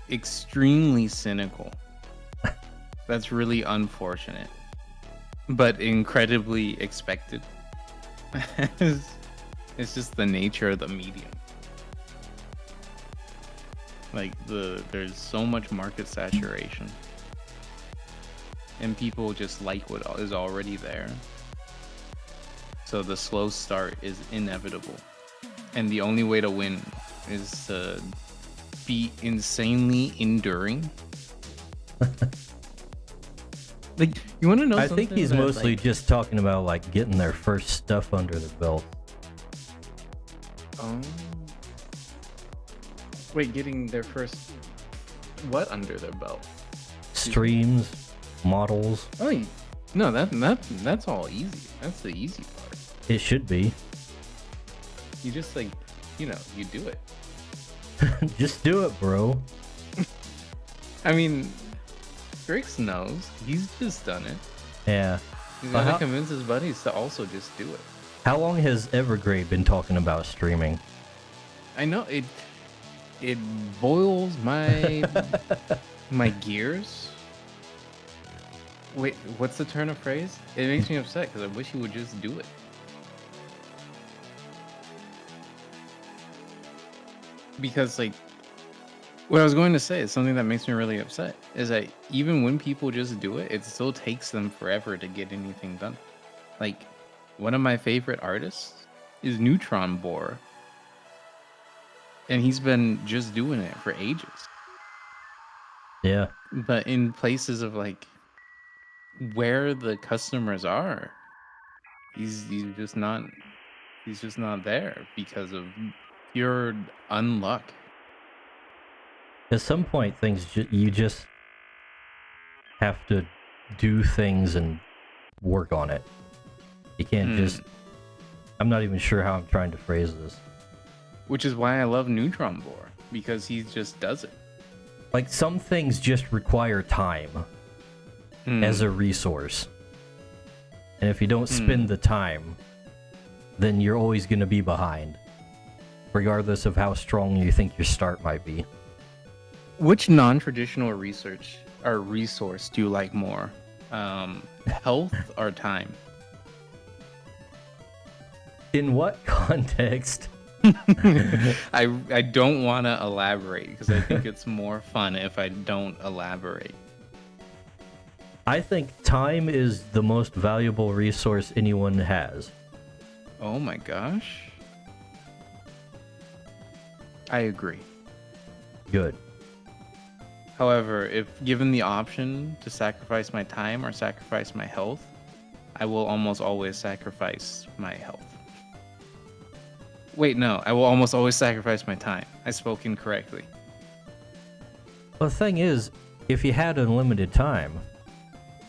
extremely cynical, that's really unfortunate, but incredibly expected. It's just the nature of the medium. Like there's so much market saturation, and people just like what is already there. So the slow start is inevitable, and the only way to win is to be insanely enduring. Like, you want to know? I think he's mostly just talking about like getting their first stuff under the belt. Wait, getting their first what under their belt? Streams, models. Oh, no, that's all easy. That's the easy part. It should be. You just like, you do it. Just do it, bro. I mean, Strix knows. He's just done it. Yeah. He's got to convince his buddies to also just do it. How long has Evergrade been talking about streaming? I know it boils my my gears. Wait, what's the turn of phrase? It makes me upset because I wish he would just do it. Because like, what I was going to say is something that makes me really upset is that even when people just do it, it still takes them forever to get anything done. Like, one of my favorite artists is Neutron Boar, and he's been just doing it for ages. Yeah. But in places of like where the customers are, he's just not there because of pure unluck. At some point, you just have to do things and work on it. You can't just... I'm not even sure how I'm trying to phrase this. Which is why I love Neutron Boar, because he just does it. Like, some things just require time as a resource. And if you don't spend the time, then you're always going to be behind, regardless of how strong you think your start might be. Which non-traditional resource do you like more? Health or time? In what context? I don't want to elaborate because I think it's more fun if I don't elaborate. I think time is the most valuable resource anyone has. Oh my gosh. I agree. Good. However, if given the option to sacrifice my time or sacrifice my health, I will almost always sacrifice my health. Wait, no, I will almost always sacrifice my time. I spoke incorrectly. Well, the thing is, if you had unlimited time,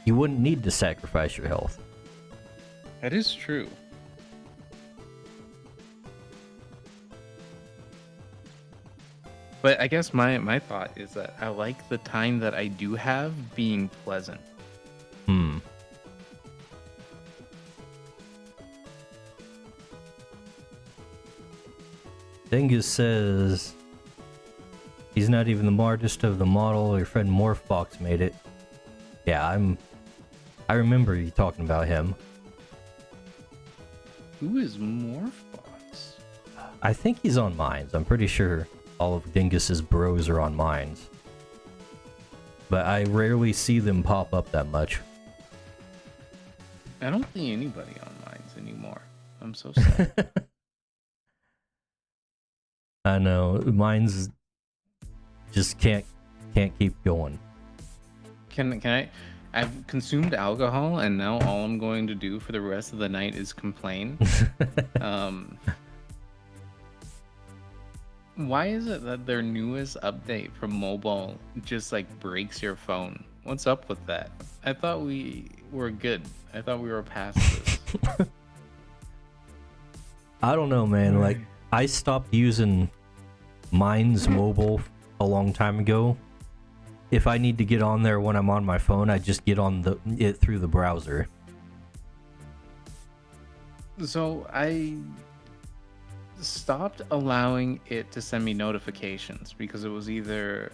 you wouldn't need to sacrifice your health. That is true. But I guess my thought is that I like the time that I do have being pleasant. Hmm. Dingus says he's not even the artist of the model. Your friend Morphbox made it. Yeah, I remember you talking about him. Who is Morphbox? I think he's on Mines. I'm pretty sure all of Dingus's bros are on Mines. But I rarely see them pop up that much. I don't see anybody on Mines anymore. I'm so sad. I know, Mines just can't keep going. Can I? I've consumed alcohol, and now all I'm going to do for the rest of the night is complain. Why is it that their newest update from mobile just like breaks your phone? What's up with that? I thought we were good. I thought we were past this. I don't know, man. Like, I stopped using Mines Mobile a long time ago. If I need to get on there when I'm on my phone, I just get on it through the browser. So I stopped allowing it to send me notifications because it was either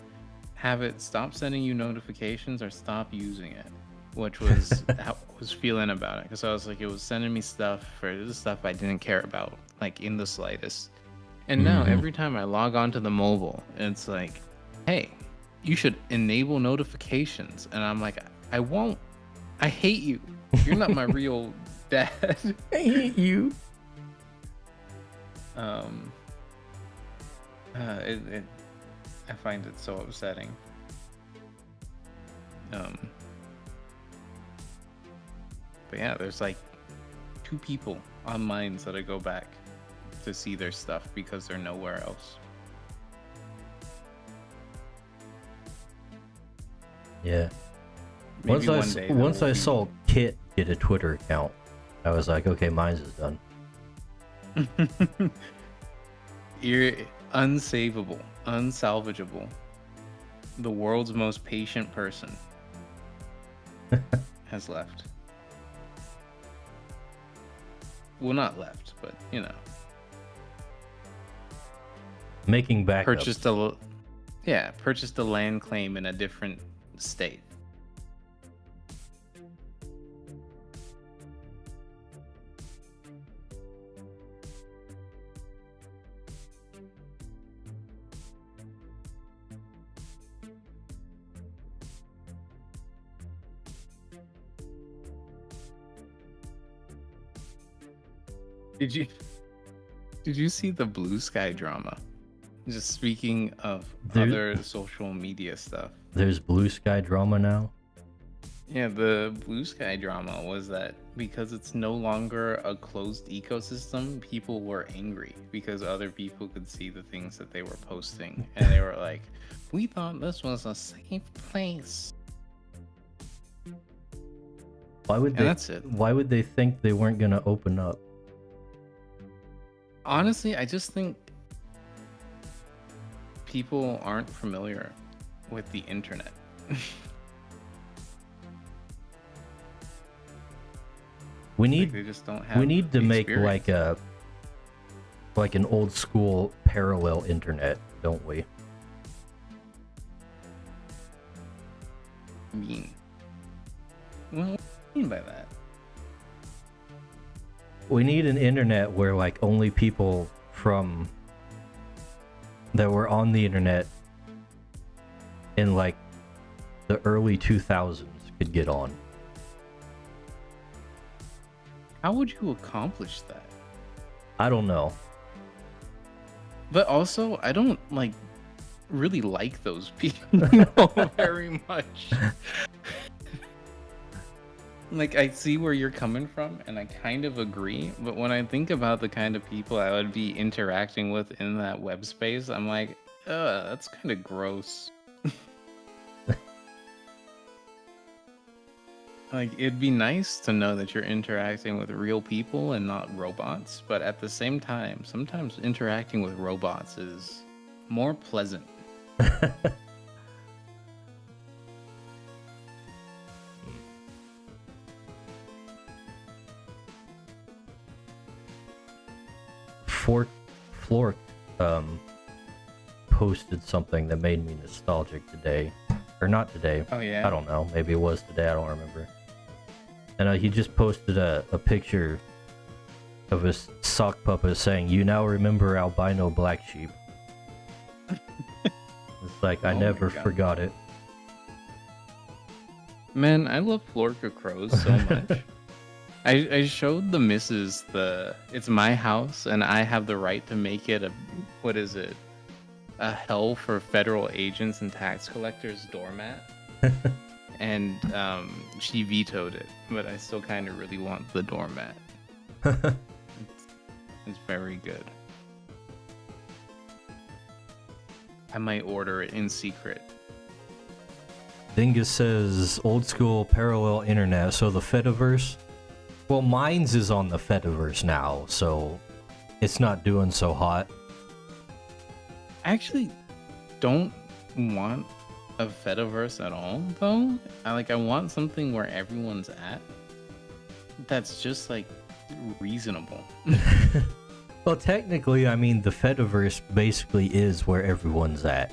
have it stop sending you notifications or stop using it, which was how I was feeling about it, because I was like, it was sending me stuff for the stuff I didn't care about, like in the slightest. And now every time I log on to the mobile, it's like, hey, you should enable notifications. And I'm like, I won't. I hate you. You're not my real dad. I hate you. I find it so upsetting. But yeah, there's like 2 people on Mines that I go back to see their stuff because they're nowhere else. Yeah. Maybe Once I saw Kit get a Twitter account, I was like, okay, Mines is done. You're unsavable, unsalvageable. The world's most patient person has left. Well, not left, but you know, Making backups. purchased a land claim in a different state. Did you see the Blue Sky drama? Just speaking of other social media stuff. There's Blue Sky drama now? Yeah, the Blue Sky drama was that because it's no longer a closed ecosystem, people were angry because other people could see the things that they were posting. And they were like, we thought this was a safe place. That's it. Why would they think they weren't gonna open up? Honestly, I just think people aren't familiar with the internet. We need they just don't have we need to make experience. like an old school parallel internet, don't we? I mean, well, what do you mean by that? We need an internet where like only people from that were on the internet in like the early 2000s could get on. How would you accomplish that? I don't know. But also, I don't really like those people very much. Like, I see where you're coming from, and I kind of agree. But when I think about the kind of people I would be interacting with in that web space, I'm like, ugh, that's kind of gross. Like, it'd be nice to know that you're interacting with real people and not robots. But at the same time, sometimes interacting with robots is more pleasant Flork posted something that made me nostalgic today. Or not today. Oh, yeah? I don't know. Maybe it was today. I don't remember. And he just posted a picture of a sock puppet saying, "You now remember albino black sheep." It's like, I Oh never my God. forgot it. Man, I love Florka Crows so much. I showed the missus it's my house and I have the right to make it what is it? A hell for federal agents and tax collectors doormat. And she vetoed it, but I still kind of really want the doormat. It's very good. I might order it in secret. Dingus says, old school parallel internet, so the Fediverse? Well, Mines is on the Fediverse now, so it's not doing so hot. I actually don't want a Fediverse at all, though. I want something where everyone's at. That's just like reasonable. Well, technically, I mean, the Fediverse basically is where everyone's at.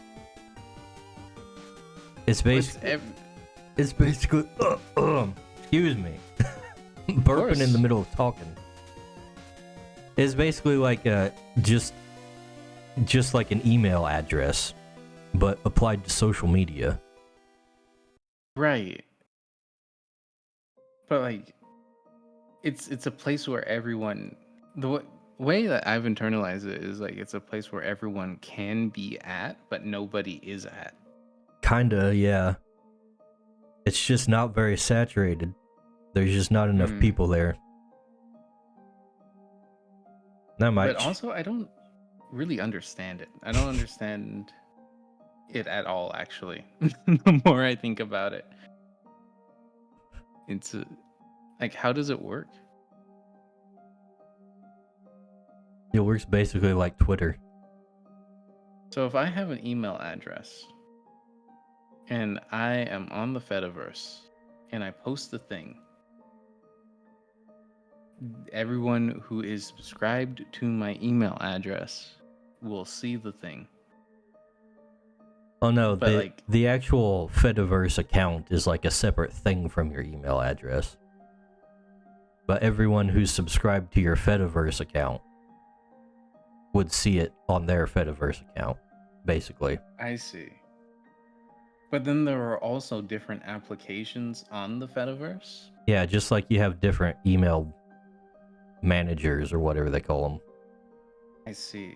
It's basically... It's basically... excuse me. Burping in the middle of talking. It's basically like just like an email address, but applied to social media. Right. But like, it's a place where everyone... The way that I've internalized it is like it's a place where everyone can be at, but nobody is at. Kinda, yeah. It's just not very saturated. There's just not enough people there. That might. But also, I don't really understand it. I don't understand it at all, actually. The more I think about it, it's like, how does it work? It works basically like Twitter. So if I have an email address and I am on the Fediverse and I post the thing, everyone who is subscribed to my email address will see the thing. Oh no, But the actual Fediverse account is like a separate thing from your email address. But everyone who's subscribed to your Fediverse account would see it on their Fediverse account, basically. I see. But then there are also different applications on the Fediverse? Yeah, just like you have different email managers or whatever they call them. I see.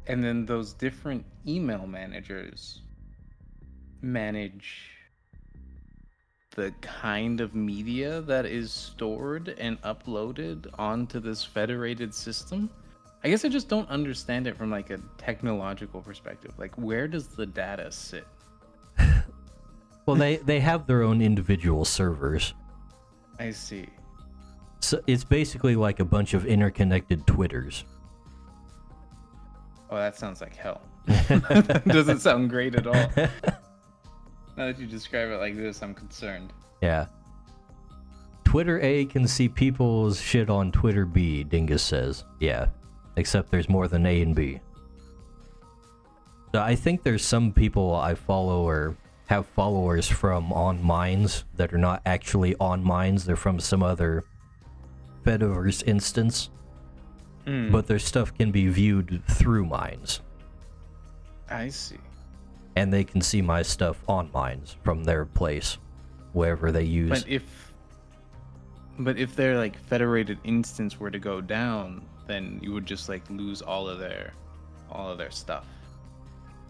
And then those different email managers manage the kind of media that is stored and uploaded onto this federated system. I guess I just don't understand it from like a technological perspective. Like, where does the data sit? Well, they have their own individual servers. I see. So it's basically like a bunch of interconnected Twitters. Oh, that sounds like hell. That doesn't sound great at all. Now that you describe it like this, I'm concerned. Yeah. Twitter A can see people's shit on Twitter B, Dingus says. Yeah. Except there's more than A and B. So I think there's some people I follow or have followers from on Mines that are not actually on Mines. They're from some other Fediverse instance. But their stuff can be viewed through Mines. I see. And they can see my stuff on Mines from their place, wherever they use. But if their like federated instance were to go down, then you would just like lose all of their stuff,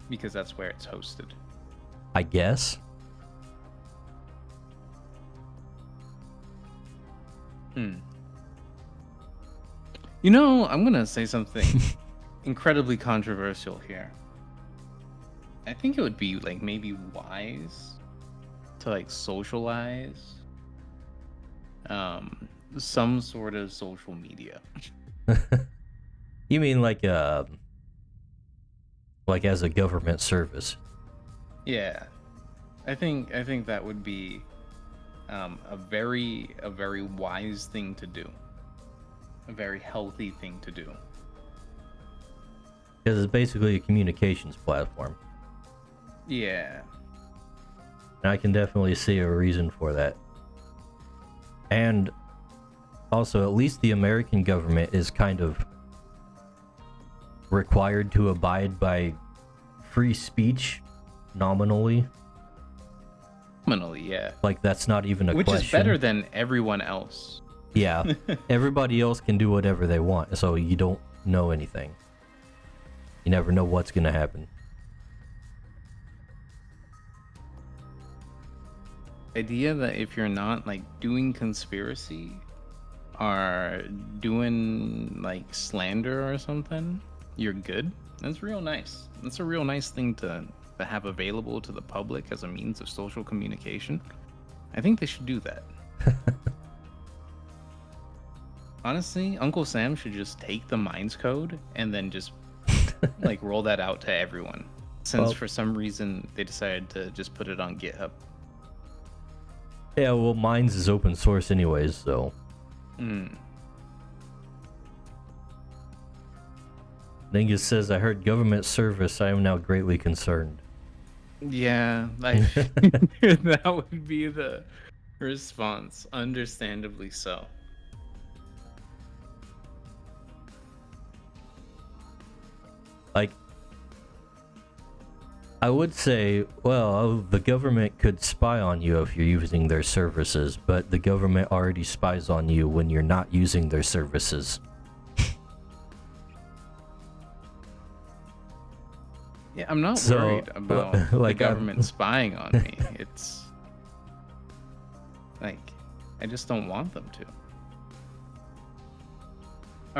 because that's where it's hosted. I guess. You know, I'm gonna say something incredibly controversial here. I think it would be like maybe wise to like socialize some sort of social media. You mean like like as a government service. Yeah, I think that would be a very wise thing to do, a very healthy thing to do. Because it's basically a communications platform. Yeah. And I can definitely see a reason for that. And also, at least the American government is kind of required to abide by free speech nominally. Nominally, yeah. Like, that's not even a Which question. is better than everyone else. Yeah. Everybody else can do whatever they want, so you don't know anything. You never know what's gonna happen. Idea that if you're not like doing conspiracy or doing like slander or something, you're good. That's real nice. That's a real nice thing to have available to the public as a means of social communication. I think they should do that. Honestly, Uncle Sam should just take the Minds code and then just like roll that out to everyone. Since Well, for some reason they decided to just put it on GitHub. yeah, well, Minds is open source anyways, so. Dingus says, I heard government service. I am now greatly concerned. Yeah, that would be the response. Understandably so. Like, I would say, well, the government could spy on you if you're using their services, but the government already spies on you when you're not using their services. Yeah, I'm not So, worried about like, the government spying on me. It's like, I just don't want them to.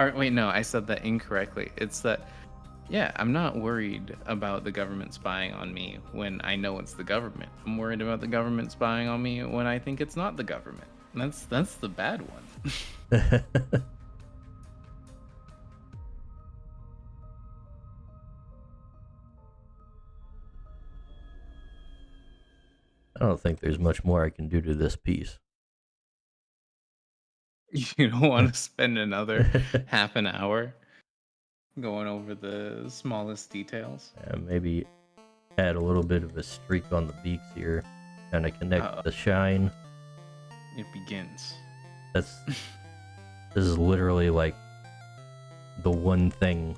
Or wait, no, I said that incorrectly. It's that, yeah, I'm not worried about the government spying on me when I know it's the government. I'm worried about the government spying on me when I think it's not the government. And that's the bad one. I don't think there's much more I can do to this piece. You don't want to spend another half an hour going over the smallest details. Maybe add a little bit of a streak on the beaks here. Kind of connect the shine. It begins. This is literally like the one thing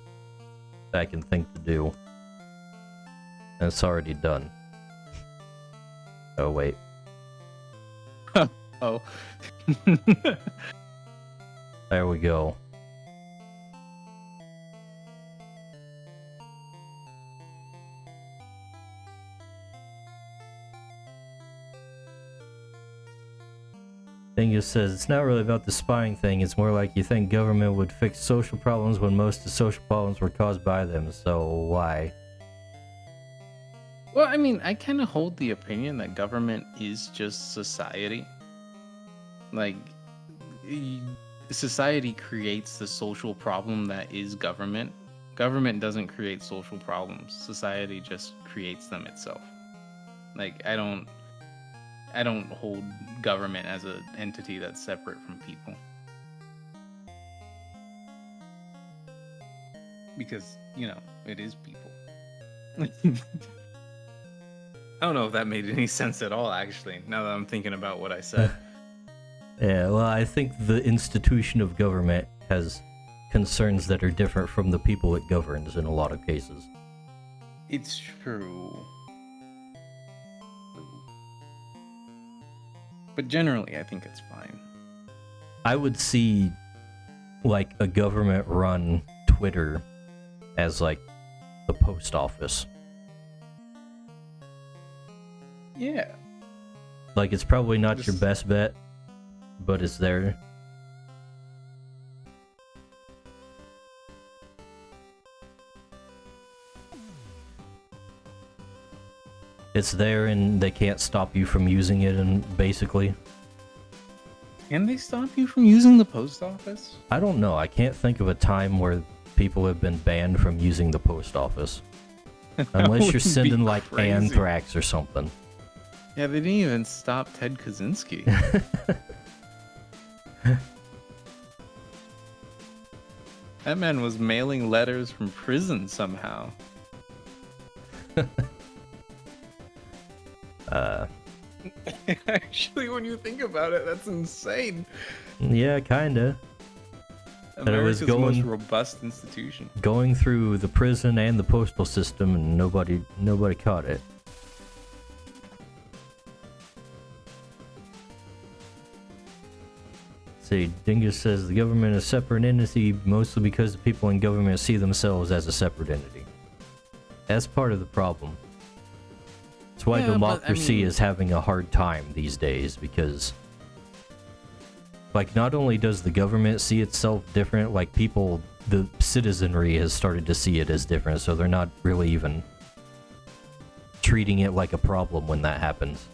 that I can think to do. And it's already done. Oh, wait. Oh. There we go. Dingus says, it's not really about the spying thing, it's more like you think government would fix social problems when most of the social problems were caused by them, so why? Well, I mean, I kind of hold the opinion that government is just society. Like, society creates the social problem that is government. Government doesn't create social problems. Society just creates them itself. Like, I don't hold government as an entity that's separate from people. Because, you know, it is people. I don't know if that made any sense at all, actually, now that I'm thinking about what I said. Yeah, well, I think the institution of government has concerns that are different from the people it governs in a lot of cases. It's true. But generally, I think it's fine. I would see, like, a government-run Twitter as, like, the post office. Yeah. Like, it's probably not your Just- best bet, but it's there. It's there and they can't stop you from using it, and basically. Can they stop you from using the post office? I don't know. I can't think of a time where people have been banned from using the post office. Unless you're would be sending like crazy. anthrax or something. Yeah, they didn't even stop Ted Kaczynski. That man was mailing letters from prison somehow. Actually, when you think about it, that's insane. Yeah, kinda. it was America's most going- robust institution. Going through the prison and the postal system, and nobody caught it. See, Dingus says the government is a separate entity mostly because the people in government see themselves as a separate entity. That's part of the problem. That's why Yeah, but, I democracy mean- is having a hard time these days, because like not only does the government see itself different, like people, the citizenry has started to see it as different, so they're not really even treating it like a problem when that happens.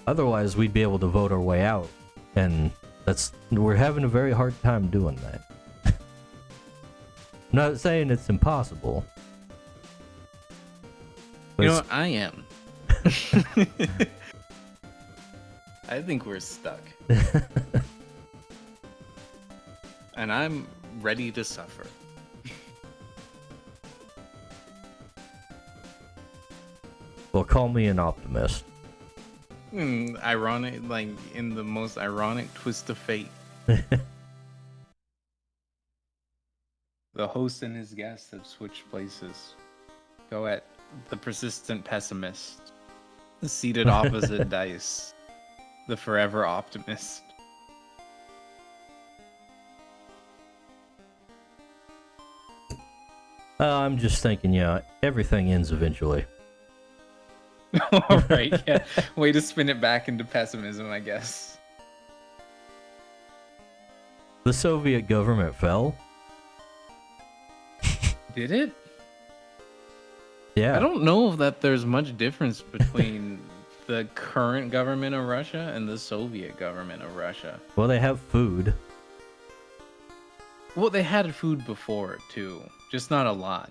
Otherwise, we'd be able to vote our way out, and we're having a very hard time doing that. I'm not saying it's impossible. But You know it's- what? I am. I think we're stuck. And I'm ready to suffer. well, call me an optimist. Ironic, like in the most ironic twist of fate. The host and his guest have switched places. Go at the persistent pessimist, the seated opposite dice, the forever optimist. I'm just thinking, yeah, everything ends eventually. All right, yeah. Way to spin it back into pessimism, I guess. The Soviet government fell. Did it? Yeah. I don't know that there's much difference between the current government of Russia and the Soviet government of Russia. Well, they have food. Well, they had food before too, just not a lot.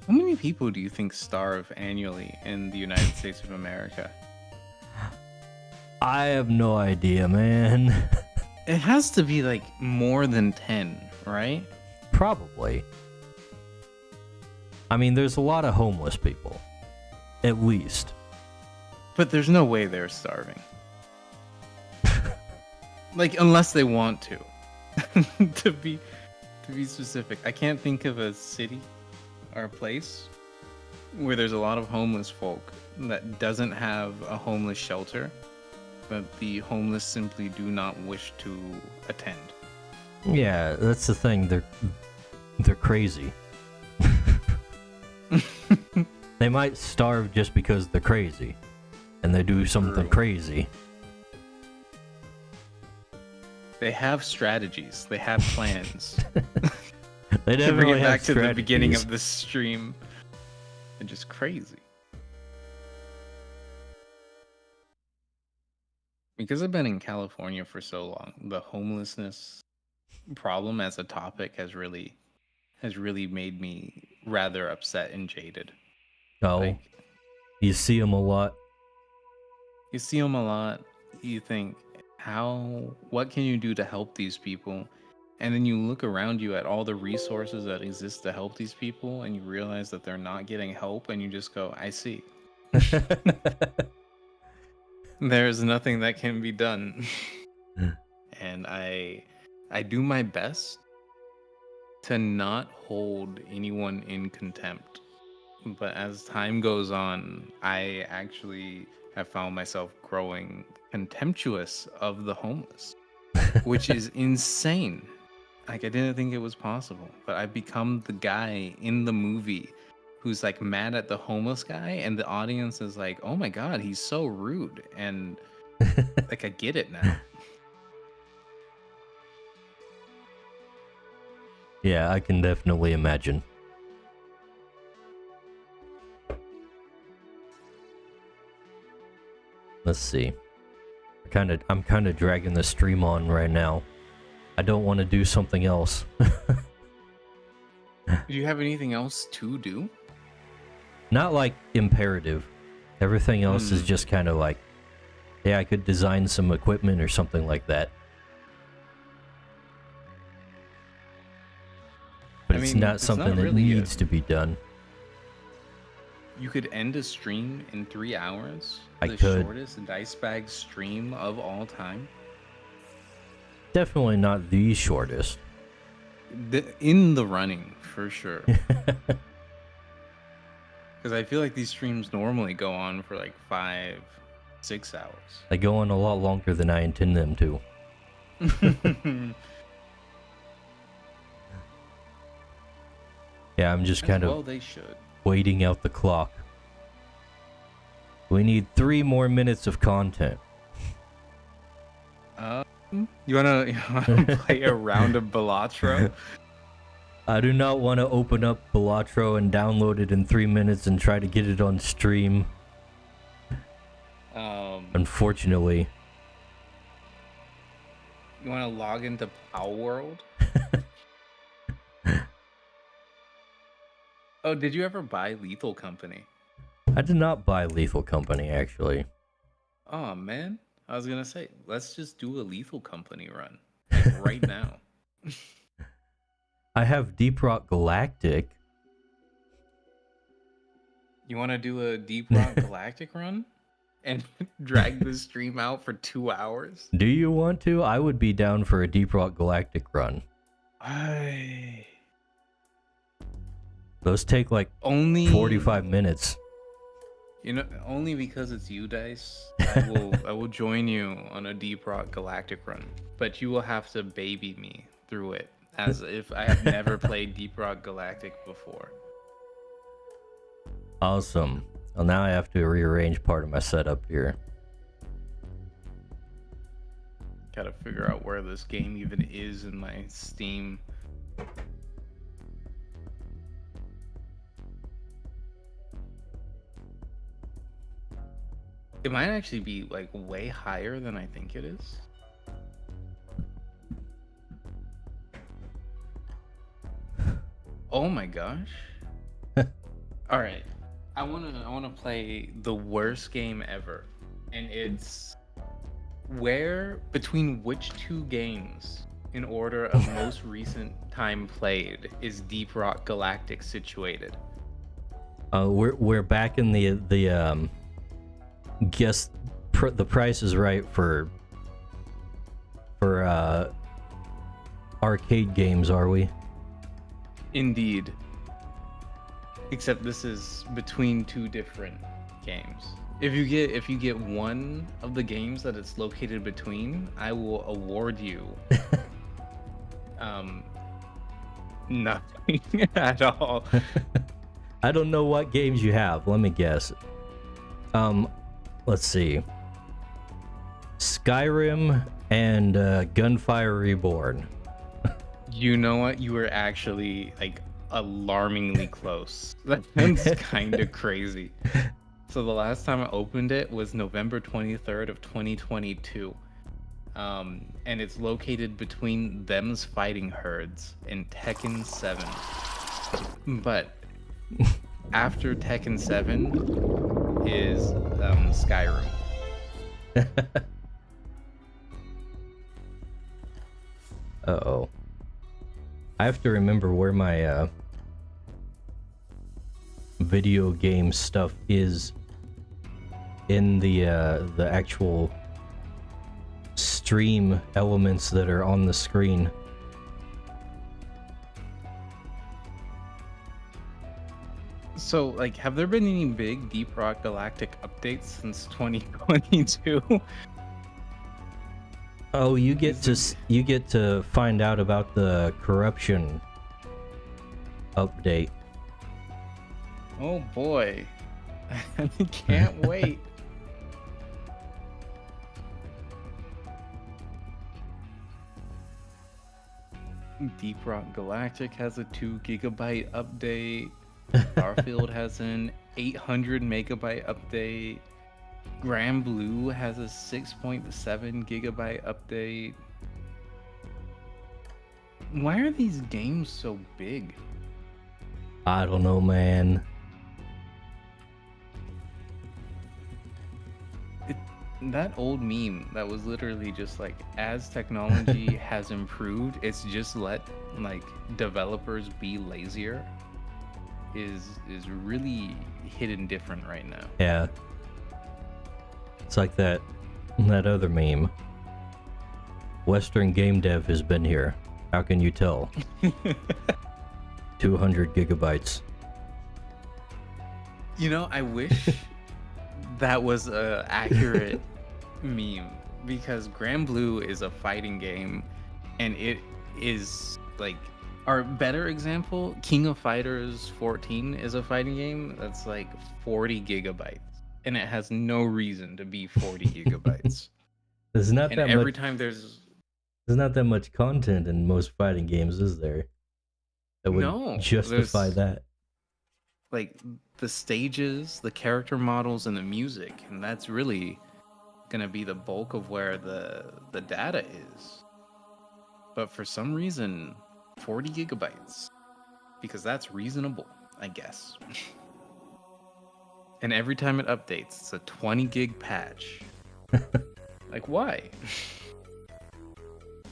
How many people do you think starve annually in the United States of America? I have no idea, man. It has to be like more than 10, right? Probably. I mean, there's a lot of homeless people. At least. But there's no way they're starving. Like, unless they want to. to be specific. I can't think of a city or a place where there's a lot of homeless folk that doesn't have a homeless shelter, but the homeless simply do not wish to attend. Yeah, that's the thing. They're crazy. They might starve just because they're crazy, and they do something True. crazy. They have strategies. They have plans. They To bring definitely it back have to the beginning strategies. of the stream. They're just crazy. Because I've been in California for so long, the homelessness problem as a topic has really made me rather upset and jaded. Oh, Like, you see them a lot. you see them a lot. You think, what can you do to help these people? And then you look around you at all the resources that exist to help these people, and you realize that they're not getting help, and you just go, I see. There's nothing that can be done. And I do my best to not hold anyone in contempt. But as time goes on, I actually have found myself growing contemptuous of the homeless, which is insane. Like, I didn't think it was possible, but I've become the guy in the movie who's like mad at the homeless guy, and the audience is like, oh my god, he's so rude. And like, I get it now. Yeah, I can definitely imagine. Let's see. I'm kind of dragging the stream on right now. I don't want to do something else. Do you have anything else to do? Not like imperative. Everything else is just kind of like, yeah, I could design some equipment or something like that. But it's not something that needs to be done. You could end a stream in 3 hours. I the could. Shortest dice bag stream of all time. Definitely not the shortest. In the running, for sure. Because I feel like these streams normally go on for like 5-6 hours. They go on a lot longer than I intend them to. Yeah, I'm just kind of they should. waiting out the clock. We need 3 more minutes of content. You wanna play a round of Balatro? I do not want to open up Balatro and download it in 3 minutes and try to get it on stream. Unfortunately. You wanna log into Pow World? Oh, did you ever buy Lethal Company? I did not buy Lethal Company, actually. Oh man, I was gonna say, let's just do a Lethal Company run like, right now. I have Deep Rock Galactic. You want to do a Deep Rock Galactic run and drag the stream out for 2 hours? Do you want to? I would be down for a Deep Rock Galactic run. Those take like only 45 minutes. You know, only because it's you, Dice. I will join you on a Deep Rock Galactic run, but you will have to baby me through it as if I have never played Deep Rock Galactic before. Awesome. Well, now I have to rearrange part of my setup here. Gotta figure out where this game even is in my Steam. It might actually be like way higher than I think it is. Oh my gosh. All right. I want to play the worst game ever. And it's between which 2 games in order of most recent time played is Deep Rock Galactic situated? We're back in the guess the price is right for arcade games, are we? Indeed. Except this is between 2 different games. If you get one of the games that it's located between, I will award you nothing at all. I don't know what games you have. Let me guess. Let's see. Skyrim and Gunfire Reborn. You know what? You were actually like alarmingly close. That's kind of crazy. So the last time I opened it was November 23rd of 2022. And it's located between Them's Fighting Herds and Tekken 7. But after Tekken 7 is Skyrim. Uh-oh. I have to remember where my video game stuff is in the actual stream elements that are on the screen. So, like, have there been any big Deep Rock Galactic updates since 2022? Oh, you get to find out about the corruption update. Oh boy. I can't wait. Deep Rock Galactic has a 2 GB update. Starfield has an 800 megabyte update. Grand Blue has a 6.7 gigabyte update. Why are these games so big? I don't know, man. That old meme that was literally just like, as technology has improved, it's just let like developers be lazier is really hidden different right now. Yeah. It's like that other meme. Western game dev has been here. How can you tell? 200 gigabytes. You know, I wish that was a accurate meme, because Grand Blue is a fighting game, and it is like, our better example, King of Fighters 14 is a fighting game that's like 40 gigabytes, and it has no reason to be 40 gigabytes. There's not And that every much. time there's Not that much content in most fighting games, is there? That would No, justify there's- that. like the stages, the character models, and the music, and that's really gonna be the bulk of where the data is. But for some reason, 40 gigabytes, because that's reasonable, I guess. And every time it updates, it's a 20 gig patch. Like, why?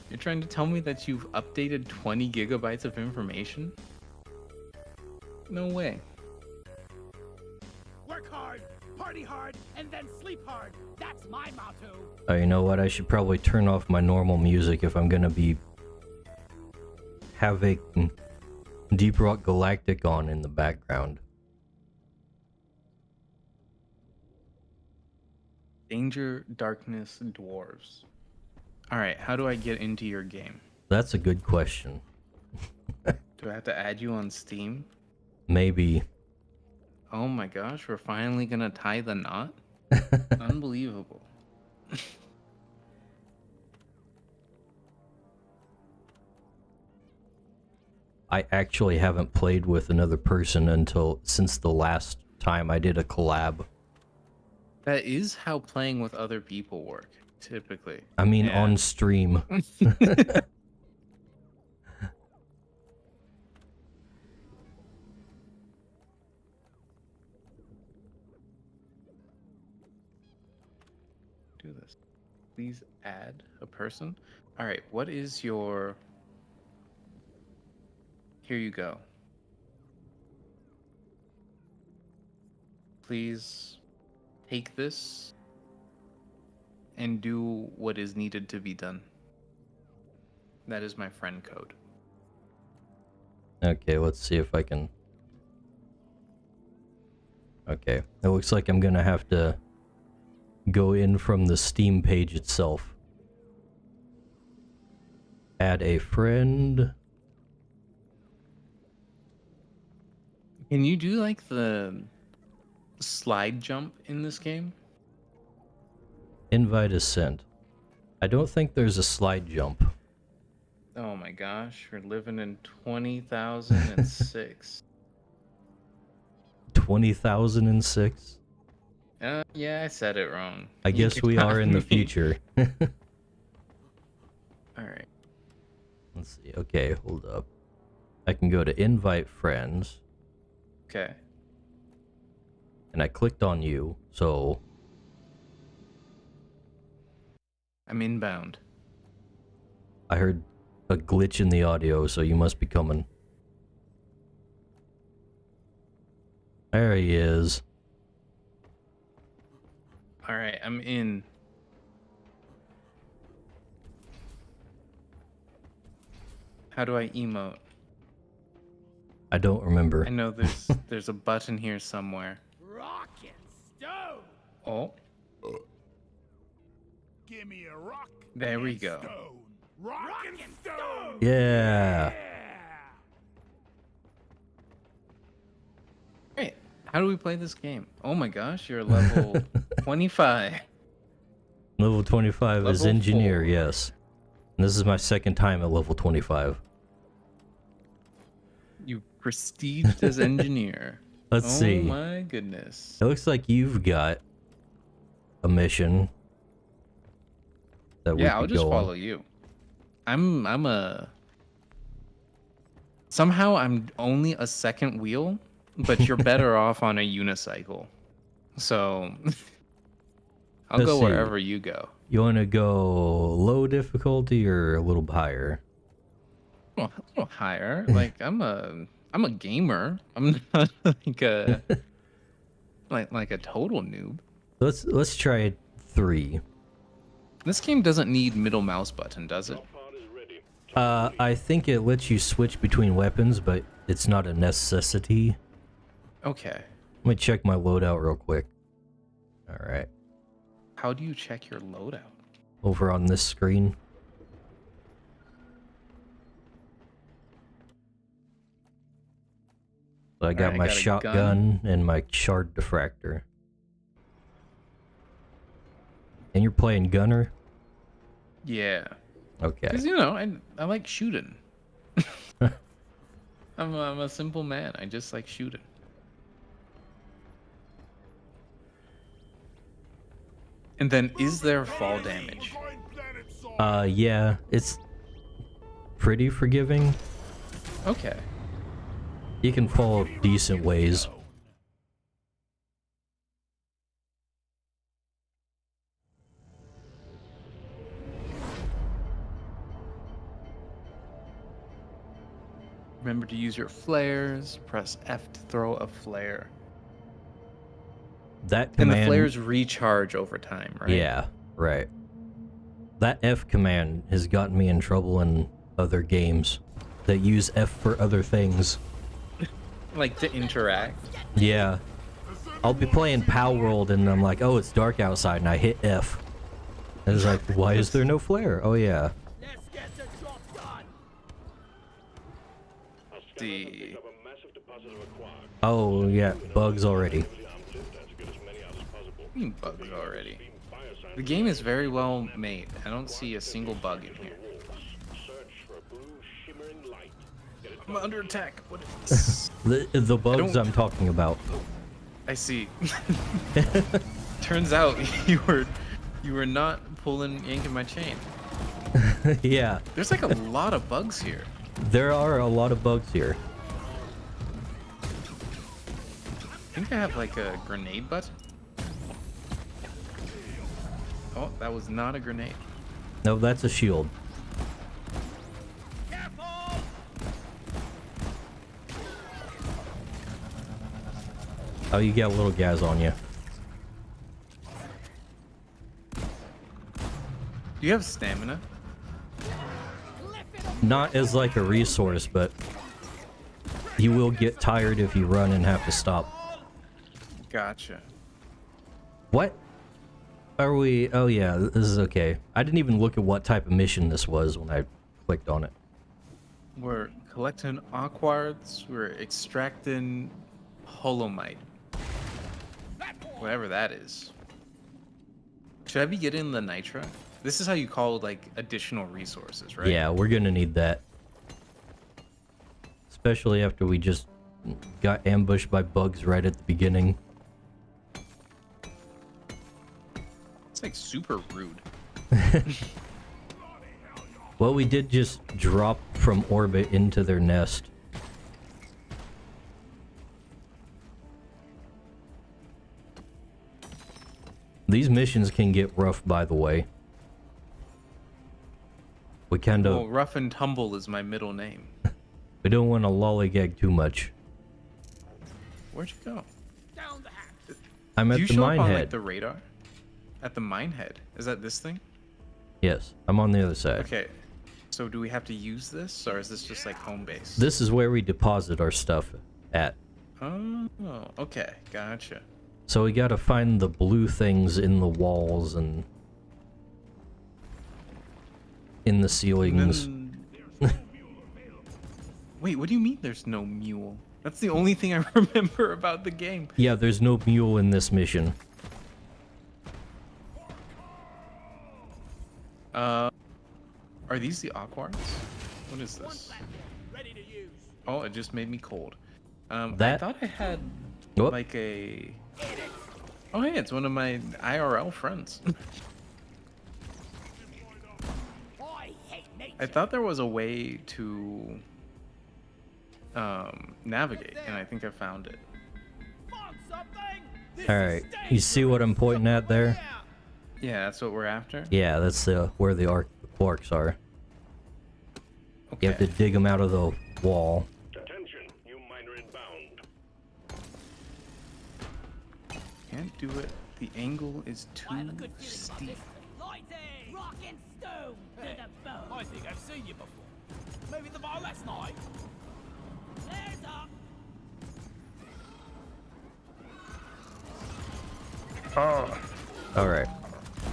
You're trying to tell me that you've updated 20 gigabytes of information? No way. Work hard, party hard, and then sleep hard. That's my motto. Oh, you know what? I should probably turn off my normal music if I'm gonna be having Deep Rock Galactic on in the background. Danger, darkness, dwarves. Alright, how do I get into your game? That's a good question. Do I have to add you on Steam? Maybe. Oh my gosh, we're finally gonna tie the knot? Unbelievable. I actually haven't played with another person since the last time I did a collab. That is how playing with other people work, typically. I mean, Yeah. on stream. Do this. Please add a person. Alright, what is your... Here you go. Please take this and do what is needed to be done. That is my friend code. Okay, let's see if I can... Okay, it looks like I'm gonna have to go in from the Steam page itself. Add a friend. Can you do like the slide jump in this game? Invite is sent. I don't think there's a slide jump. Oh my gosh, we're living in 20,006. 20,006? Yeah, I said it wrong. I You guess can we are in the find me. future. Alright. Let's see. Okay, hold up. I can go to invite friends, Okay. and I clicked on you, so I'm inbound. I heard a glitch in the audio, so you must be coming. There he is. Alright, I'm in. How do I emote? I don't remember. I know there's a button here somewhere. Rock and stone. Oh, Give me a rock. there we and go. Stone. Rock, and stone. Yeah. Great. How do we play this game? Oh my gosh, you're level 25. Level 25 is Level engineer, 4. yes. And this is my second time at level 25. You prestiged as engineer. Let's see. Oh my goodness. It looks like you've got a mission that we Yeah, I'll could just go follow on. you. I'm a somehow I'm only a second wheel, but you're better off on a unicycle. So I'll Let's go see. wherever you go. You want to go low difficulty or a little higher? Well, a little higher. Like I'm a gamer. I'm not like a like a total noob. Let's try 3. This game doesn't need middle mouse button, does it? I think it lets you switch between weapons, but it's not a necessity. Okay. Let me check my loadout real quick. Alright. How do you check your loadout? Over on this screen. So I got Alright, I my got a shotgun and my shard diffractor. And you're playing gunner? Yeah. Okay. Because, I like shooting. I'm a simple man. I just like shooting. And then, is there fall damage? Yeah, it's pretty forgiving. Okay. You can fall decent ways. Remember to use your flares. Press F to throw a flare. That And command... the flares recharge over time, right? Yeah, right. That F command has gotten me in trouble in other games that use F for other things. Like to interact. Yeah. I'll be playing Pow World and I'm like, oh, it's dark outside, and I hit F. And it's like, why is there no flare? Oh, yeah. Let's get the job done. The Oh, yeah, bugs already. bugs already. The game is very well made. I don't see a single bug in here. I'm under attack. What is this? The bugs don't- I'm talking about. I see. Turns out you were not yanking my chain. Yeah, There's like a lot of bugs here. there are a lot of bugs here. I think I have like a grenade button. Oh, that was not a grenade. No, that's a shield. Careful! Oh, you got little guys on you. Do you have stamina? Not as like a resource, but you will get tired if you run and have to stop. Gotcha. What? Are we... Oh yeah, this is okay. I didn't even look at what type of mission this was when I clicked on it. We're collecting aquards. We're extracting holomite. Whatever that is. Should I be getting the nitra? This is how you call like additional resources, right? Yeah, we're gonna need that. Especially after we just got ambushed by bugs right at the beginning. It's like super rude. Well, we did just drop from orbit into their nest. These missions can get rough, by the way. We kind of... Well, Rough and Tumble is my middle name. We don't want to lollygag too much. Where'd you go? Down the hatch. I'm Do at you the show mine up on head. like the radar? At the mine head? Is that this thing? Yes, I'm on the other side. Okay. So do we have to use this, or is this just like home base? This is where we deposit our stuff at. Oh, okay, gotcha. So we gotta find the blue things in the walls and in the ceilings. Wait, what do you mean there's no mule? That's the only thing I remember about the game. Yeah, there's no mule in this mission. Are these the aquards? What is this? Ready to use. Oh, it just made me cold. I That- thought I had Whoop. like a... Oh, hey, it's one of my IRL friends. I hate nature. I thought there was a way to navigate, and I think I found it. Find something. Alright, you see what I'm pointing at there? Yeah, that's what we're after. Yeah, that's where the quarks are. Okay. You have to dig them out of the wall. Attention, new miner inbound. Can't do it. The angle is too I have a good feeling about steep. this. Lighting. Rock and stone to the bone. I think I've seen you before. Maybe the bar last night. There's up. Alright,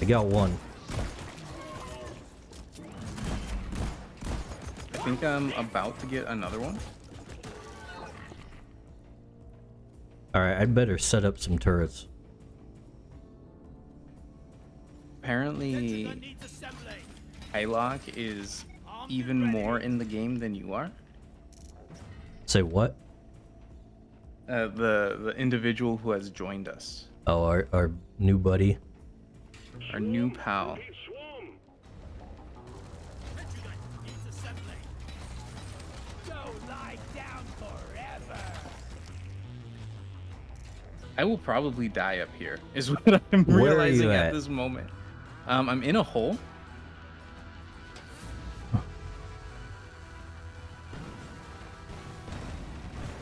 I got one. I think I'm about to get another one. Alright, I'd better set up some turrets. Apparently, Needs assembly. Hylock is even more in the game than you are. Say what? The individual who has joined us, Oh, our new buddy. our new pal. Swarm. Needs assembly. Don't lie down forever. I will probably die up here, is what I'm Where are realizing you at at? this moment. I'm in a hole.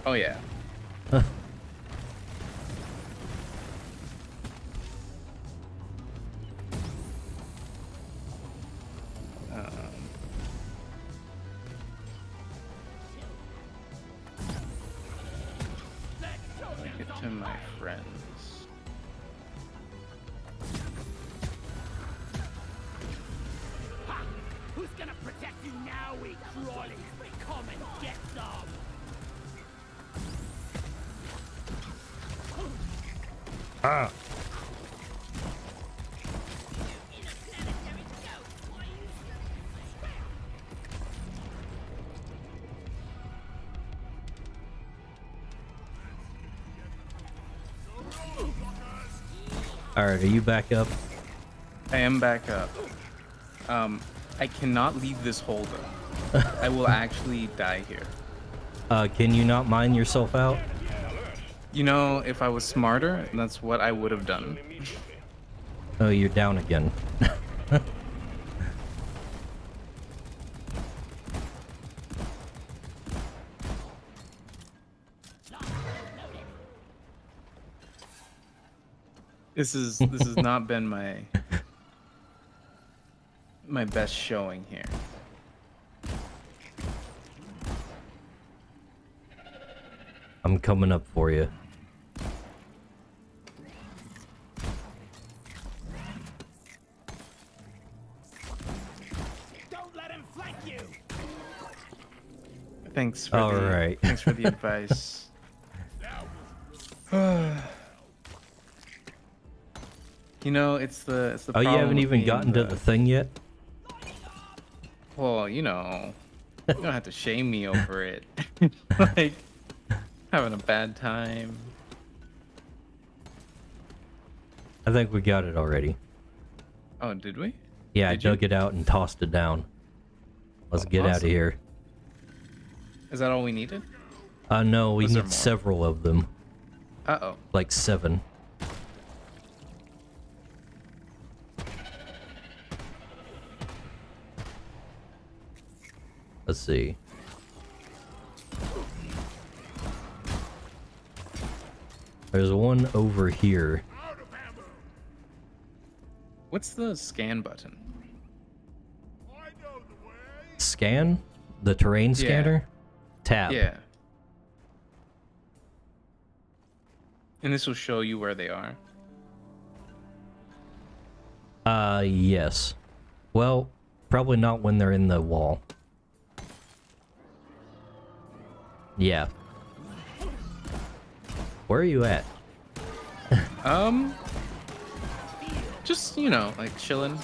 Oh yeah. Get to my friends. Ha! Who's gonna protect you now, we crawlies? Come and get some. Ah. Alright, are you back up? I am back up. I cannot leave this hole though. I will actually die here. Can you not mine yourself out? You know, if I was smarter, that's what I would have done. Oh, you're down again. This has not been my best showing here. I'm coming up for you. Don't let him flank you. Thanks for All the right. thanks for the advice. You know, it's the Oh, you problem haven't with even being gotten to the thing yet? Well, you know, you don't have to shame me over it. Like, having a bad time. I think we got it already. Oh, did we? Yeah, I Did you? dug it out and tossed it down. Let's Oh, get out of awesome. here. Is that all we needed? No, we Was there need more? several of them. Uh-oh. Like 7. Let's see. There's one over here. What's the scan button? Scan? The terrain Yeah. scanner? Tab. Yeah. And this will show you where they are. Yes. Well, probably not when they're in the wall. Yeah. Where are you at? Just, you know, like chilling.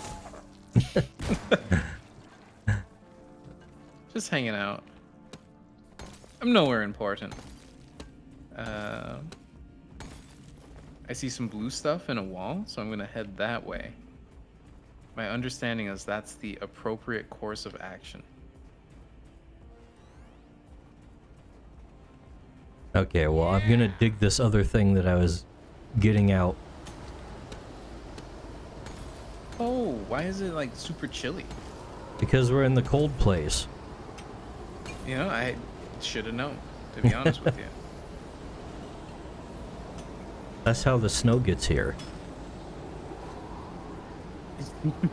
Just hanging out. I'm nowhere important. I I see some blue stuff in a wall, so I'm gonna head that way. My understanding is that's the appropriate course of action. Okay, well, I'm gonna dig this other thing that I was getting out. Oh, why is it like super chilly? Because we're in the cold place. You know, I should have known, to be honest with you. That's how the snow gets here.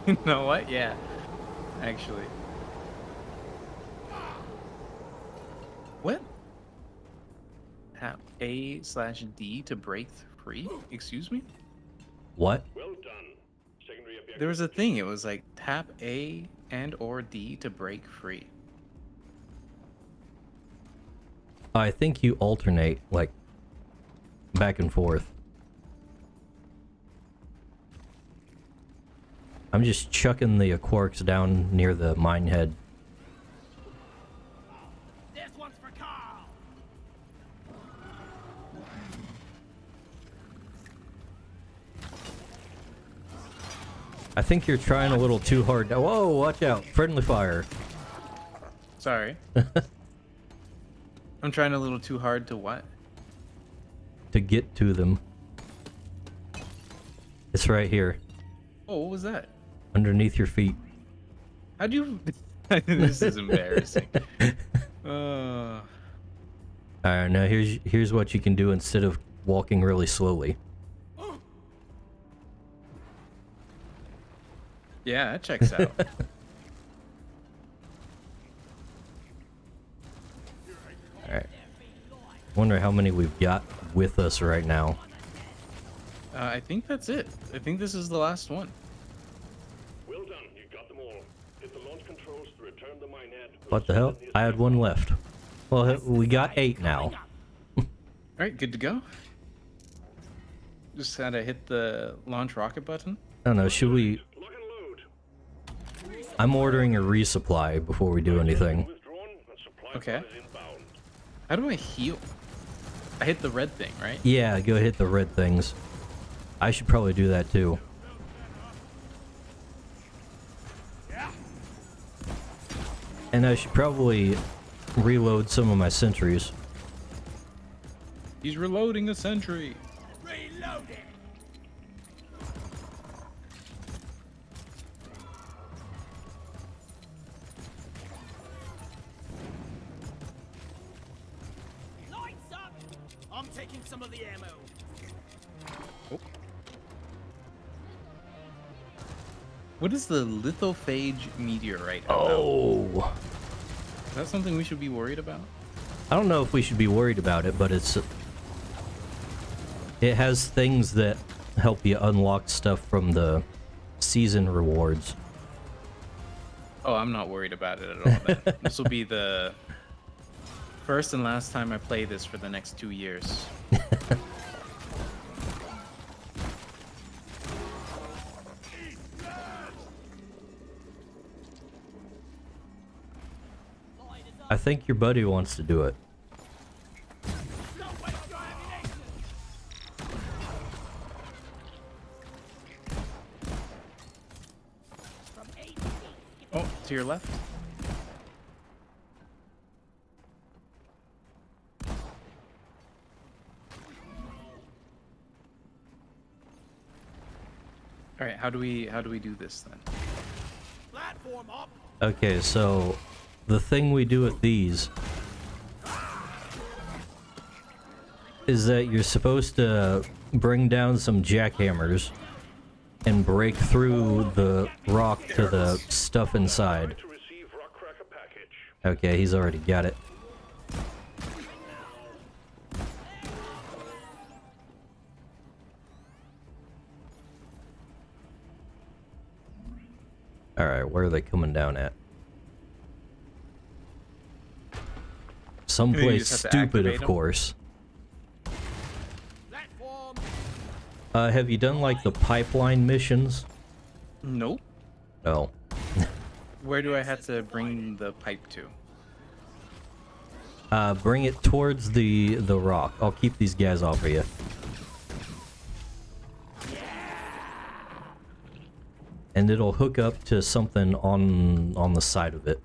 You know what? Yeah, actually. What? Tap A/D to break free? Excuse me? What? Well done. Secondary objective. There was a thing, it was like tap A and or D to break free. I think you alternate, like, back and forth. I'm just chucking the quarks down near the mine head. This one's for Carl. I think you're trying a little too hard. Whoa, watch out. Friendly fire. Sorry. I'm trying a little too hard to what? To get to them. It's right here. Oh, what was that? Underneath your feet. How'd you... This is embarrassing. Alright, now here's what you can do instead of walking really slowly. Yeah, that checks out. Alright. Wonder how many we've got with us right now. I think that's it. I think this is the last one. Well done. You got them all. Hit the launch controls to return the mine head. What the hell? I had one left. Well, we got 8 now. Alright, good to go. Just gotta hit the launch rocket button. I don't know, should we... Lock and load. I'm ordering a resupply before we do anything. Withdrawn and supply Okay. pod is inbound. How do I heal? I hit the red thing, right? Yeah, go hit the red things. I should probably do that too. And I should probably reload some of my sentries. He's reloading a sentry. Reload it. Lights up. I'm taking some of the ammo. What is the lithophage meteorite about? Oh! Is that something we should be worried about? I don't know if we should be worried about it, but it has things that help you unlock stuff from the season rewards. Oh, I'm not worried about it at all then. This will be the first and last time I play this for the next 2 years. I think your buddy wants to do it. Don't waste your ammunition. From A to D. Oh, to your left. All right, how do we do this then? Platform up. Okay, so the thing we do with these is that you're supposed to bring down some jackhammers and break through the rock to the stuff inside. To receive rock cracker package. Okay, he's already got it. Alright, where are they coming down at? Someplace just have to stupid, activate of 'em? course. Platform. Have you done like the pipeline missions? Nope. Oh. Where do I have to bring the pipe to? Bring it towards the rock. I'll keep these guys off of you. and it'll hook up to something on the side of it.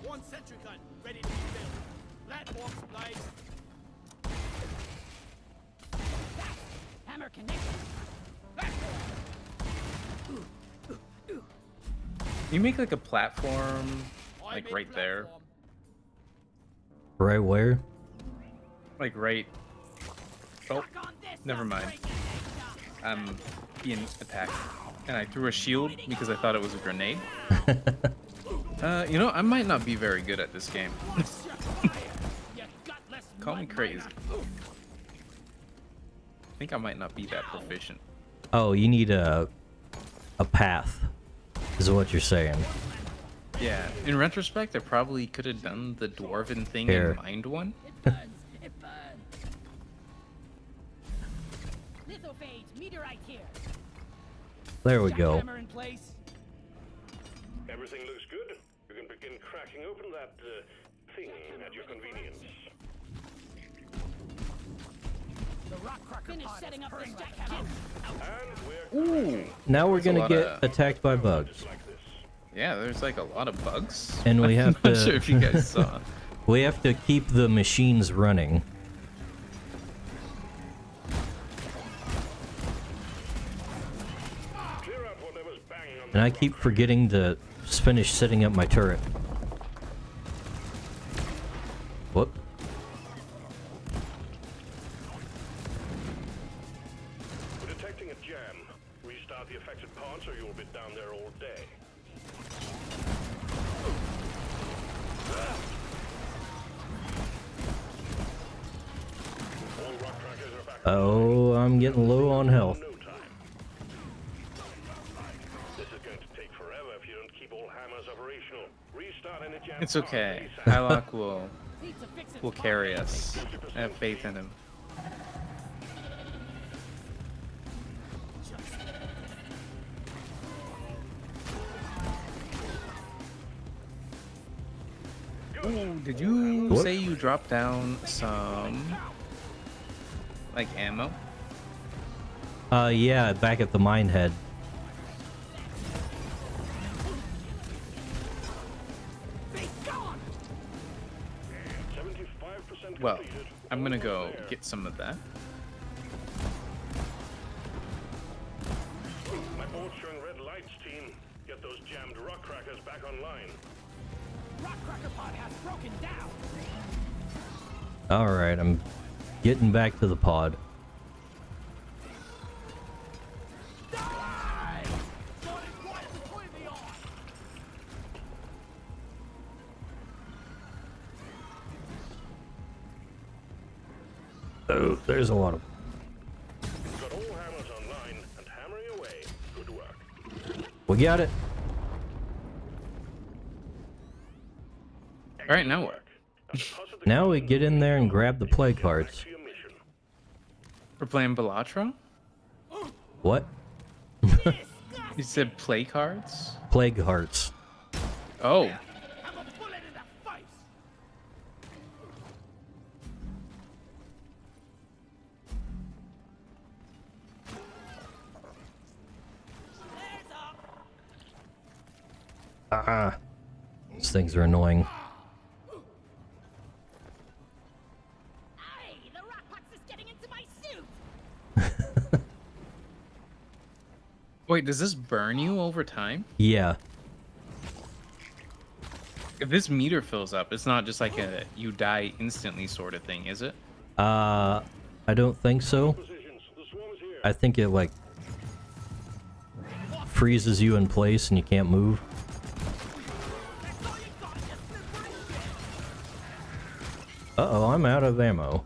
One sentry gun ready to be built. Platform supplies. Hammer connected. You make like a platform, like right there, Right where? like right. Oh, never mind. I'm being attacked, and I threw a shield because I thought it was a grenade. You know, I might not be very good at this game. Call me crazy. I think I might not be that proficient. Oh, you need a path, is what you're saying. Yeah, in retrospect, I probably could have done the dwarven thing Here. and mined one. It burns. It burns. Lithophage meteorite here. There we go. Jackhammer in place. Everything looks good. You can begin cracking open that thing at your convenience. The rock cracker finish setting up this jackhammer. And we're Ooh. Now we're There's a gonna lot get of- attacked by bugs, like this. Yeah, there's like a lot of bugs. and we have I'm not sure if you to guys saw. we have to keep the machines running. Clear out whatever's banging on And I keep forgetting to finish setting up my turret. Whoop. We're detecting a jam. Restart the affected parts or you'll be down there all day. All rock crackers are back Oh, I'm getting low on health. in no time. This is going to take forever if you don't keep all hammers operational. Restart any jam. It's okay. parts ASAP. Hylock will Pizza fixin' will carry us. I have faith in him. Ooh, did you What? say you dropped down some like ammo? Yeah, back at the mine head. Be gone. 75% Well, completed. I'm gonna go Almost there. get some of that. My board showing red lights, team. Get those jammed rock crackers back online. Rock cracker pod has broken down. Alright, I'm getting back to the pod. Die! Started right between the eyes. Oh, there's a lot of... Got all hammers online and hammering away. Good work. We got it. All right, now what? Now we get in there and grab the play cards. To your mission. We're playing Balatro? What? You said play cards? Plague hearts. Oh, Have a bullet in the face. There's up. Ah. These things are annoying. Hey, the rock box is getting into my suit. wait, does this burn you over time? Yeah. If this meter fills up, it's not just like a you die instantly sort of thing, is it? I don't think so. Positions. The swarm is here. I think it, like, freezes you in place and you can't move. That's all you got. Just slip right in. Uh-oh, I'm out of ammo.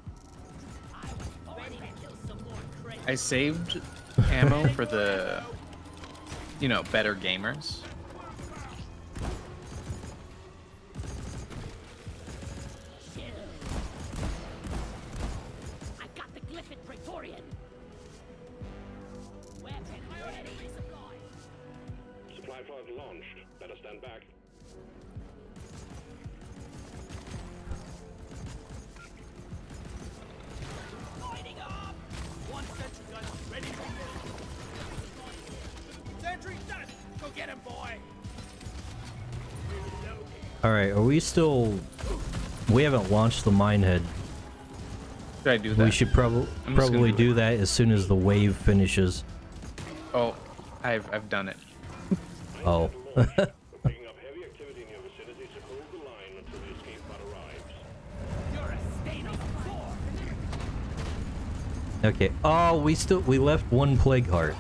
Ready to kill some more crazy. I saved ammo for the, you know, better gamers. I got the Glyphid Praetorian. Weapon ready. Supplies. Supply Supply pod launched. Better stand back. Lighting up! One sentry gun ready for build. Sentry done! Go get him, boy! Alright, are we still... We haven't launched the minehead. Should I do that? We should probably do that as soon as the wave finishes. Oh, I've done it. Oh. We're picking up heavy activity in your vicinity, so hold the line until the escape pod arrives. You're a stain on the floor! Okay. Oh, we left one plague heart.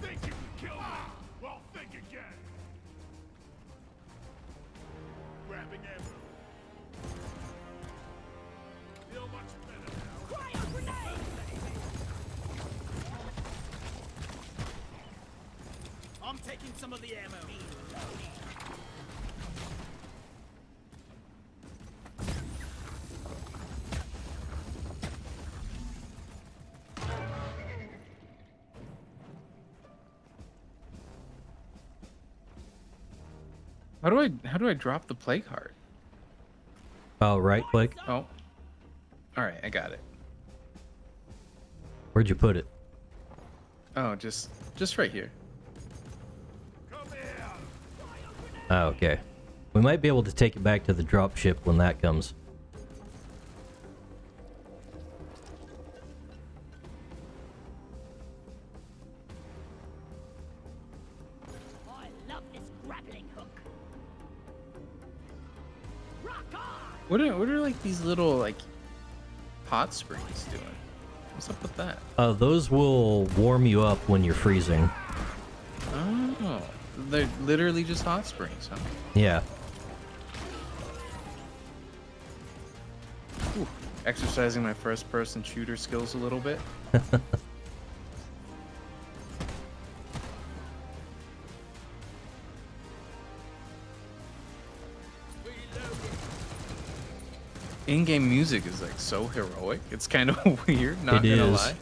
Think you can kill me? Well, think again. Grabbing ammo. Feel much better now. Cryo grenade! I'm taking some of the ammo. How do I drop the plague heart? Oh, right click. Oh. Alright, I got it. Where'd you put it? Oh, just right here. Come here. Oh, okay. We might be able to take it back to the drop ship when that comes. I love this grappling hook. Rock on! What are like these little like hot springs doing? What's up with that? Those will warm you up when you're freezing. Oh, they're literally just hot springs, huh? Yeah. Ooh, exercising my first-person shooter skills a little bit. In-game music is like so heroic. It's kind of weird, not It gonna is. lie.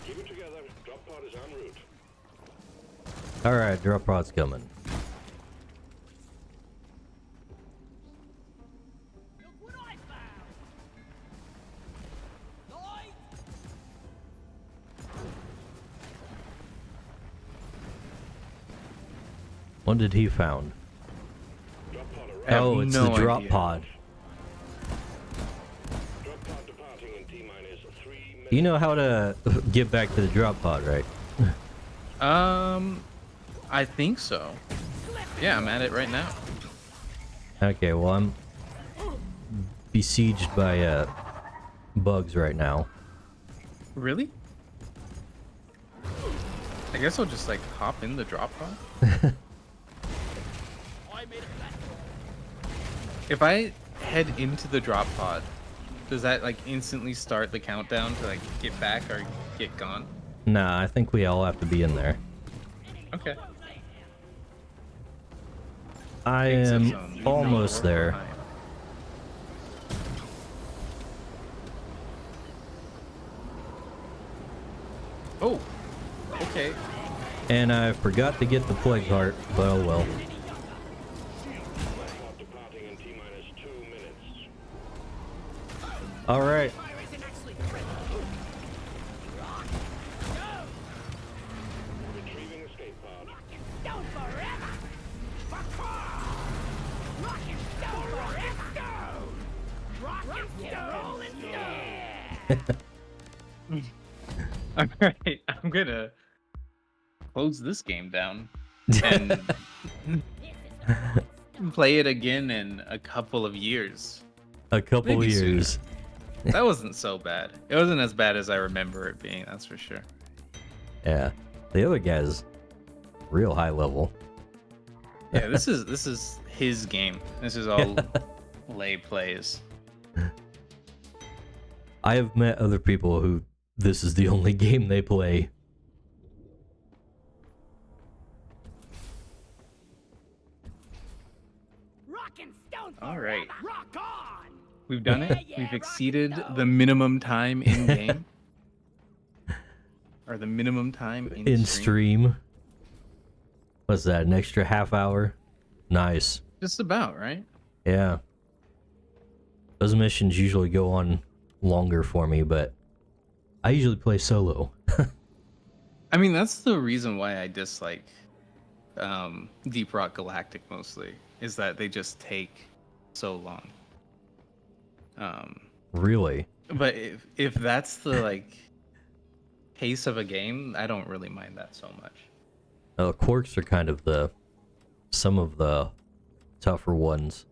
Keep it together. Drop pod is en route. Alright, drop pod's coming. Look what I found! Light! What did he found? Drop pod arrived. I have Oh, it's no the drop idea. pod. Drop pod departing in T-minus 3 minutes. You know how to get back to the drop pod, right? I think so. Yeah, I'm at it right now. Okay, well, I'm besieged by bugs right now. Really? I guess I'll just like hop in the drop pod. I made a platform. If I head into the drop pod, does that like instantly start the countdown to like get back or get gone? Nah, I think we all have to be in there. Okay. I Exit am zone. Leave no almost mark there. behind. Oh, okay. And I forgot to get the plague heart, but oh well. Pod departing in T-minus 2 minutes. Alright, Fire isn't actually critical. Rock! Go! Retrieving escape pod. Stone forever! Rock and stone forever! Rock and stone! All right, I'm gonna close this game down and play it again in a couple of years. a couple Maybe sooner. years. That wasn't so bad. It wasn't as bad as I remember it being, that's for sure. Yeah, the other guy's real high level. Yeah, this is his game. This is all Lay plays. I have met other people who this is the only game they play. Rock and stone All right. forever! Rock on! We've done it. Yeah, We've rock exceeded and the minimum time in game. Or the minimum time in In stream. stream. What's that, an extra half hour? Nice. Just about, right? Yeah. Those missions usually go on longer for me, but I usually play solo. I mean, that's the reason why I dislike Deep Rock Galactic mostly, is that they just take so long. Really? But if that's the like pace of a game, I don't really mind that so much. Quirks are kind of some of the tougher ones.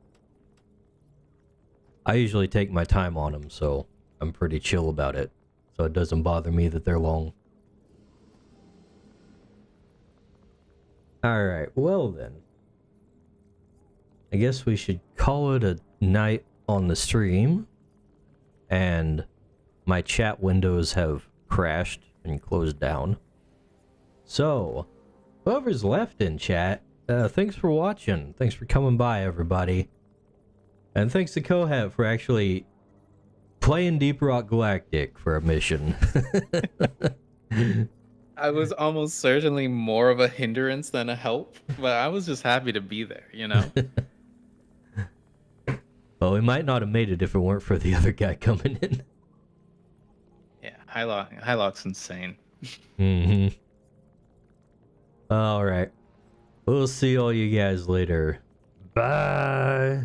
I usually take my time on them, so I'm pretty chill about it. So it doesn't bother me that they're long. Alright, well then. I guess we should call it a night on the stream. And my chat windows have crashed and closed down. So, whoever's left in chat, thanks for watching. Thanks for coming by, everybody. And thanks to Kohat for actually playing Deep Rock Galactic for a mission. I was almost certainly more of a hindrance than a help, but I was just happy to be there, you know? Well, we might not have made it if it weren't for the other guy coming in. Yeah, Hylock's insane. Mm-hmm. Alright. We'll see all you guys later. Bye!